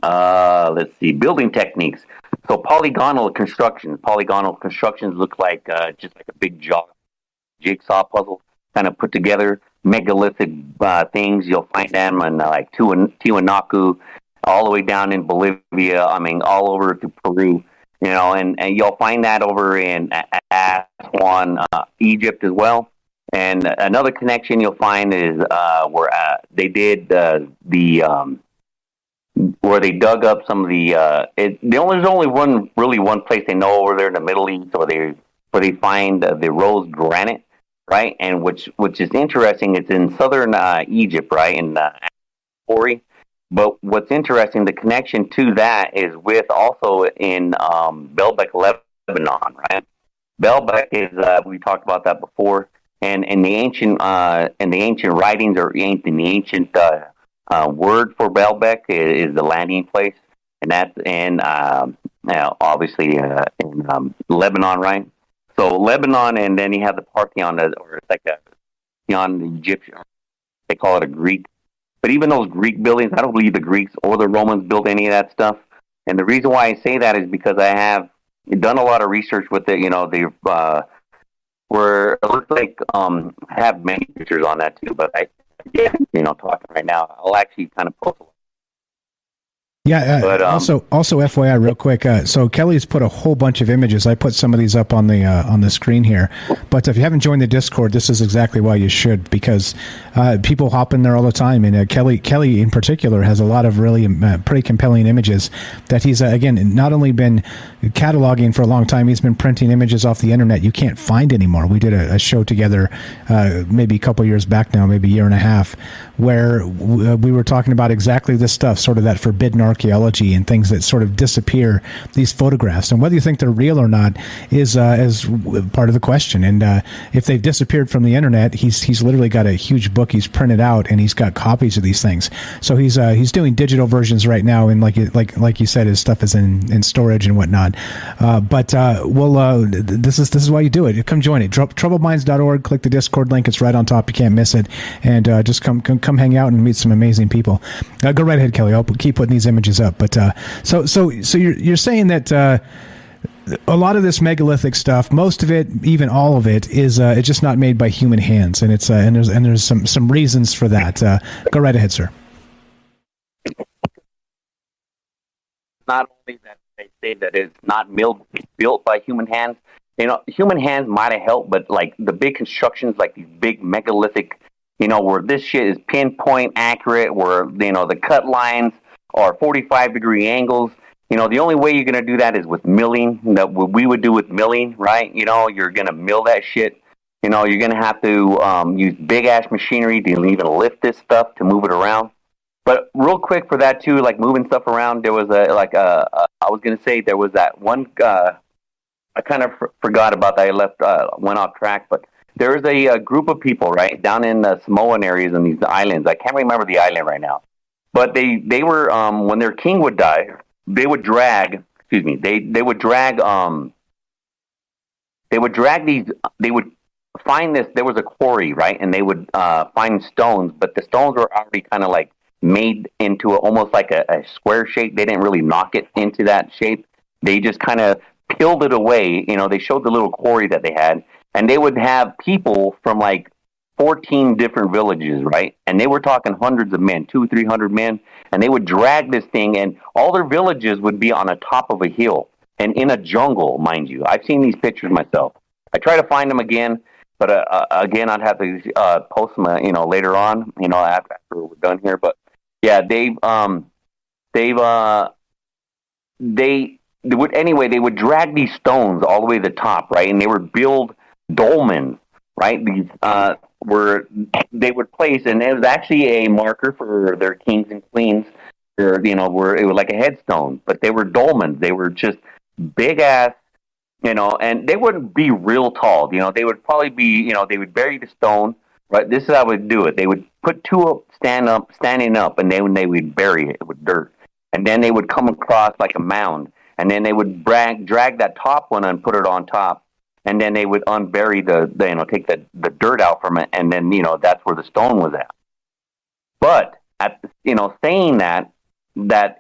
let's see, building techniques. So polygonal constructions look like just like a big jigsaw puzzle kind of put together, megalithic things. You'll find them in like Tiwanaku, all the way down in Bolivia. I mean, all over to Peru. And you'll find that over in Aswan, Egypt as well. And another connection you'll find is where they did where they dug up some of there's only one place they know over there in the Middle East where they find the rose granite, right? And which is interesting. It's in southern Egypt, right, in Ori. But what's interesting, the connection to that is with also in Baalbek, Lebanon, right? Baalbek is we talked about that before, and in the ancient writings or in the ancient word for Baalbek is the landing place, and that's in obviously in Lebanon, right? So Lebanon, and then you have the Parthenon, or it's like beyond the Egyptian. They call it a Greek. But even those Greek buildings, I don't believe the Greeks or the Romans built any of that stuff. And the reason why I say that is because I have done a lot of research with it. They've it looks like I have many pictures on that too. But talking right now, I'll actually kind of post. Yeah. But, also, FYI, real quick. So Kelly's put a whole bunch of images. I put some of these up on the screen here. But if you haven't joined the Discord, this is exactly why you should, because people hop in there all the time. And Kelly in particular has a lot of really pretty compelling images that he's again not only been cataloging for a long time. He's been printing images off the internet you can't find anymore. We did a show together maybe a couple years back now, maybe a year and a half, where we were talking about exactly this stuff, sort of that forbidden archaeology and things that sort of disappear, these photographs, and whether you think they're real or not is part of the question. And if they've disappeared from the internet, he's literally got a huge book he's printed out, and he's got copies of these things. So he's doing digital versions right now, and like you said, his stuff is in storage and whatnot. But this is why you do it. Come join it. Troubledminds.org. Click the Discord link. It's right on top. You can't miss it. And just come hang out and meet some amazing people. Go right ahead, Kelly. I'll keep putting these images up. But so you're saying that a lot of this megalithic stuff, most of it, even all of it, is it's just not made by human hands, and it's and there's some reasons for that. Go right ahead, sir. Not only that they say that it's not built by human hands. Human hands might have helped, but like the big constructions, like these big megalithic, where this shit is pinpoint accurate, where the cut lines are 45-degree angles. The only way you're going to do that is with milling. That what we would do with milling, right? You're going to mill that shit. You're going to have to use big-ass machinery to even lift this stuff to move it around. But real quick for that too, like moving stuff around. There was I was gonna say there was that one. I kind of forgot about that. I went off track, but there was a group of people right down in the Samoan areas and these islands. I can't remember the island right now, but they were when their king would die, they would drag. Excuse me. They would drag these. They would find this. There was a quarry, right, and they would find stones, but the stones were already kind of like made into almost like a square shape. They didn't really knock it into that shape. They just kind of peeled it away. They showed the little quarry that they had, and they would have people from like 14 different villages, right? And they were talking hundreds of men, 200-300 men, and they would drag this thing, and all their villages would be on the top of a hill and in a jungle, mind you. I've seen these pictures myself. I try to find them again, but again, I'd have to post them, later on, after we're done here. But yeah, they would drag these stones all the way to the top, right? And they would build dolmens, right? These where they would place, and it was actually a marker for their kings and queens, where it was like a headstone, but they were dolmens. They were just big ass, and they wouldn't be real tall. They would probably be, they would bury the stone, right? This is how they would do it. They would put two up, standing up, and then they would bury it with dirt, and then they would come across like a mound, and then they would drag that top one and put it on top. And then they would unbury take the dirt out from it, and then that's where the stone was at. But saying that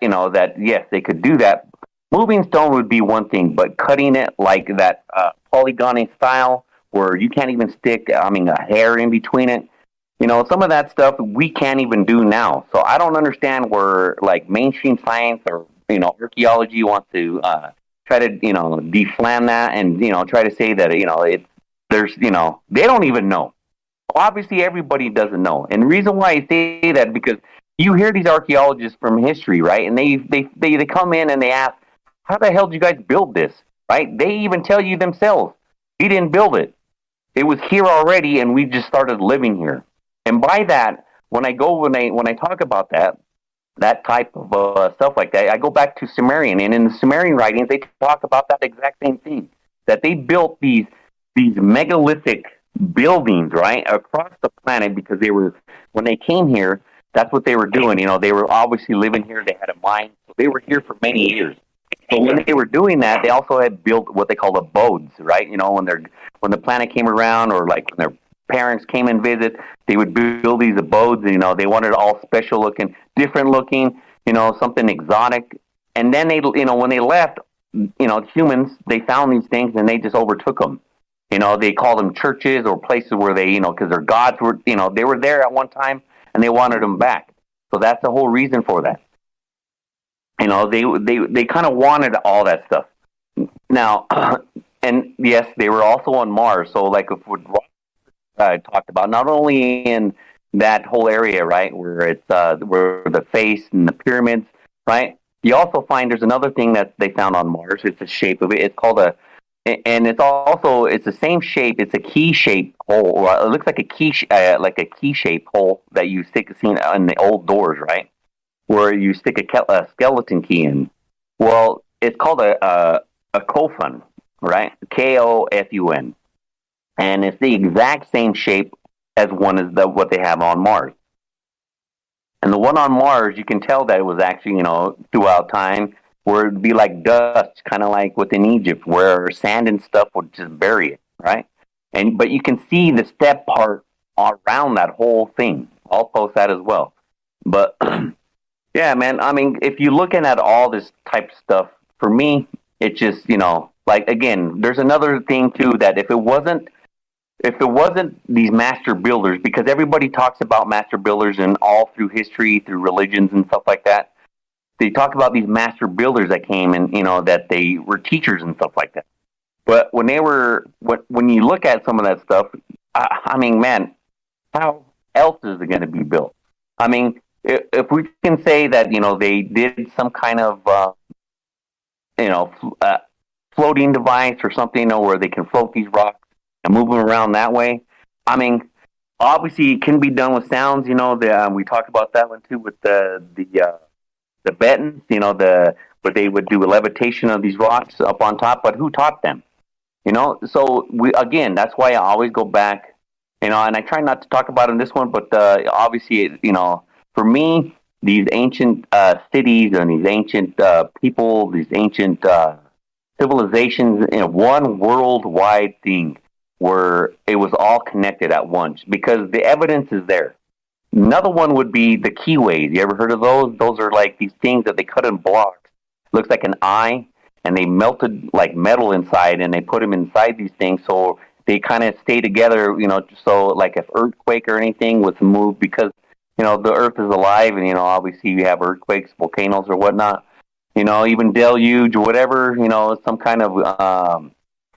yes, they could do that. Moving stone would be one thing, but cutting it like that polygony style where you can't even stick a hair in between it. Some of that stuff we can't even do now. So I don't understand where like mainstream science or archaeology wants to try to deflam that and try to say that they don't even know. Obviously everybody doesn't know, and the reason why I say that because you hear these archaeologists from history, right, and they come in and they ask, how the hell did you guys build this, right? They even tell you themselves, we didn't build it, it was here already and we just started living here. And by that, when I talk about that type of stuff like that, I go back to Sumerian, and in the Sumerian writings, they talk about that exact same thing, that they built these megalithic buildings, right, across the planet because when they came here, that's what they were doing. They were obviously living here. They had a mine, so they were here for many years. So when they were doing that, they also had built what they call abodes, right? When the planet came around, or like when their parents came and visit, they would build these abodes. They wanted it all special looking, different looking, something exotic. And then they, when they left, humans, they found these things and they just overtook them. They called them churches or places where they, because their gods were, they were there at one time and they wanted them back. So that's the whole reason for that. They kind of wanted all that stuff. Now, and yes, they were also on Mars. So like if talked about, not only in that whole area, right, where it's where the face and the pyramids, right? You also find there's another thing that they found on Mars. It's the shape of it. It's called it's the same shape. It's a key shape hole. Or it looks like a key shape hole that you seen in the old doors, right, where you stick a skeleton key in. Well, it's called a kofun, right? Kofun. And it's the exact same shape as what they have on Mars. And the one on Mars, you can tell that it was actually, throughout time, where it'd be like dust, kind of like within Egypt, where sand and stuff would just bury it, right? But you can see the step part around that whole thing. I'll post that as well. But yeah, man, if you're looking at all this type of stuff, for me, it's just, like, again, there's another thing too, that if it wasn't these master builders, because everybody talks about master builders and all through history, through religions and stuff like that, they talk about these master builders that came and, that they were teachers and stuff like that. But when you look at some of that stuff, man, how else is it going to be built? If we can say that, they did some kind of, floating device or something, where they can float these rocks and move them around that way. obviously it can be done with sounds. We talked about that one too with the Tibetans. But they would do a levitation of these rocks up on top. But who taught them? So that's why I always go back. And I try not to talk about it in this one, but obviously, for me, these ancient cities and these ancient people, these ancient civilizations, one worldwide thing where it was all connected at once because the evidence is there. Another one would be the keyways. You ever heard of those? Those are like these things that they cut in blocks. Looks like an eye, and they melted like metal inside, and they put them inside these things so they kind of stay together. So like if earthquake or anything was moved because the earth is alive, and obviously you have earthquakes, volcanoes, or whatnot. Even deluge or whatever. Some kind of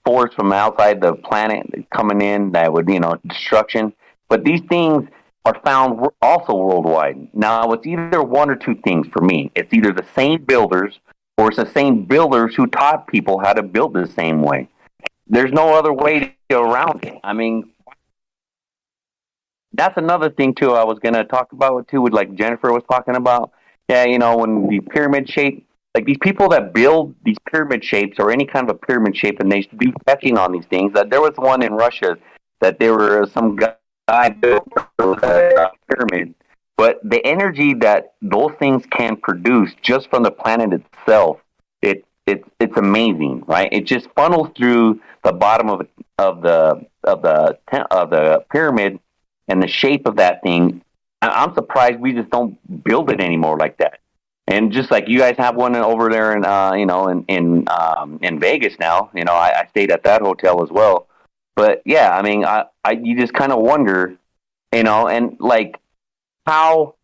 force from outside the planet coming in that would destruction. But these things are found also worldwide. Now it's either one or two things for me. It's either the same builders or it's the same builders who taught people how to build the same way. There's no other way to go around it. I mean, that's another thing too I was going to talk about too, with like Jennifer was talking about. Yeah, when the pyramid shape, like these people that build these pyramid shapes or any kind of a pyramid shape, and they do testing on these things. That there was one in Russia that there were some guy built a pyramid, but the energy that those things can produce just from the planet itself, it's amazing, right? It just funnels through the bottom of the pyramid and the shape of that thing. I'm surprised we just don't build it anymore like that. And just like you guys have one over there in Vegas now, I stayed at that hotel as well. But yeah, I mean, you just kind of wonder, and like how,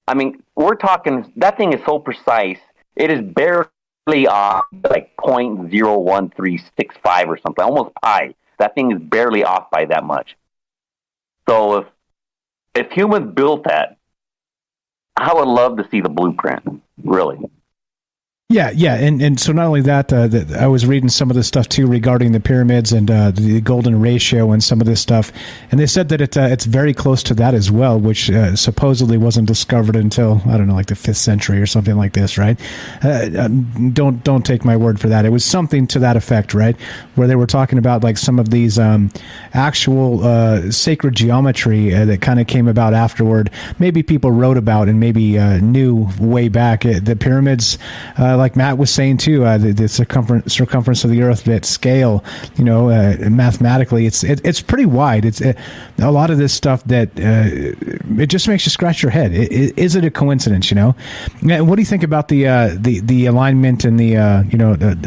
I mean, we're talking, that thing is so precise, it is barely off, like 0.01365 or something, almost pi. That thing is barely off by that much. So if humans built that, I would love to see the blueprint, really. Yeah, and so not only that, I was reading some of the stuff too regarding the pyramids and the golden ratio and some of this stuff, and they said that it's very close to that as well, which supposedly wasn't discovered until, I don't know, like the 5th century or something like this, right? Don't take my word for that. It was something to that effect, right? Where they were talking about like some of these actual sacred geometry that kind of came about afterward. Maybe people wrote about and maybe knew way back. The pyramids. Like Matt was saying too, the circumference of the Earth at scale, mathematically, it's pretty wide. It's a lot of this stuff that it just makes you scratch your head. Is it a coincidence? What do you think about the alignment and the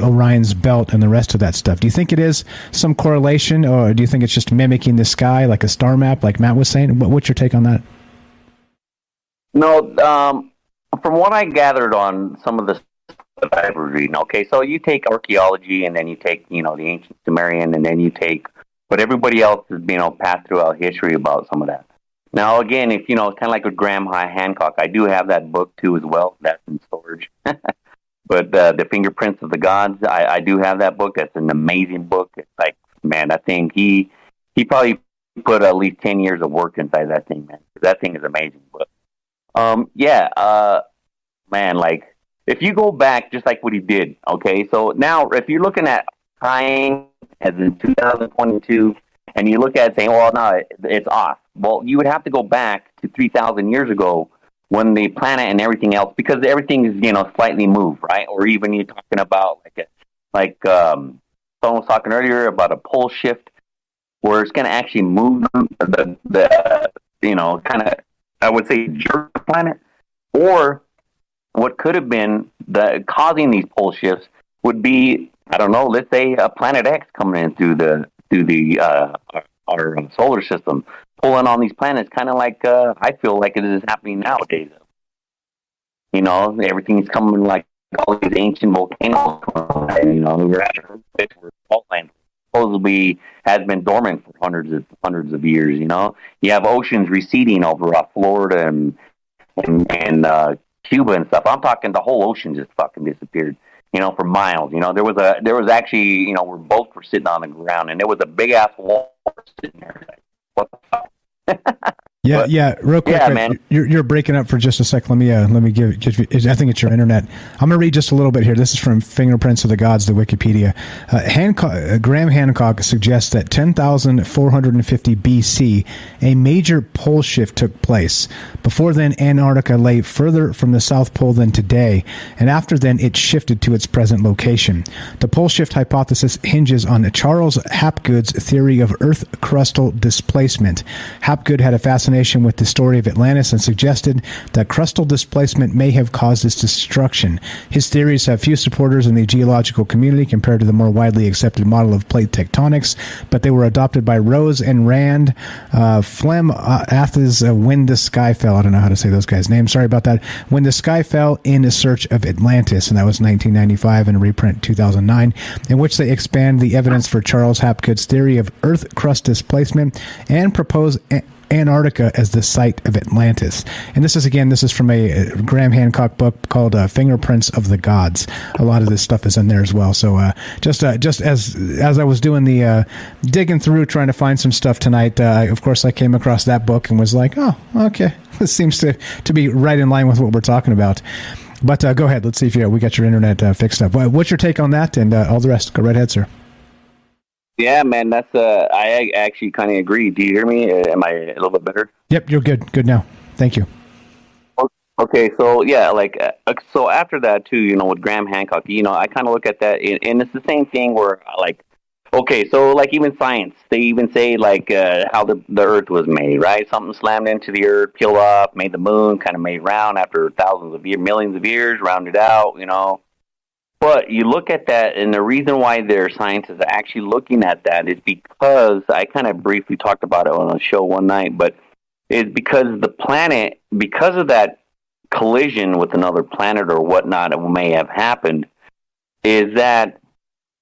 Orion's belt and the rest of that stuff? Do you think it is some correlation, or do you think it's just mimicking the sky like a star map, like Matt was saying? What's your take on that? No, from what I gathered on some of the that I was reading. Okay, so you take archaeology, and then you take, the ancient Sumerian, and then you take what everybody else has, passed throughout history about some of that. Now, again, if, it's kind of like with Graham Hancock, I do have that book, too, as well. That's in storage. But The Fingerprints of the Gods, I do have that book. That's an amazing book. It's like, man, that thing, he probably put at least 10 years of work inside that thing, man. That thing is amazing. But, man, like, if you go back, just like what he did, okay, so now if you're looking at time as in 2022, and you look at it saying, well, no, it's off. Well, you would have to go back to 3,000 years ago when the planet and everything else, because everything is, slightly moved, right? Or even you're talking about, someone was talking earlier about a pole shift, where it's going to actually move the kind of, I would say, jerk the planet, or what could have been causing these pole shifts would be, I don't know, let's say a Planet X coming in through our solar system, pulling on these planets, kind of like I feel like it is happening nowadays. Everything's coming like all these ancient volcanoes. We're at a where fault land supposedly has been dormant for hundreds of years. You have oceans receding over Florida and Cuba and stuff. I'm talking the whole ocean just fucking disappeared, for miles. There was actually, where boats were sitting on the ground, and there was a big ass wall sitting there. Like, what the fuck? Yeah. Real quick, man. You're breaking up for just a sec. Let me give. I think it's your internet. I'm gonna read just a little bit here. This is from Fingerprints of the Gods, the Wikipedia. Graham Hancock suggests that 10,450 BC, a major pole shift took place. Before then, Antarctica lay further from the South Pole than today, and after then, it shifted to its present location. The pole shift hypothesis hinges on Charles Hapgood's theory of Earth crustal displacement. Hapgood had a fascination with the story of Atlantis and suggested that crustal displacement may have caused its destruction. His theories have few supporters in the geological community compared to the more widely accepted model of plate tectonics, but they were adopted by Rose and Rand. Flem Athens, When the Sky Fell. I don't know how to say those guys' names. Sorry about that. When the Sky Fell in Search of Atlantis, and that was 1995, and a reprint 2009, in which they expand the evidence for Charles Hapgood's theory of Earth crust displacement and propose Antarctica as the site of Atlantis. And this is from a Graham Hancock book called Fingerprints of the Gods. A lot of this stuff is in there as well. So just as I was doing the digging through trying to find some stuff tonight, of course I came across that book and was like, oh, okay, this seems to be right in line with what we're talking about. But go ahead, let's see if we got your internet fixed up. What's your take on that and all the rest? Go right ahead, sir. Yeah, man, that's I actually kind of agree. Do you hear me? Am I a little bit better? Yep, you're good. Good now. Thank you. Okay, so yeah, so after that too, with Graham Hancock, I kind of look at that, and it's the same thing where okay, so even science, they even say how the Earth was made, right? Something slammed into the Earth, peeled off, made the moon, kind of made round after thousands of years, millions of years, rounded out, But you look at that, and the reason why their scientists are actually looking at that is because, I kind of briefly talked about it on a show one night, but it's because the planet, because of that collision with another planet or whatnot that may have happened, is that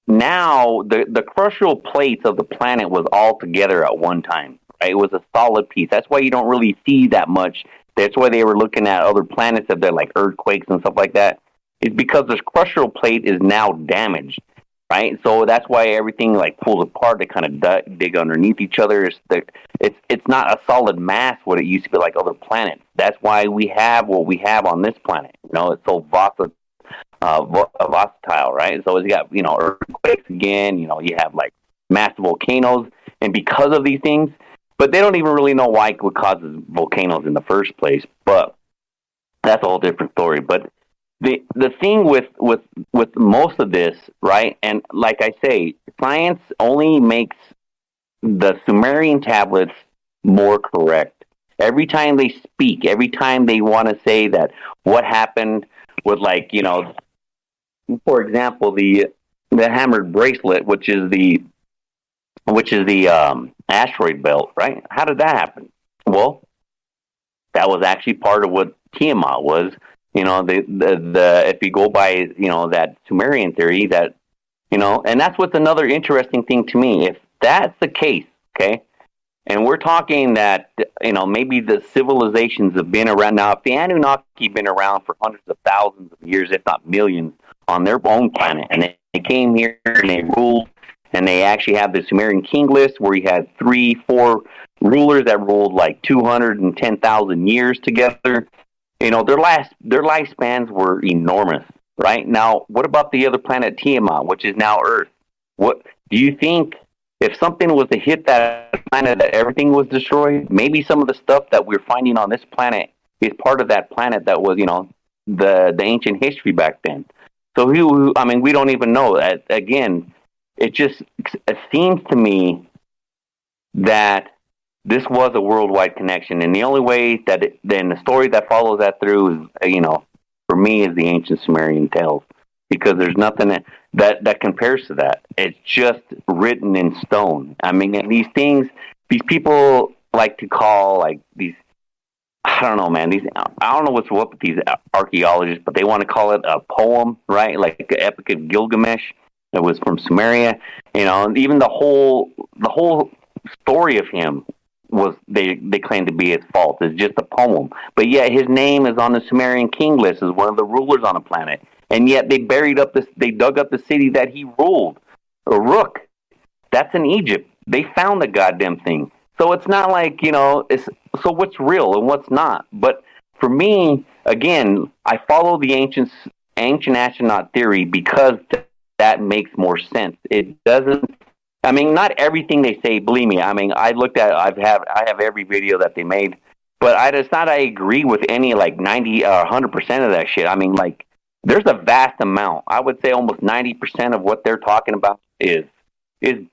now the crucial plates of the planet was all together at one time. Right? It was a solid piece. That's why you don't really see that much. That's why they were looking at other planets that they're like earthquakes and stuff like that. It's because this crucial plate is now damaged, right? So that's why everything pulls apart. They kind of dig underneath each other. It's not a solid mass what it used to be like other planets. That's why we have what we have on this planet. It's so volatile, right? So it's got earthquakes again. You have massive volcanoes, and because of these things, but they don't even really know why what causes volcanoes in the first place. But that's a whole different story. But the thing with most of this, right, and like I say, science only makes the Sumerian tablets more correct. Every time they speak, every time they want to say that what happened with for example, the hammered bracelet, which is the asteroid belt, right? How did that happen? Well, that was actually part of what Tiamat was. If you go by, that Sumerian theory that, and that's what's another interesting thing to me. If that's the case, okay, and we're talking that, maybe the civilizations have been around. Now, if the Anunnaki been around for hundreds of thousands of years, if not millions, on their own planet, and they came here and they ruled, and they actually have the Sumerian king list where you had 3-4 rulers that ruled 210,000 years together. Their lifespans were enormous, right? Now, what about the other planet Tiamat, which is now Earth? What do you think if something was to hit that planet, that everything was destroyed? Maybe some of the stuff that we're finding on this planet is part of that planet that was, the ancient history back then. So we don't even know. Again, it seems to me that this was a worldwide connection, and the only way that then the story that follows that through is, for me, is the ancient Sumerian tales, because there's nothing that compares to that. It's just written in stone. These things, these people like to call these. I don't know, man. I don't know what's up with these archaeologists, but they want to call it a poem, right? Like the Epic of Gilgamesh. It was from Sumeria, and even the whole story of him was they claim to be his fault. It's just a poem, but yet his name is on the Sumerian king list as one of the rulers on the planet, and yet they dug up the city that he ruled, Uruk. That's in Egypt. They found the goddamn thing. So it's not like, so what's real and what's not. But for me, again, I follow the ancient astronaut theory because that makes more sense. It doesn't. I mean, not everything they say. Believe me. I mean, I have every video that they made, but it's not. I agree with any like 90 or 100% of that shit. I mean, like there's a vast amount. I would say almost 90% of what they're talking about is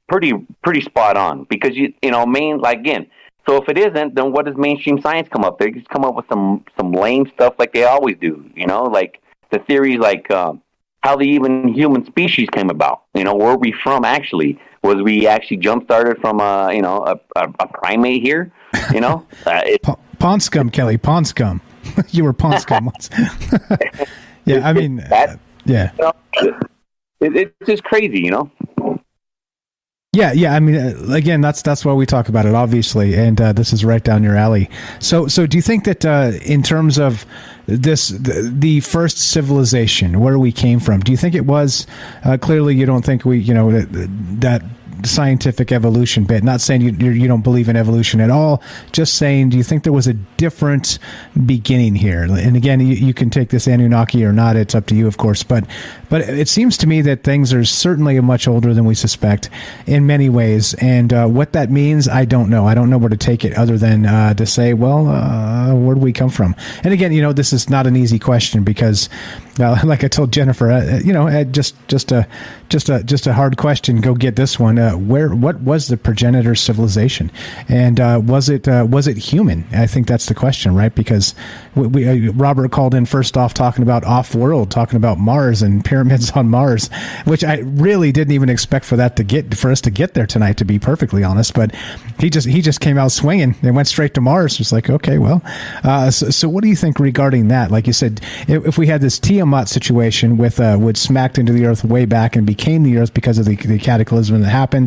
pretty spot on because again. So if it isn't, then what does mainstream science come up? They just come up with some lame stuff like they always do. Like the theories like how the even human species came about. Where are we from actually? Was we actually jump started from a primate here? Pond scum, Kelly. Pond scum. You were pond scum once. Yeah, I mean, yeah. It's just crazy, Yeah. I mean, again, that's why we talk about it, obviously, and this is right down your alley. So do you think that in terms of the first civilization, where we came from, do you think it was clearly? You don't think that scientific evolution bit? Not saying you don't believe in evolution at all. Just saying, do you think there was a different beginning here? And again, you can take this Anunnaki or not. It's up to you, of course. But it seems to me that things are certainly much older than we suspect in many ways. And what that means, I don't know. I don't know where to take it other than to say, well, where do we come from? And again, this is not an easy question because, like I told Jennifer, just a hard question. Go get this one. What was the progenitor civilization, and was it human? I think that's the question, right? Because Robert called in first off talking about off-world, talking about Mars and pyramids on Mars, which I really didn't even expect for us to get there tonight, to be perfectly honest. But he just came out swinging and went straight to Mars. It's like, okay, well, so what do you think regarding that? Like you said, if we had this Tiamat situation with smacked into the Earth way back and became the Earth because of the cataclysm that happened,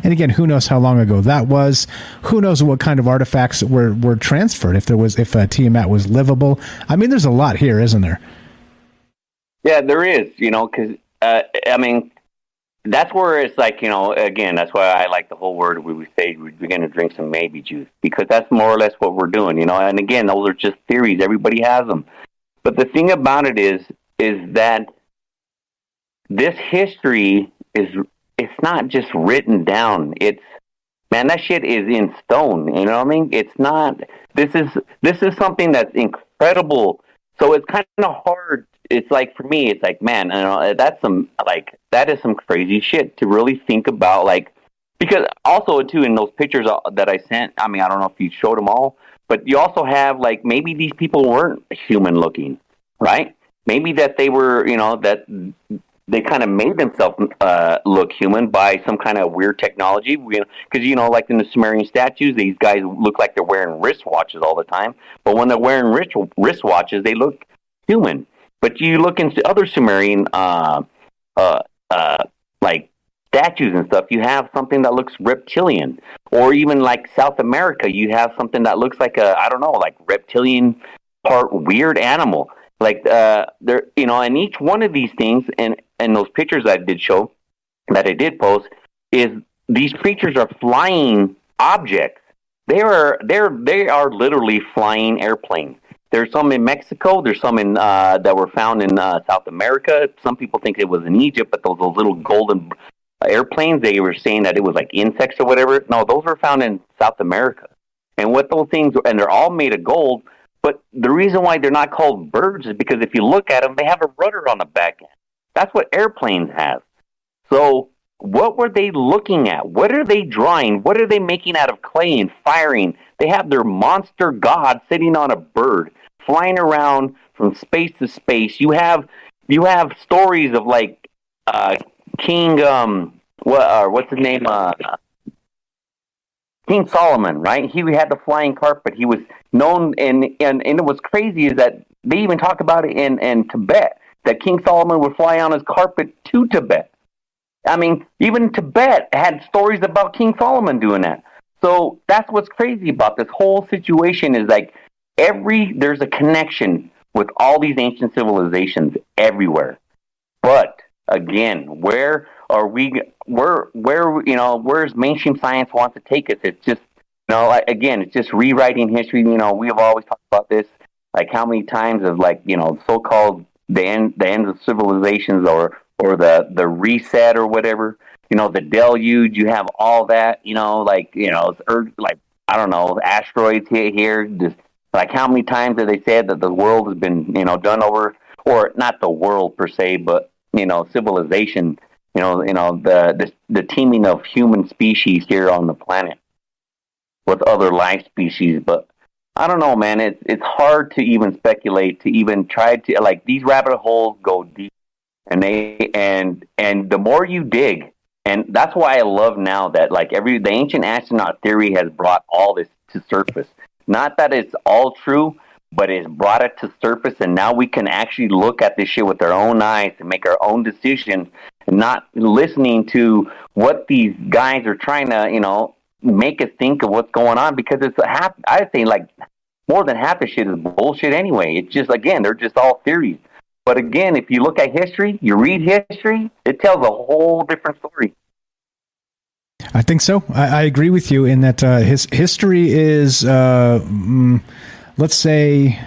and again, who knows how long ago that was? Who knows what kind of artifacts were transferred? If Tiamat was livable? I mean, there's a lot here, isn't there? Yeah, there is. Because I mean, that's where it's like, again, that's why I like the whole word we say we're going to drink some maybe juice, because that's more or less what we're doing. And again, those are just theories. Everybody has them. But the thing about it is that this history it's not just written down. Man, that shit is in stone. You know what I mean? It's not. This is something that's incredible. So it's kind of hard. It's like, for me, it's like, man, that is some crazy shit to really think about. Like, because also too, in those pictures that I sent, I mean, I don't know if you showed them all, but you also have like, maybe these people weren't human looking, right? Maybe that they were, that they kind of made themselves look human by some kind of weird technology. Because, like in the Sumerian statues, these guys look like they're wearing wristwatches all the time. But when they're wearing wristwatches, they look human. But you look into other Sumerian like statues and stuff, you have something that looks reptilian. Or even like South America, you have something that looks like like reptilian part weird animal. Like there, and each one of these things, and those pictures I did show, that I did post, is these creatures are flying objects. They are literally flying airplanes. There's some in Mexico. There's some in that were found in South America. Some people think it was in Egypt, but those little golden airplanes, they were saying that it was like insects or whatever. No, those were found in South America. And what those things, and they're all made of gold. But the reason why they're not called birds is because if you look at them, they have a rudder on the back end. That's what airplanes have. So what were they looking at? What are they drawing? What are they making out of clay and firing? They have their monster god sitting on a bird, flying around from space to space. You have stories of like King what's his name? King Solomon, right? He had the flying carpet. He was known, and it was crazy is that they even talk about it in Tibet, that King Solomon would fly on his carpet to Tibet. I mean, even Tibet had stories about King Solomon doing that. So that's what's crazy about this whole situation is like there's a connection with all these ancient civilizations everywhere. But again, where are we? Where's mainstream science wants to take us? It's just know, like, again, it's just rewriting history. You know, we have always talked about this, like how many times of like, you know, so-called the end of civilizations or the reset or whatever. You know, the deluge. You have all that. You know, like, you know, Earth, like, I don't know, asteroids hit here. Just like how many times have they said that the world has been, you know, done over, or not the world per se, but, you know, civilization. You know the teaming of human species here on the planet with other life species. But I don't know, man. It's hard to even speculate, to even try to, like, these rabbit holes go deep, and the more you dig, and that's why I love now that, like, the ancient astronaut theory has brought all this to surface. Not that it's all true, but it's brought it to surface, and now we can actually look at this shit with our own eyes and make our own decisions, and not listening to what these guys are trying to, you know, make us think of what's going on, because it's I think like more than half the shit is bullshit anyway. It's just, again, they're just all theories. But again, if you look at history, you read history, it tells a whole different story. I think so. I agree with you in that his history is, let's say,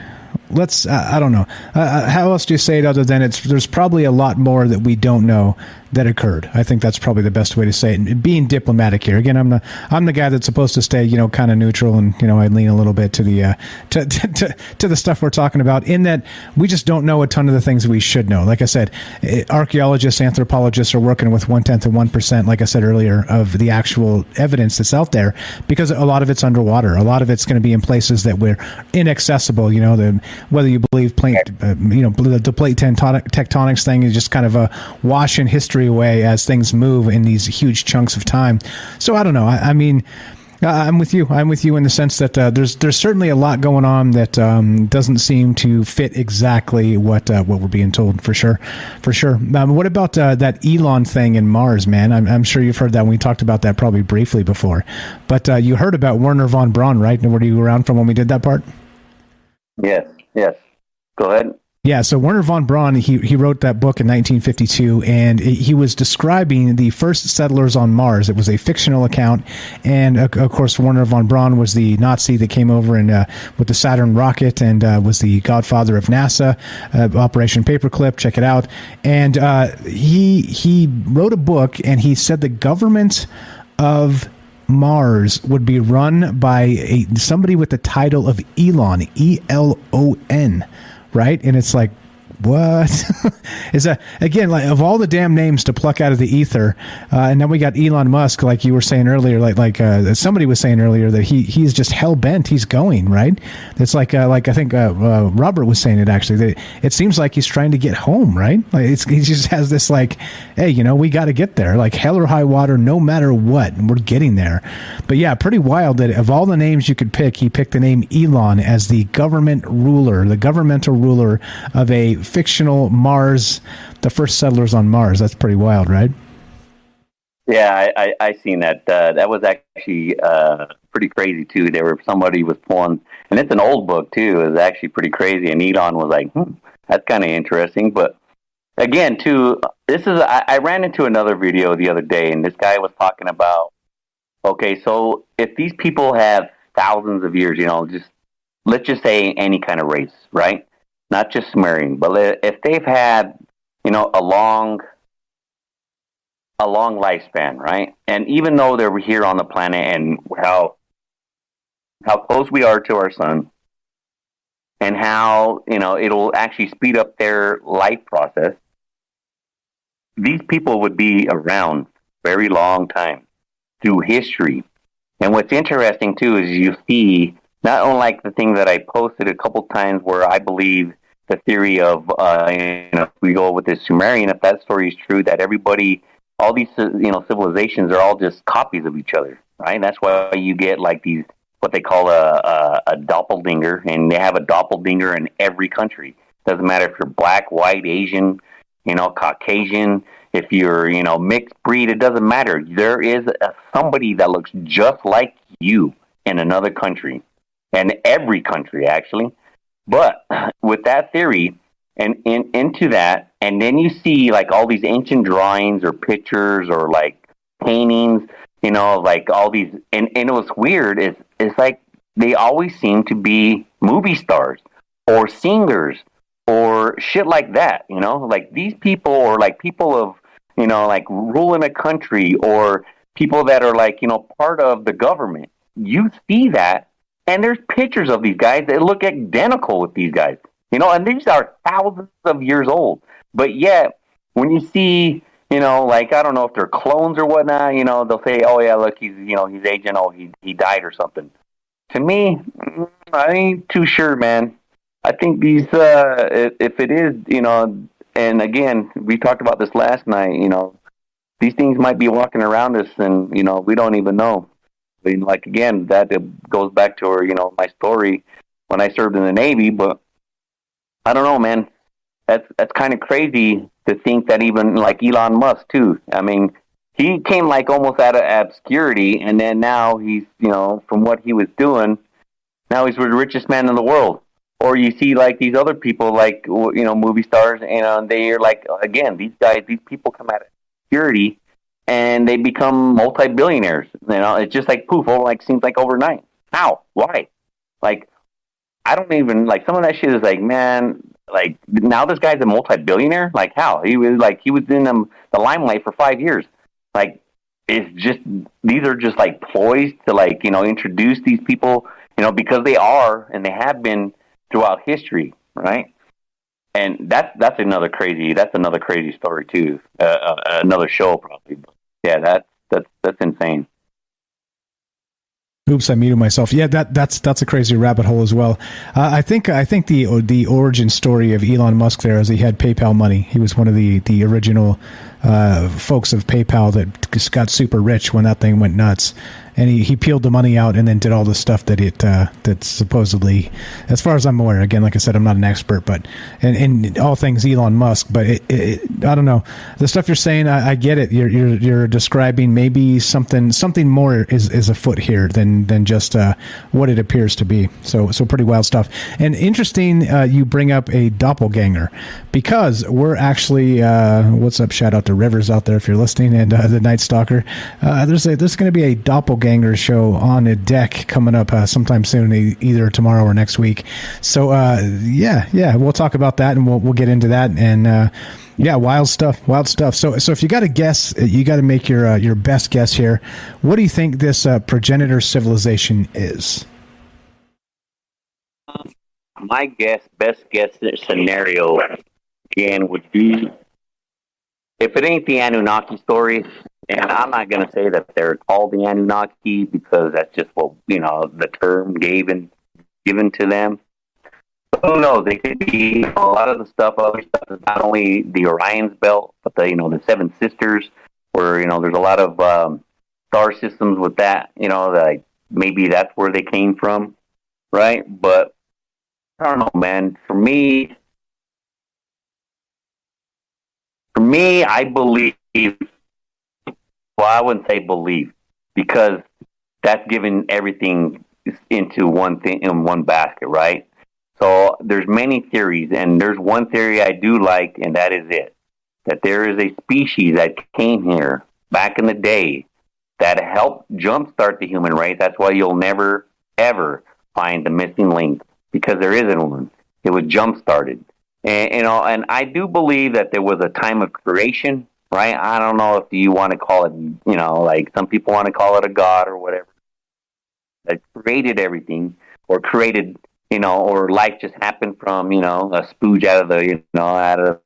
I don't know. How else do you say it other than there's probably a lot more that we don't know that occurred. I think that's probably the best way to say it. And being diplomatic here. Again, I'm the guy that's supposed to stay, you know, kind of neutral, and, you know, I lean a little bit to the to the stuff we're talking about, in that we just don't know a ton of the things we should know. Like I said, archaeologists, anthropologists are working with 1/10 of 1%, like I said earlier, of the actual evidence that's out there, because a lot of it's underwater. A lot of it's going to be in places that we're inaccessible. You know, whether you believe plate, you know, the plate tectonics thing is just kind of a wash in history away as things move in these huge chunks of time. So I don't know. I mean, I'm with you. I'm with you in the sense that there's certainly a lot going on that doesn't seem to fit exactly what we're being told, for sure. What about that Elon thing in Mars, man? I'm sure you've heard that. We talked about that probably briefly before, but you heard about Werner von Braun, right? And were you around from when we did that part? Yes. Go ahead. Yeah, so Werner von Braun, he wrote that book in 1952, and he was describing the first settlers on Mars. It was a fictional account, and of course, Werner von Braun was the Nazi that came over and with the Saturn rocket, and was the godfather of NASA, Operation Paperclip. Check it out. And he wrote a book, and he said the government of Mars would be run by somebody with the title of Elon, E-L-O-N. Right? And it's like, what? Is that, again, like, of all the damn names to pluck out of the ether, and then we got Elon Musk, like you were saying earlier, like somebody was saying earlier, that he's just hell bent. He's going, right. It's like I think Robert was saying it, actually, that it seems like he's trying to get home, right? Like he just has this, like, hey, you know, we got to get there, like hell or high water, no matter what, and we're getting there. But yeah, pretty wild that of all the names you could pick, he picked the name Elon as the governmental ruler of a fictional Mars, the first settlers on Mars. That's pretty wild, right? Yeah, I seen that. That was actually pretty crazy too. Somebody was pulling, and it's an old book too. It was actually pretty crazy, and Elon was like, that's kind of interesting. But again, too, I ran into another video the other day, and this guy was talking about, okay, so if these people have thousands of years, you know, let's just say any kind of race, right? Not just Sumerian, but if they've had, you know, a long lifespan, right? And even though they're here on the planet, and how close we are to our sun, and how, you know, it'll actually speed up their life process, these people would be around very long time through history. And what's interesting too is you see, not only like the thing that I posted a couple times, where I believe the theory of, you know, if we go with the Sumerian, if that story is true, that everybody, all these, you know, civilizations are all just copies of each other, right? That's why you get like these, what they call a doppelganger, and they have a doppelganger in every country. Doesn't matter if you're black, white, Asian, you know, Caucasian, if you're, you know, mixed breed, it doesn't matter. There is somebody that looks just like you in another country, and every country actually. But with that theory and into that, and then you see like all these ancient drawings or pictures or like paintings, you know, like all these, and it was weird is it's like they always seem to be movie stars or singers or shit like that, you know? Like these people, or like people of, you know, like ruling a country, or people that are like, you know, part of the government. You see that, and there's pictures of these guys that look identical with these guys, you know, and these are thousands of years old. But yet, when you see, you know, like, I don't know if they're clones or whatnot, you know, they'll say, oh yeah, look, he's, you know, he's aging, oh, he died or something. To me, I ain't too sure, man. I think these, if it is, you know, and again, we talked about this last night, you know, these things might be walking around us, and, you know, we don't even know. I mean, like, again, that goes back to, you know, my story when I served in the Navy, but I don't know, man. That's kind of crazy to think that even, like, Elon Musk, too. I mean, he came, like, almost out of obscurity, and then now he's, you know, from what he was doing, now he's the richest man in the world. Or you see, like, these other people, like, you know, movie stars, and they're like, again, these people come out of obscurity, and they become multi-billionaires. You know, it's just like poof, like, seems like overnight. How? Why? Like, I don't even, like, some of that shit is like, man, like, now this guy's a multi-billionaire? Like, how? He was in the limelight for 5 years. Like, it's just, these are just, like, ploys to, like, you know, introduce these people, you know, because they are, and they have been throughout history, right? And that's another crazy story too. Another show probably. Yeah, that's insane. Oops, I muted myself. Yeah, that's a crazy rabbit hole as well. I think the origin story of Elon Musk there is he had PayPal money. He was one of the original folks of PayPal that just got super rich when that thing went nuts. And he peeled the money out and then did all the stuff that supposedly, as far as I'm aware, again, like I said, I'm not an expert, but in all things Elon Musk. But I don't know, the stuff you're saying, I get it. You're describing maybe something more is afoot here than just what it appears to be. So pretty wild stuff. And interesting, you bring up a doppelganger, because we're actually what's up? Shout out to Rivers out there if you're listening, and the Night Stalker. There's going to be a doppelganger show on a deck coming up sometime soon, either tomorrow or next week. So yeah, we'll talk about that, and we'll get into that. And yeah, wild stuff. So if you got to guess, you got to make your best guess here. What do you think this progenitor civilization is? My best guess scenario again would be, if it ain't the Anunnaki story. And I'm not going to say that they're called the Anunnaki, because that's just what, you know, the term given to them. But who knows? They could be a lot of the stuff. Other stuff is not only the Orion's belt, but the Seven Sisters, where, you know, there's a lot of star systems with that. You know, like maybe that's where they came from, right? But I don't know, man. For me, I believe. Well, I wouldn't say believe, because that's giving everything into one thing, in one basket, right? So there's many theories, and there's one theory I do like, and that is it. That there is a species that came here back in the day that helped jumpstart the human race. That's why you'll never, ever find the missing link, because there isn't one. It was jump-started. And, you know, and I do believe that there was a time of creation, right? I don't know if you want to call it, you know, like some people want to call it a god or whatever, that created everything, or created, you know, or life just happened from, you know, a spooge out of the.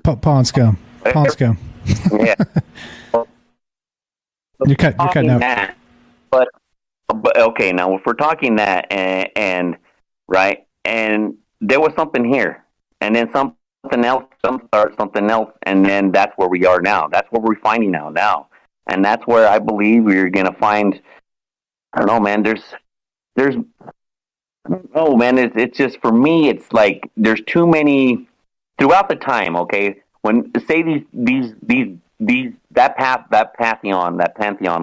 Ponsko. Yeah. You're cutting out. That, but okay, now if we're talking that, and right, and there was something here, and then something else, something else, and then that's where we are now. That's what we're finding now, and that's where I believe we're gonna find. I don't know, man. There's. Oh man, it's just, for me, it's like there's too many throughout the time. Okay, when say that pantheon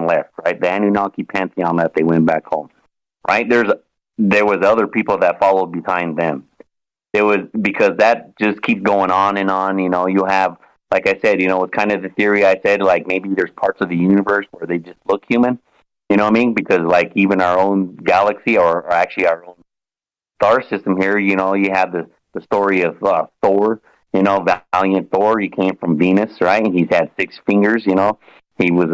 left, right? The Anunnaki pantheon left. They went back home, right? There was other people that followed behind them. There was, because that just keeps going on and on. You know, you have, like I said, you know, it's kind of the theory I said, like maybe there's parts of the universe where they just look human. You know what I mean? Because like even our own galaxy, or actually our own star system here, you know, you have the story of Thor. You know, valiant Thor. He came from Venus, right? And he's had 6 fingers. You know, he was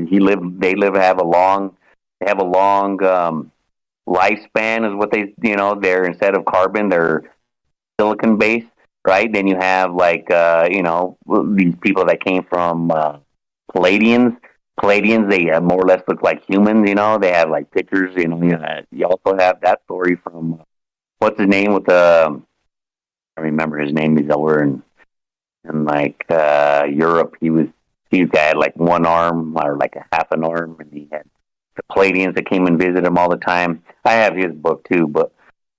he lived. They live have a long. They have a long lifespan, is what they. You know, they're instead of carbon, they're silicon based, right? Then you have like you know, these people that came from Palladians. Palladians, they more or less look like humans. You know, they have like pictures. You know, you also have that story from what's his name with the. I remember his name. He's over in like Europe. He had like one arm or like a half an arm, and he had the Palladians that came and visit him all the time. I have his book too, but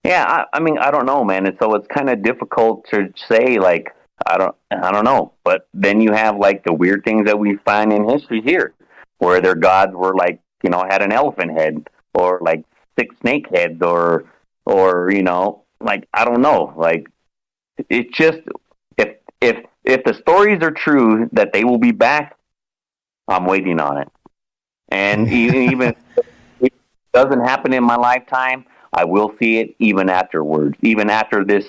yeah, I mean, I don't know, man. And so it's kind of difficult to say, like, I don't know. But then you have like the weird things that we find in history here, where their gods were like, you know, had an elephant head or like 6 snake heads, or you know, like I don't know, like. It's just if the stories are true that they will be back, I'm waiting on it. And even if it doesn't happen in my lifetime, I will see it even afterwards. Even after this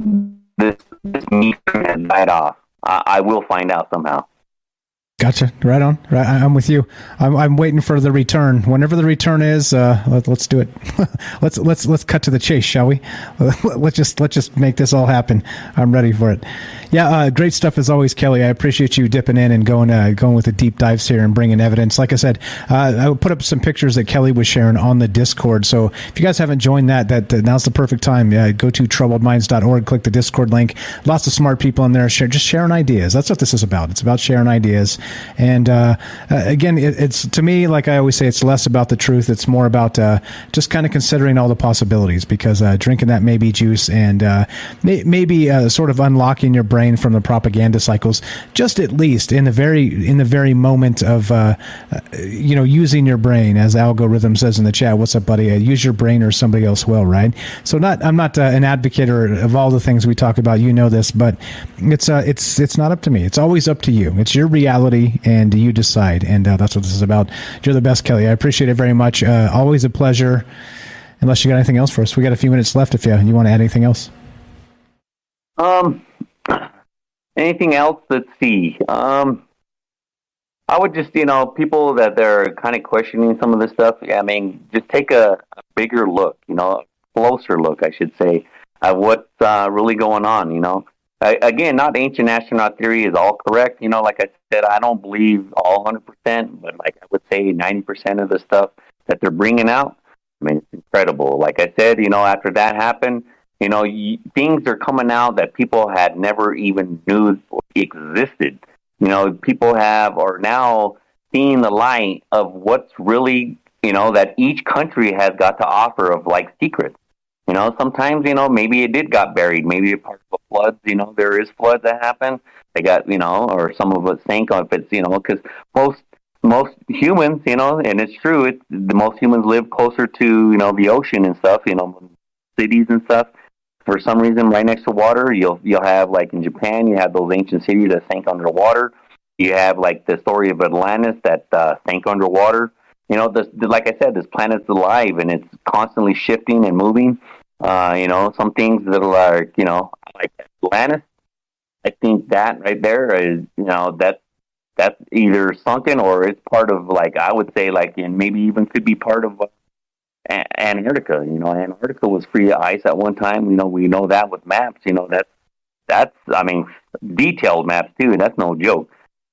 meat has died off, I will find out somehow. Gotcha. Right on. Right, I'm with you. I'm waiting for the return. Whenever the return is, let's do it. let's cut to the chase, shall we? Let's just make this all happen. I'm ready for it. Yeah, great stuff as always, Kelly. I appreciate you dipping in and going with the deep dives here and bringing evidence. Like I said, I will put up some pictures that Kelly was sharing on the Discord. So if you guys haven't joined that now's the perfect time. Go to troubledminds.org, click the Discord link. Lots of smart people in there just sharing ideas. That's what this is about. It's about sharing ideas. And again, it's to me, like I always say, it's less about the truth. It's more about just kind of considering all the possibilities, because drinking that maybe juice and maybe sort of unlocking your brain from the propaganda cycles, just at least in the very moment of using your brain, as Algorithm says in the chat. What's up, buddy? Use your brain or somebody else will, right? So I'm not an advocate of all the things we talk about. You know this, but it's not up to me. It's always up to you. It's your reality. And you decide, and that's what this is about. You're the best, Kelly. I appreciate it very much. Always a pleasure. Unless you got anything else for us, we got a few minutes left. If you want to add anything else. Anything else? Let's see. I would just, people that they're kind of questioning some of this stuff. I mean, just take a bigger look. Closer look, I should say, at what's really going on. Again, not ancient astronaut theory is all correct. Like I said, I don't believe all 100%, but like I would say 90% of the stuff that they're bringing out, I mean, it's incredible. Like I said, after that happened, things are coming out that people had never even knew existed. People are now seeing the light of what's really, that each country has got to offer of like secrets. Sometimes, maybe it did got buried. Maybe a part of the floods, there is floods that happen. They got, or some of it sank on if it's, because most humans, and it's true, the most humans live closer to, the ocean and stuff, cities and stuff. For some reason, right next to water, you'll have, like in Japan, you have those ancient cities that sank underwater. You have, like, the story of Atlantis that sank underwater. Like I said, this planet's alive, and it's constantly shifting and moving. Some things that are, like Atlantis, I think that right there is, that's either sunken or it's part of, like, I would say, like, and maybe even could be part of Antarctica. Antarctica was free of ice at one time. We know that with maps. That's I mean, detailed maps too. That's no joke.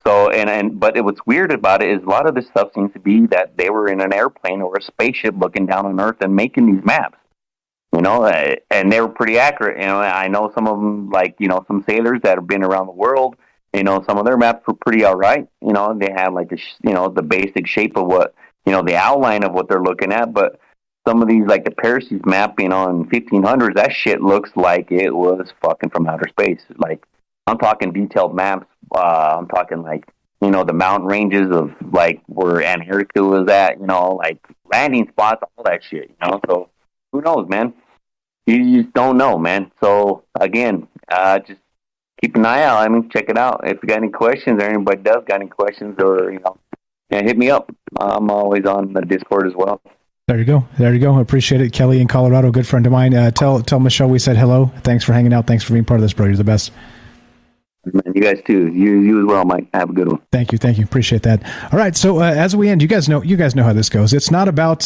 So, but what's weird about it is a lot of this stuff seems to be that they were in an airplane or a spaceship looking down on Earth and making these maps. And they were pretty accurate. I know some of them, like, some sailors that have been around the world, some of their maps were pretty all right. They have like the basic shape of what, the outline of what they're looking at. But some of these, like the Parsees map, in 1500s, that shit looks like it was fucking from outer space. Like, I'm talking detailed maps. I'm talking like, the mountain ranges of like where Antarctica was at, like landing spots, all that shit, So who knows, man? You just don't know, man. So again, just keep an eye out. I mean, check it out. If you got any questions, or anybody does got any questions, or Yeah, hit me up. I'm always on the Discord as well. There you go. There you go. I appreciate it. Kelly in Colorado, good friend of mine. Tell Michelle we said hello. Thanks for hanging out. Thanks for being part of this, bro. You're the best. Man, you guys too. You as well, Mike. Have a good one. Thank you. Appreciate that. All right. So as we end, you guys know how this goes. It's not about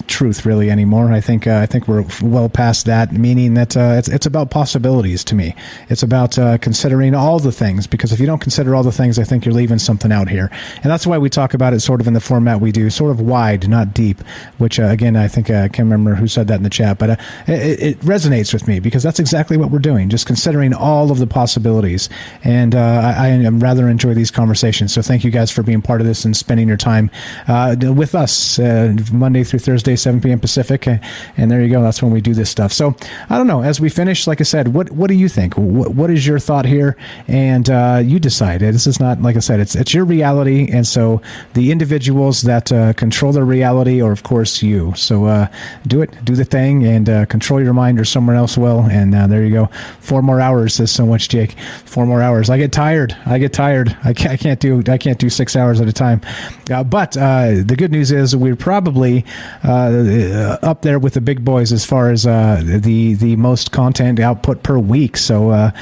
truth really anymore. I think we're well past that. Meaning that it's about possibilities to me. It's about considering all the things, because if you don't consider all the things, I think you're leaving something out here. And that's why we talk about it sort of in the format we do, sort of wide, not deep. Which again, I think I can't remember who said that in the chat, but it resonates with me because that's exactly what we're doing. Just considering all of the possibilities, and I rather enjoy these conversations. So thank you guys for being part of this and spending your time with us Monday through Thursday, 7 p.m. Pacific, and there you go. That's when we do this stuff. So I don't know. As we finish, like I said, what do you think? What is your thought here? And you decide. This is not, like I said, it's your reality, and so the individuals that control their reality are, of course, you. So do the thing, and control your mind, or someone else will. And there you go. 4 more hours, says so much, Jake. 4 more hours. I get tired. I can't do 6 hours at a time. But the good news is we're probably up there with the big boys as far as the most content output per week. So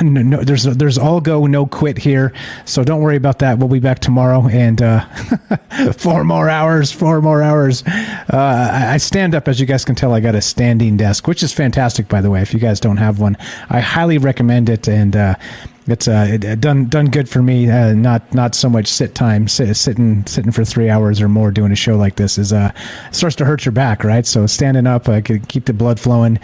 no, there's all go, no quit here. So don't worry about that. We'll be back tomorrow, and 4 more hours. I stand up, as you guys can tell. I got a standing desk, which is fantastic, by the way. If you guys don't have one, I highly recommend it, and it's done good for me. Not so much sit time. Sitting for 3 hours or more doing a show like this is starts to hurt your back, right? So standing up could keep the blood flowing.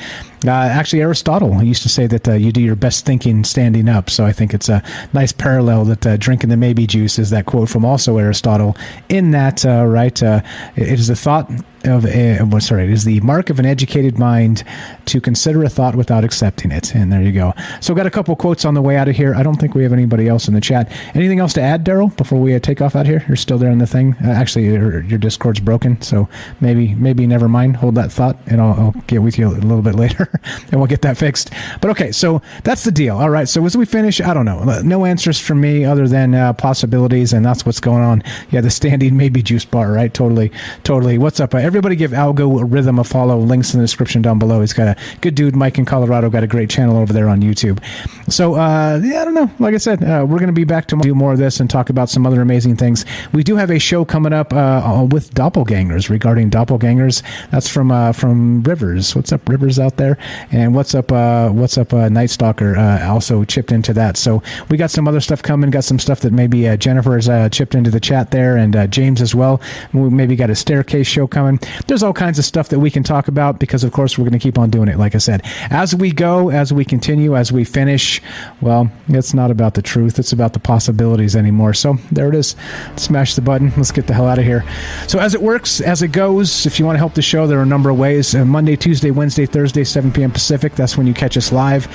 Actually, Aristotle used to say that you do your best thinking standing up. So I think it's a nice parallel that drinking the maybe juice is that quote from also Aristotle. In that, right, it is a thought of it is the mark of an educated mind to consider a thought without accepting it. And there you go. So got a couple quotes on the way out of here. I don't think we have anybody else in the chat. Anything else to add, Daryl, before we take off out here? You're still there in the thing. Actually, your Discord's broken, so maybe never mind. Hold that thought, and I'll get with you a little bit later, and we'll get that fixed. But okay, so that's the deal. All right, so as we finish, I don't know. No answers from me other than possibilities, and that's what's going on. Yeah, the standing maybe juice bar, right? Totally. What's up? Everybody give Algorithm a follow. Links in the description down below. He's got a good dude, Mike in Colorado, got a great channel over there on YouTube. So, yeah, I don't know. Like I said, we're going to be back to do more of this and talk about some other amazing things. We do have a show coming up with doppelgangers, regarding doppelgangers. That's from Rivers. What's up, Rivers, out there? And what's up, Night Stalker also chipped into that. So we got some other stuff coming. Got some stuff that maybe Jennifer has chipped into the chat there, and James as well. We maybe got a staircase show coming. There's all kinds of stuff that we can talk about because, of course, we're going to keep on doing it. Like I said, as we go, as we continue, as we finish, well, it's not about the truth. It's about the possibilities anymore. So there it is. Smash the button. Let's get the hell out of here. So as it works, as it goes, if you want to help the show, there are a number of ways. Monday, Tuesday, Wednesday, Thursday, 7 p.m. Pacific. That's when you catch us live.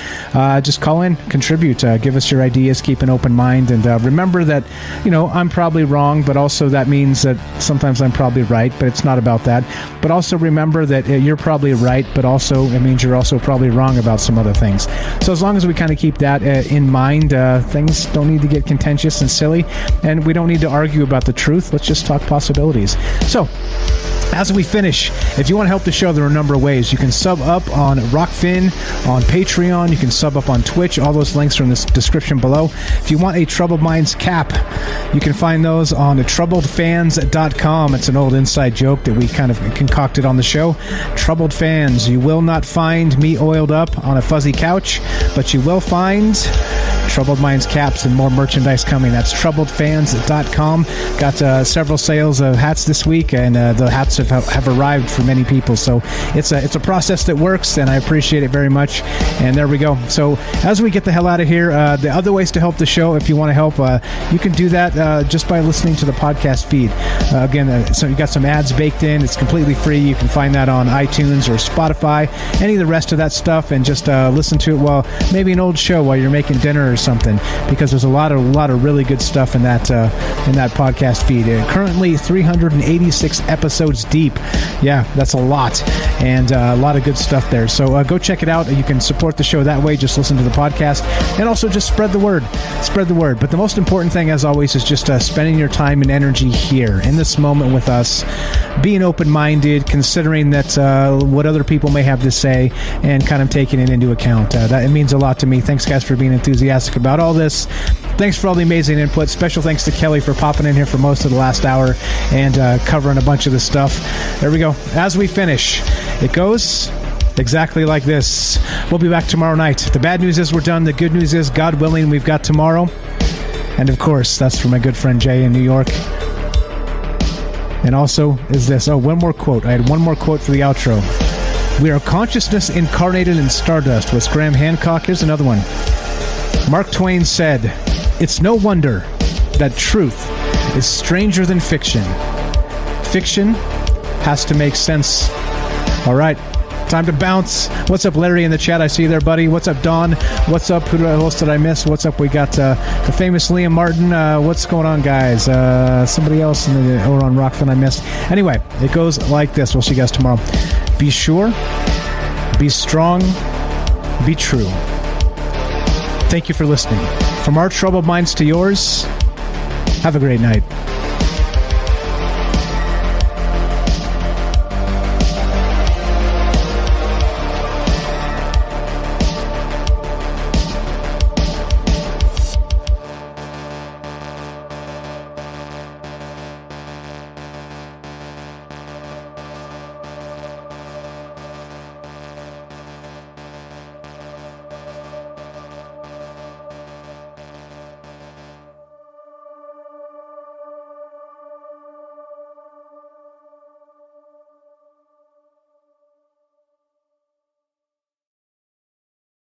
Just call in, contribute, give us your ideas, keep an open mind, and remember that, I'm probably wrong, but also that means that sometimes I'm probably right, but it's not about that. But also remember that you're probably right, but also it means you're also probably wrong about some other things. So as long as we kind of keep that in mind, things don't need to get contentious and silly, and we don't need to argue about the truth. Let's just talk possibilities. So as we finish, if you want to help the show, there are a number of ways. You can sub up on Rockfin, on Patreon. You can sub up on Twitch. All those links are in the description below. If you want a Troubled Minds cap, you can find those on troubledfans.com. It's an old inside joke that we kind of concocted on the show. Troubled Fans. You will not find me oiled up on a fuzzy couch, but you will find Troubled Minds caps and more merchandise coming. That's troubledfans.com. Got several sales of hats this week, and the hats have arrived for many people. So it's a process that works, and I appreciate it very much. And there we go. So as we get the hell out of here, the other ways to help the show, if you want to help, you can do that just by listening to the podcast feed. Again, so you got some ads baked in. It's completely free. You can find that on iTunes or Spotify, any of the rest of that stuff, and just listen to it while maybe an old show while you're making dinner or something, because there's a lot of really good stuff in that podcast feed. Currently 386 episodes deep. Yeah, that's a lot. And a lot of good stuff there. So go check it out. You can support the show that way. Just listen to the podcast. And also just spread the word. Spread the word. But the most important thing, as always, is just spending your time and energy here in this moment with us. Being open-minded, considering that what other people may have to say, and kind of taking it into account. It means a lot to me. Thanks, guys, for being enthusiastic about all this. Thanks for all the amazing input. Special thanks to Kelly for popping in here for most of the last hour and covering a bunch of the stuff. There we go. As we finish, it goes exactly like this. We'll be back tomorrow night. The bad news is we're done. The good news is, God willing, we've got tomorrow. And of course, that's for my good friend Jay in New York. And also is this. Oh, one more quote. I had one more quote for the outro. We are consciousness incarnated in stardust with Graham Hancock. Here's another one. Mark Twain said, "It's no wonder that truth is stranger than fiction. Fiction has to make sense." All right, time to bounce. What's up, Larry, in the chat? I see you there, buddy. What's up, Don? What's up? Who else did I miss? What's up? We got the famous Liam Martin. What's going on, guys? Somebody else over on Rockfin I missed. Anyway, it goes like this. We'll see you guys tomorrow. Be sure, be strong, be true. Thank you for listening. From our troubled minds to yours, have a great night.